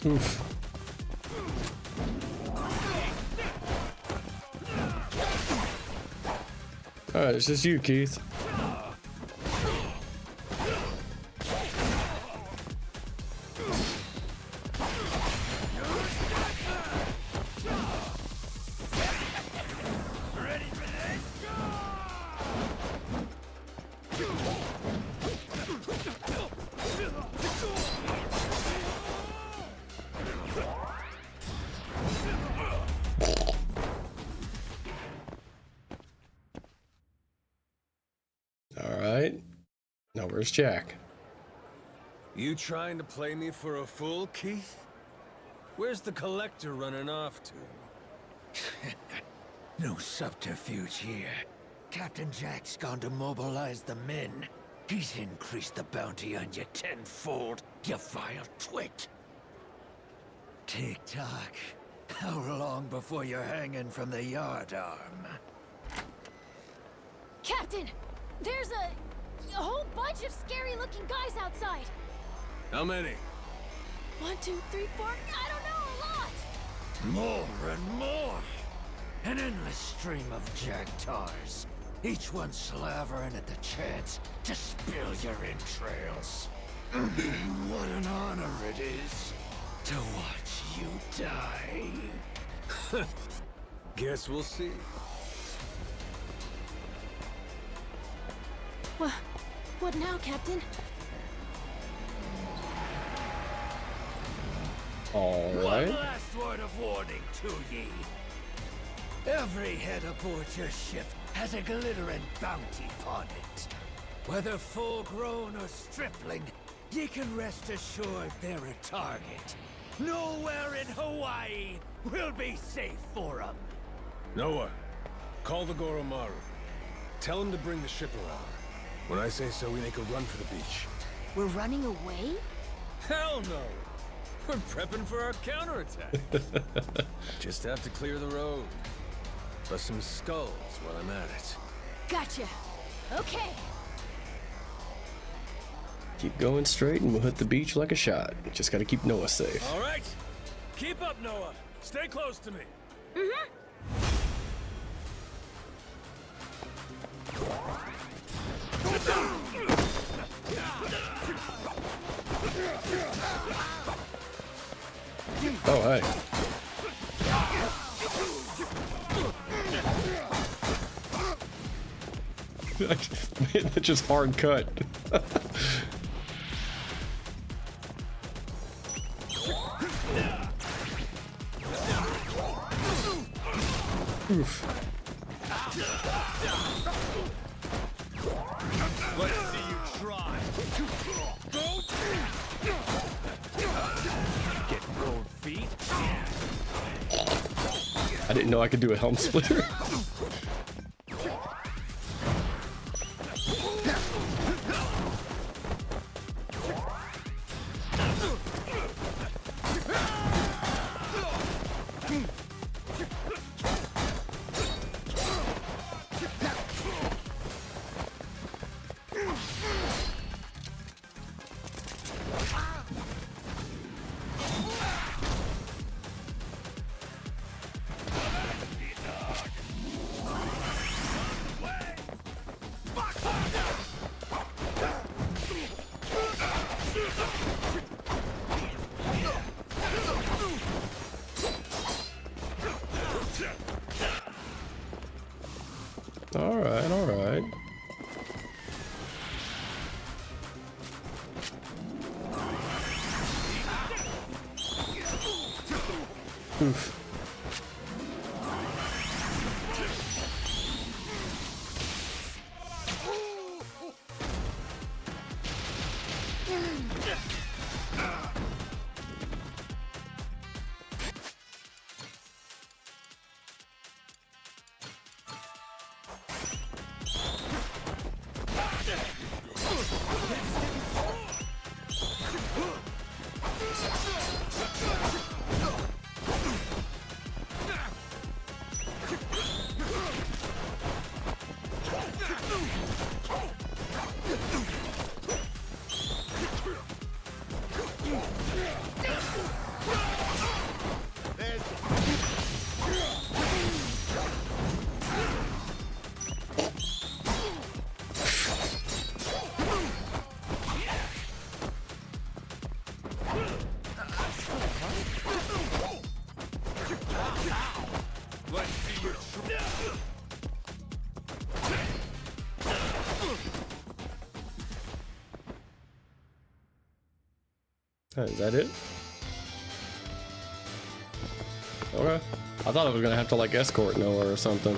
Oof. Alright, it's just you, Keith. Alright. Now where's Jack? You trying to play me for a fool, Keith? Where's the collector running off to? No subterfuge here. Captain Jack's gone to mobilize the men. He's increased the bounty on you tenfold, you vile twit. Tick-tock. How long before you're hanging from the yardarm? Captain! There's a whole bunch of scary-looking guys outside. How many? 1, 2, 3, 4. I don't know, a lot. More and more. An endless stream of Jagtars. Each one slavering at the chance to spill your entrails. What an honor it is to watch you die. Guess we'll see. What now, Captain? All One right. last word of warning to ye. Every head aboard your ship has a glittering bounty upon it. Whether full-grown or stripling, ye can rest assured they're a target. Nowhere in Hawaii will be safe for 'em. Noah, call the Goromaru. Tell him to bring the ship around. When I say so, we make a run for the beach. We're running away? Hell no! We're prepping for our counterattack. Just have to clear the road. Bust some skulls while I'm at it. Gotcha. Okay. Keep going straight and we'll hit the beach like a shot. Just gotta keep Noah safe. All right. Keep up, Noah. Stay close to me. Mm-hmm. Oh, hey. Man, that's just hard cut. Oof. Let's see you try. Get cold feet. I didn't know I could do a helm splitter. Alright, alright. Oof. Is that it? Okay. I thought I was gonna have to like escort Noah or something.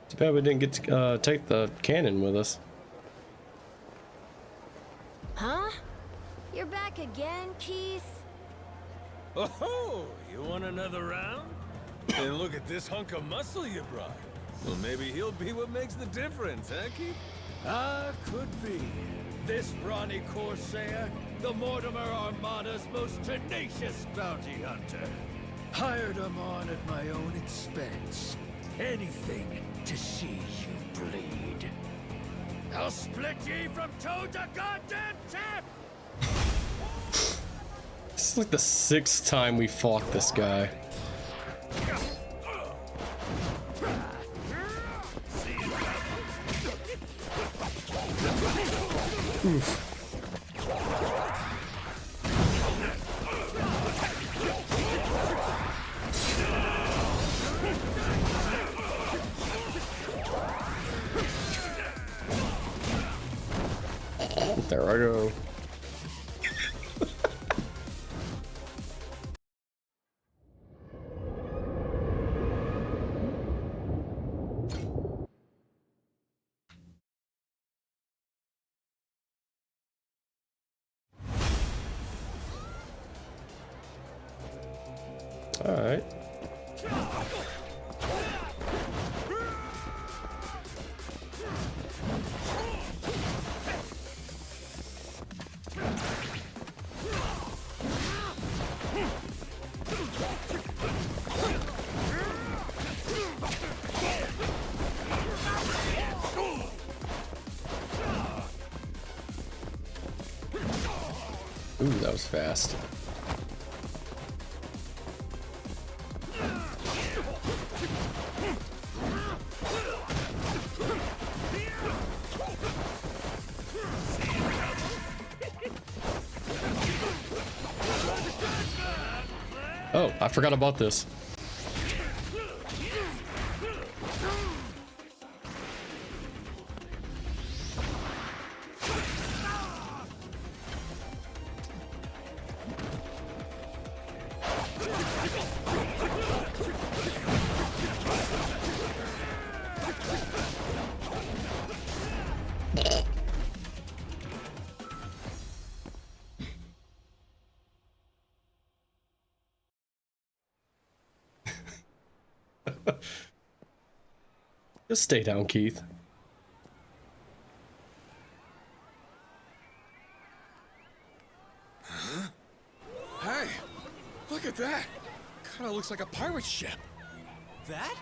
Too bad we didn't get to take the cannon with us. Huh? You're back again, Keith? Oh, you want another round? And look at this hunk of muscle you brought. Well, maybe he'll be what makes the difference, huh, Keith? Could be. This brawny Corsair, the Mortimer Armada's most tenacious bounty hunter. Hired him on at my own expense. Anything to see you bleed. I'll split ye from toe to goddamn tip! This is like the 6th time we fought this guy. Oof. There I go. All right. Ooh, that was fast. Oh, I forgot about this. Just stay down, Keith. Huh? Hey, look at that. Kinda looks like a pirate ship. That?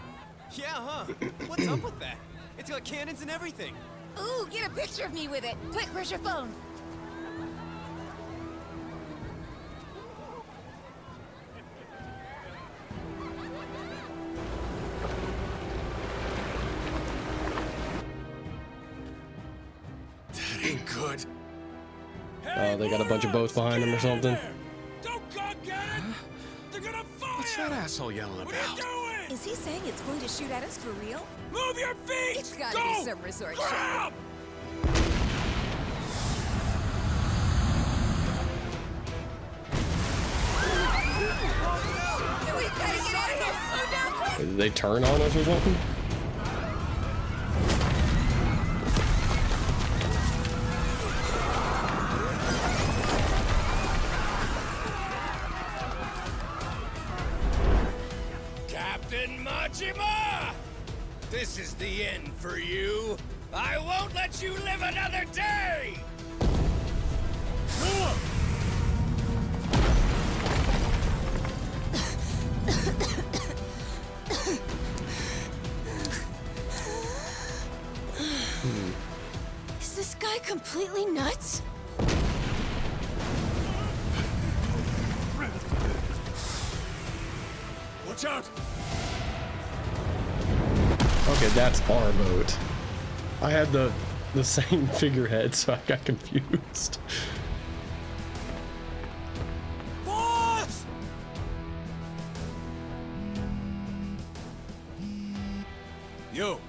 Yeah, huh? What's up with that? It's got cannons and everything. Ooh, get a picture of me with it. Quick, where's your phone? That ain't good. They got a bunch of boats behind them or something. Don't go get it! They're gonna fire! What's that asshole yelling What are about? you doing? Is he saying it's going to shoot at us for real? Move your feet! It's gotta Go! be some resort shit. Grab! We gotta get out of here! Slow down, quick! Did they turn on us or something? Captain Majima! This is the end for you. I won't let you live another day! Is this guy completely nuts? Watch out! Okay, that's our boat. I had the same figurehead, so I got confused. Boss! Yo.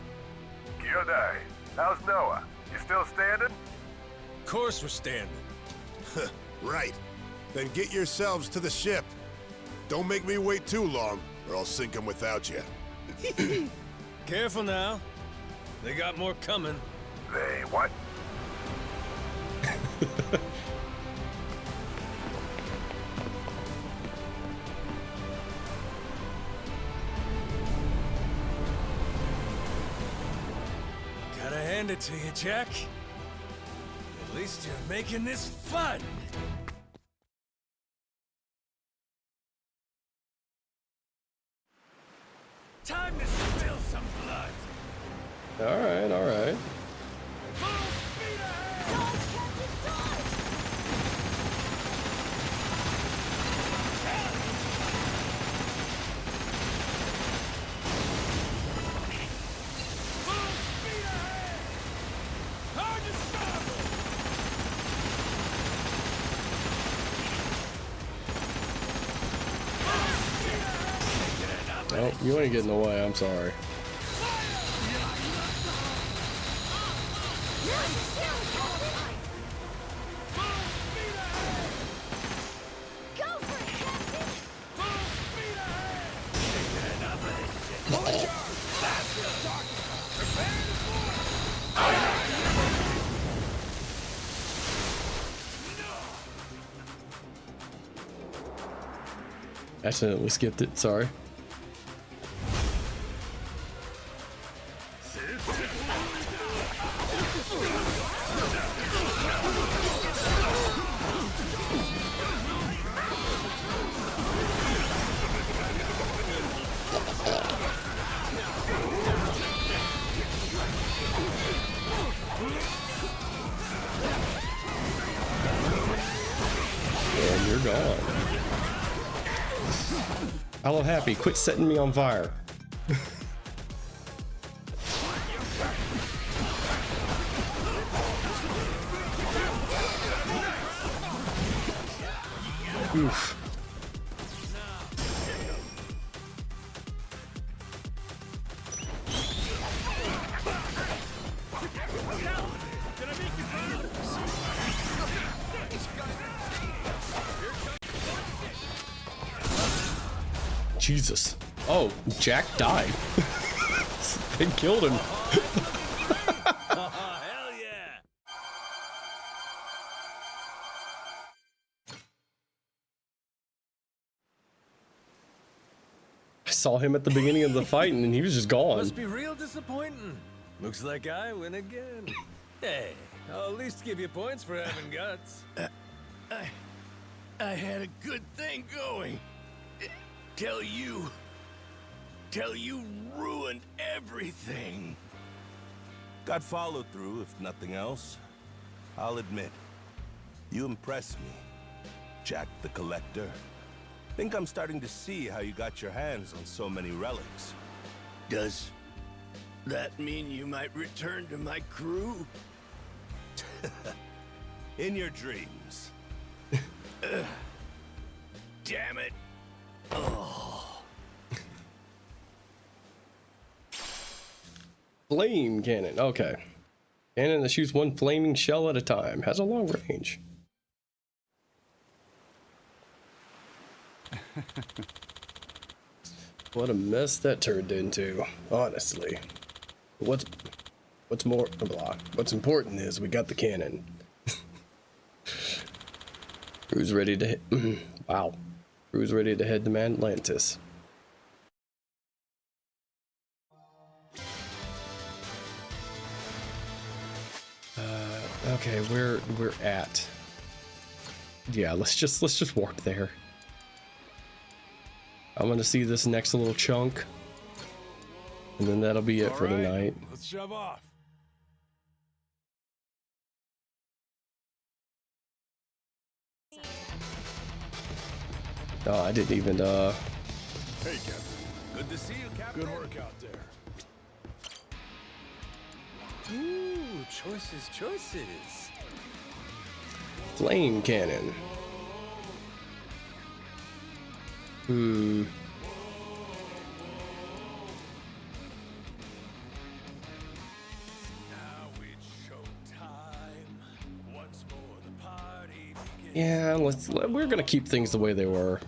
Kyodai, how's Noah? You still standing? Of course we're standing. Right. Then get yourselves to the ship. Don't make me wait too long, or I'll sink them without you. Careful now. They got more coming. They what? Gotta hand it to you, Jack. At least you're making this fun. Time to spill some blood. All right, all right. Oh, you ain't getting away. I'm sorry. Accidentally skipped it. Sorry. And you're gone. Hello, Happy, quit setting me on fire. Oof. Jesus. Oh, Jack died. They killed him. Hell yeah! I saw him at the beginning of the fight and he was just gone. Must be real disappointing. Looks like I win again. Hey, I'll at least give you points for having guts. I had a good thing going. Till you ruined everything. Got follow through, if nothing else. I'll admit, you impress me, Jack the Collector. Think I'm starting to see how you got your hands on so many relics. Does that mean you might return to my crew? In your dreams. Damn it. Oh. Flame cannon. Okay. Cannon that shoots one flaming shell at a time. Has a long range. What a mess that turned into, honestly. What's more blah. What's important is we got the cannon. Crew's ready to hit. Wow. Crew's ready to head to Atlantis. Okay, we're at. Yeah, let's just warp there. I'm gonna see this next little chunk, and then that'll be it for the night. Let's shove off. Oh, I didn't even Hey, Captain. Good to see you, Captain. Good work out there. Ooh, choices. Flame cannon. Yeah, we're gonna keep things the way they were.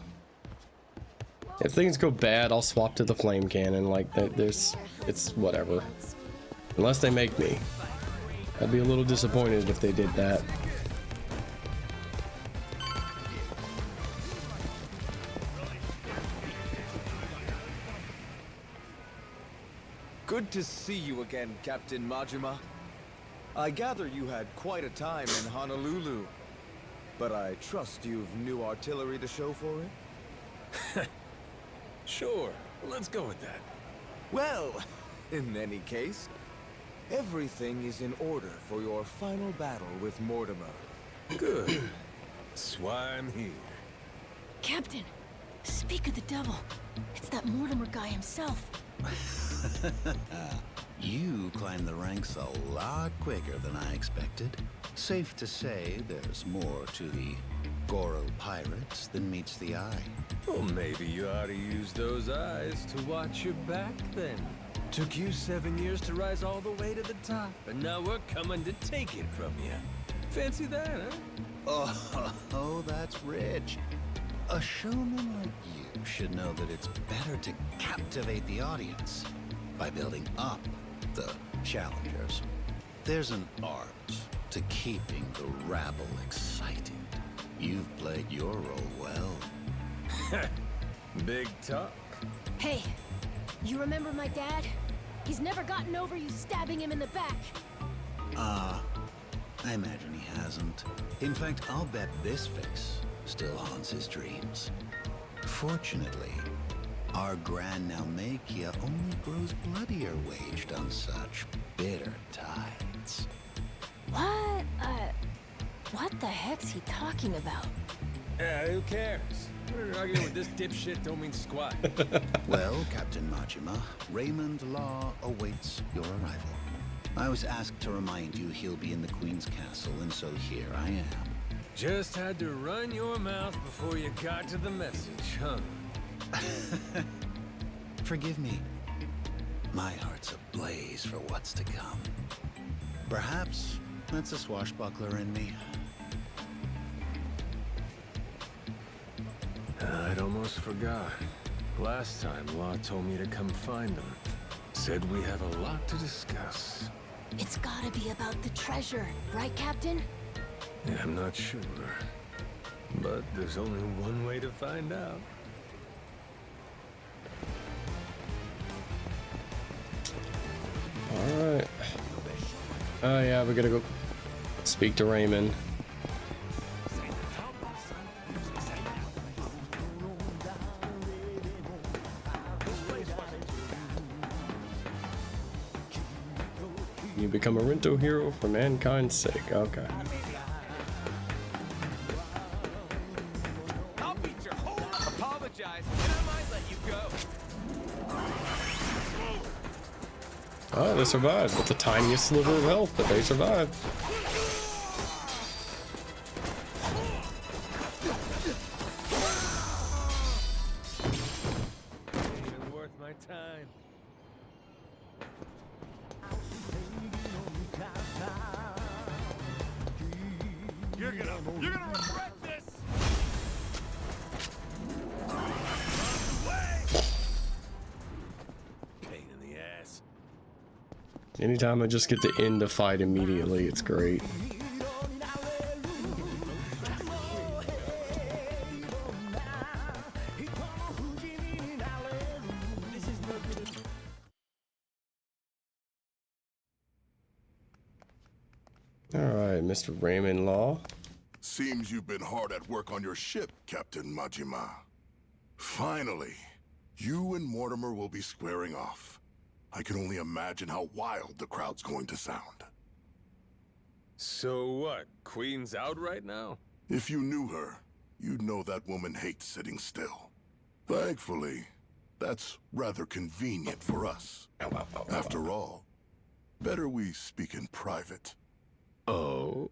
If things go bad, I'll swap to the flame cannon. Like, it's whatever. Unless they make me. I'd be a little disappointed if they did that. Good to see you again, Captain Majima. I gather you had quite a time in Honolulu, but I trust you've new artillery to show for it? Sure, let's go with that. Well, in any case, everything is in order for your final battle with Mortimer. Good. That's why I'm here. Captain, speak of the devil. It's that Mortimer guy himself. You climbed the ranks a lot quicker than I expected. Safe to say there's more to the Goro pirates than meets the eye. Well, maybe you ought to use those eyes to watch your back then. Took you 7 years to rise all the way to the top, and now we're coming to take it from you. Fancy that, huh? Oh, that's rich. A showman like you should know that it's better to captivate the audience by building up the challengers. There's an art to keeping the rabble excited. You've played your role well. Big talk. Hey, you remember my dad? He's never gotten over you stabbing him in the back. I imagine he hasn't. In fact, I'll bet this fix still haunts his dreams. Fortunately, our Grand Naumachia only grows bloodier waged on such bitter tides. What? What the heck's he talking about? Yeah, who cares? We're arguing with this dipshit don't mean squat. Well, Captain Majima, Raymond Law awaits your arrival. I was asked to remind you he'll be in the Queen's Castle, and so here I am. Just had to run your mouth before you got to the message, huh? Forgive me. My heart's ablaze for what's to come. Perhaps that's a swashbuckler in me. I'd almost forgot. Last time, Law told me to come find them. Said we have a lot to discuss. It's gotta be about the treasure, right, Captain? Yeah, I'm not sure. But there's only one way to find out. Alright. Oh yeah, we gotta go speak to Raymond. You become a Rento hero for mankind's sake. Okay. I'll beat your whole apologize, and I might let you go. Oh, they survived with the tiniest sliver of health, but they survived. You're gonna regret this! Pain in the ass. Anytime I just get to end a fight immediately, it's great. Alright, Mr. Raymond Law. Seems you've been hard at work on your ship, Captain Majima. Finally, you and Mortimer will be squaring off. I can only imagine how wild the crowd's going to sound. So what? Queen's out right now? If you knew her, you'd know that woman hates sitting still. Thankfully, that's rather convenient for us. After all, better we speak in private. Oh?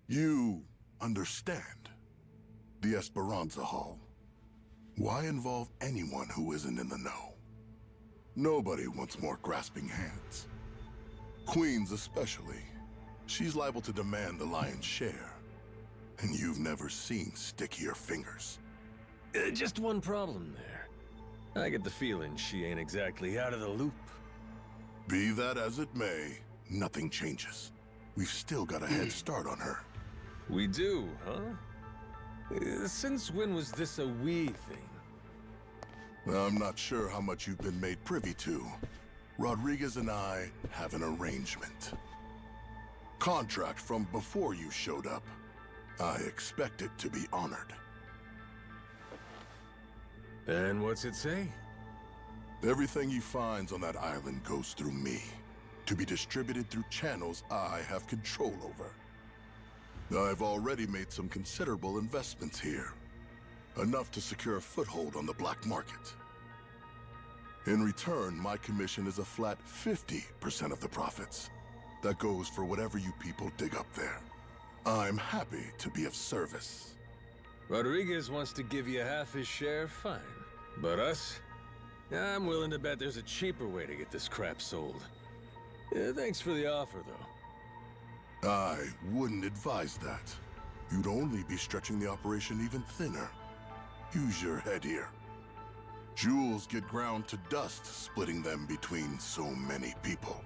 You understand. The Esperanza Hall. Why involve anyone who isn't in the know? Nobody wants more grasping hands. Queens especially. She's liable to demand the lion's share. And you've never seen stickier fingers. Just one problem there. I get the feeling she ain't exactly out of the loop. Be that as it may, nothing changes. We've still got a head start on her. We do, huh? Since when was this a we thing? I'm not sure how much you've been made privy to. Rodriguez and I have an arrangement. Contract from before you showed up. I expect it to be honored. And what's it say? Everything he finds on that island goes through me, to be distributed through channels I have control over. I've already made some considerable investments here, enough to secure a foothold on the black market. In return, my commission is a flat 50% of the profits. That goes for whatever you people dig up there. I'm happy to be of service. Rodriguez wants to give you half his share, fine. But us? I'm willing to bet there's a cheaper way to get this crap sold. Thanks for the offer, though. I wouldn't advise that. You'd only be stretching the operation even thinner. Use your head here. Jewels get ground to dust splitting them between so many people.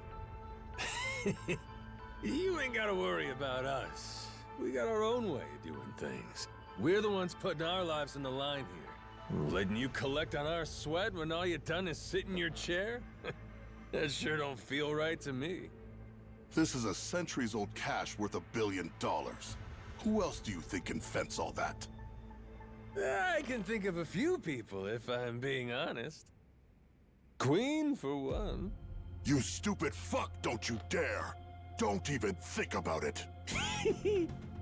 You ain't gotta worry about us. We got our own way of doing things. We're the ones putting our lives on the line here. Letting you collect on our sweat when all you done is sit in your chair? That sure don't feel right to me. This is a centuries-old cache worth $1 billion. Who else do you think can fence all that? I can think of a few people, if I'm being honest. Queen, for one. You stupid fuck, don't you dare! Don't even think about it!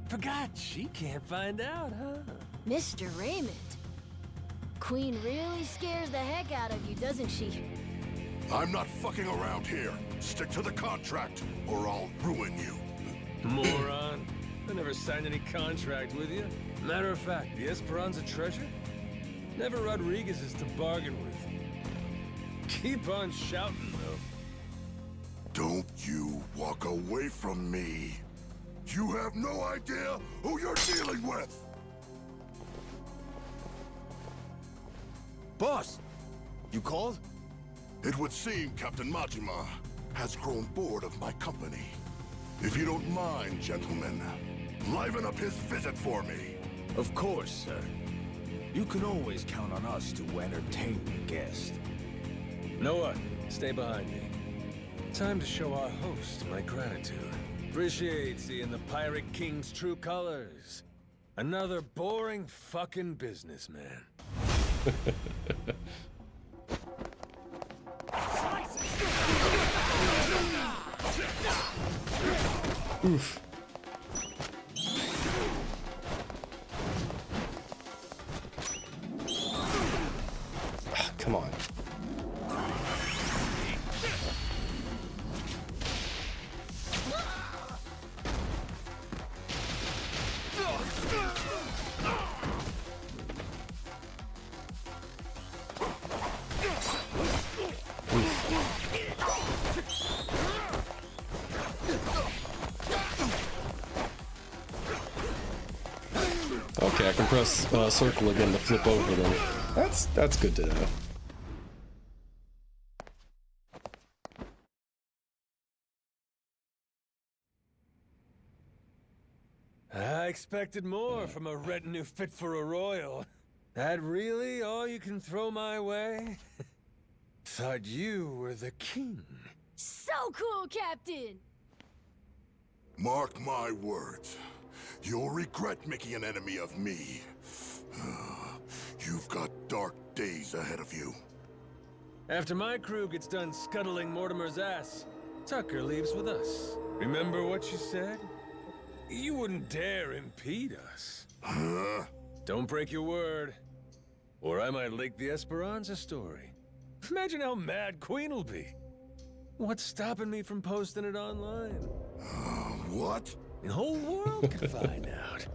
Forgot she can't find out, huh? Mr. Raymond. Queen really scares the heck out of you, doesn't she? I'm not fucking around here. Stick to the contract, or I'll ruin you. Moron. I never signed any contract with you. Matter of fact, the Esperanza treasure? Never Rodriguez's to bargain with. Keep on shouting, though. Don't you walk away from me. You have no idea who you're dealing with! Boss! You called? It would seem Captain Majima has grown bored of my company. If you don't mind, gentlemen, liven up his visit for me. Of course, sir. You can always count on us to entertain your guest. Noah, stay behind me. Time to show our host my gratitude. Appreciate seeing the Pirate King's true colors. Another boring fucking businessman. Oof. Come on. Okay, I can press circle again to flip over them. That's good to know. I expected more from a retinue fit for a royal. That really all you can throw my way? Thought you were the king. So cool, Captain! Mark my words. You'll regret making an enemy of me. You've got dark days ahead of you. After my crew gets done scuttling Mortimer's ass, Tucker leaves with us. Remember what you said? You wouldn't dare impede us. Huh? Don't break your word, or I might leak the Esperanza story. Imagine how mad Queen will be. What's stopping me from posting it online? What? The whole world could find out.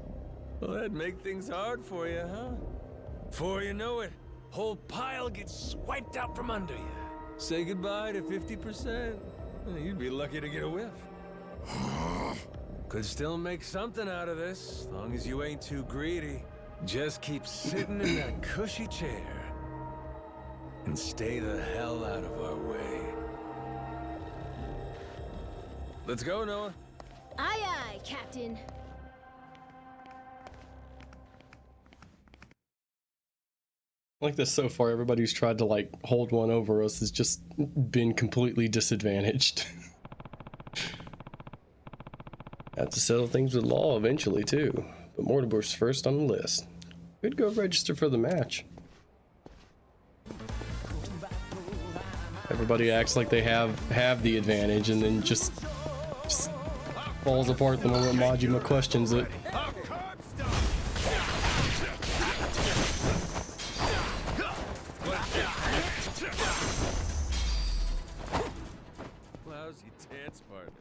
Well, that'd make things hard for you, huh? Before you know it, whole pile gets swiped out from under you. Say goodbye to 50%. You'd be lucky to get a whiff. Could still make something out of this, as long as you ain't too greedy. Just keep sitting in that cushy chair. And stay the hell out of our way. Let's go, Noah. Aye, aye, Captain. Like this so far, everybody who's tried to like hold one over us has just been completely disadvantaged. Have to settle things with law eventually too, but Mortimer's first on the list. Could go register for the match. Everybody acts like they have the advantage and then just falls apart the moment Majima questions it. Lousy dance partners.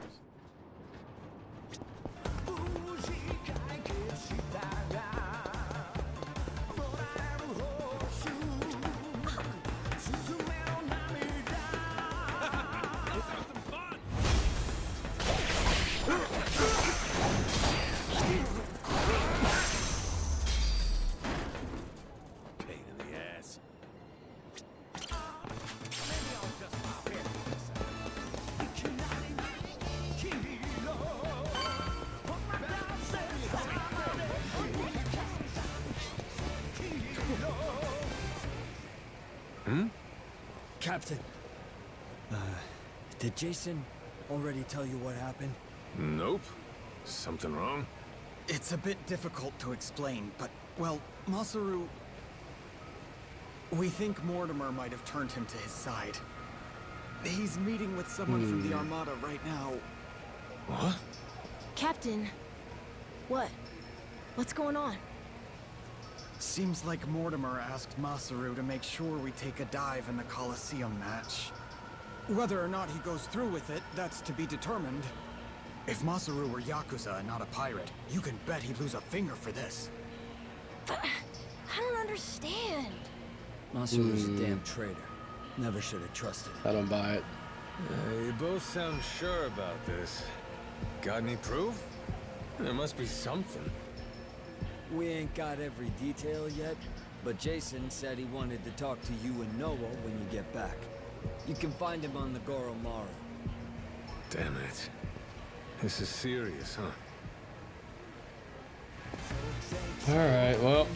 Captain, did Jason already tell you what happened? Nope. Something wrong? It's a bit difficult to explain, but, well, Masaru... We think Mortimer might have turned him to his side. He's meeting with someone from the Armada right now. What? Captain, what? What's going on? Seems like Mortimer asked Masaru to make sure we take a dive in the Colosseum match. Whether or not he goes through with it, that's to be determined. If Masaru were Yakuza and not a pirate, you can bet he'd lose a finger for this. But I don't understand. Masaru's a damn traitor. Never should have trusted him. I don't buy it. You both sound sure about this. Got any proof? There must be something. We ain't got every detail yet, but Jason said he wanted to talk to you and Noah when you get back. You can find him on the Goromaru. Damn it. This is serious, huh? Alright, well,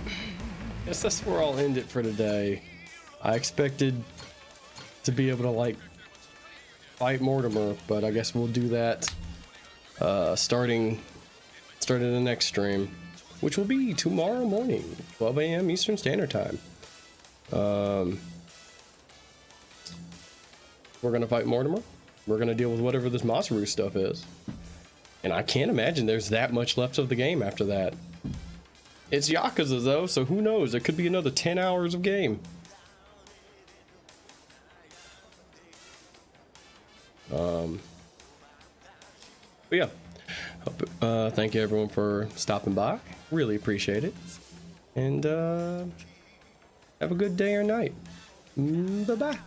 guess that's where I'll end it for today. I expected to be able to, like, fight Mortimer, but I guess we'll do that starting the next stream, which will be tomorrow morning, 12 a.m. Eastern Standard Time. We're gonna fight Mortimer. We're gonna deal with whatever this Masaru stuff is. And I can't imagine there's that much left of the game after that. It's Yakuza though, so who knows? It could be another 10 hours of game. But yeah, thank you everyone for stopping by. Really appreciate it. And have a good day or night. Bye-bye.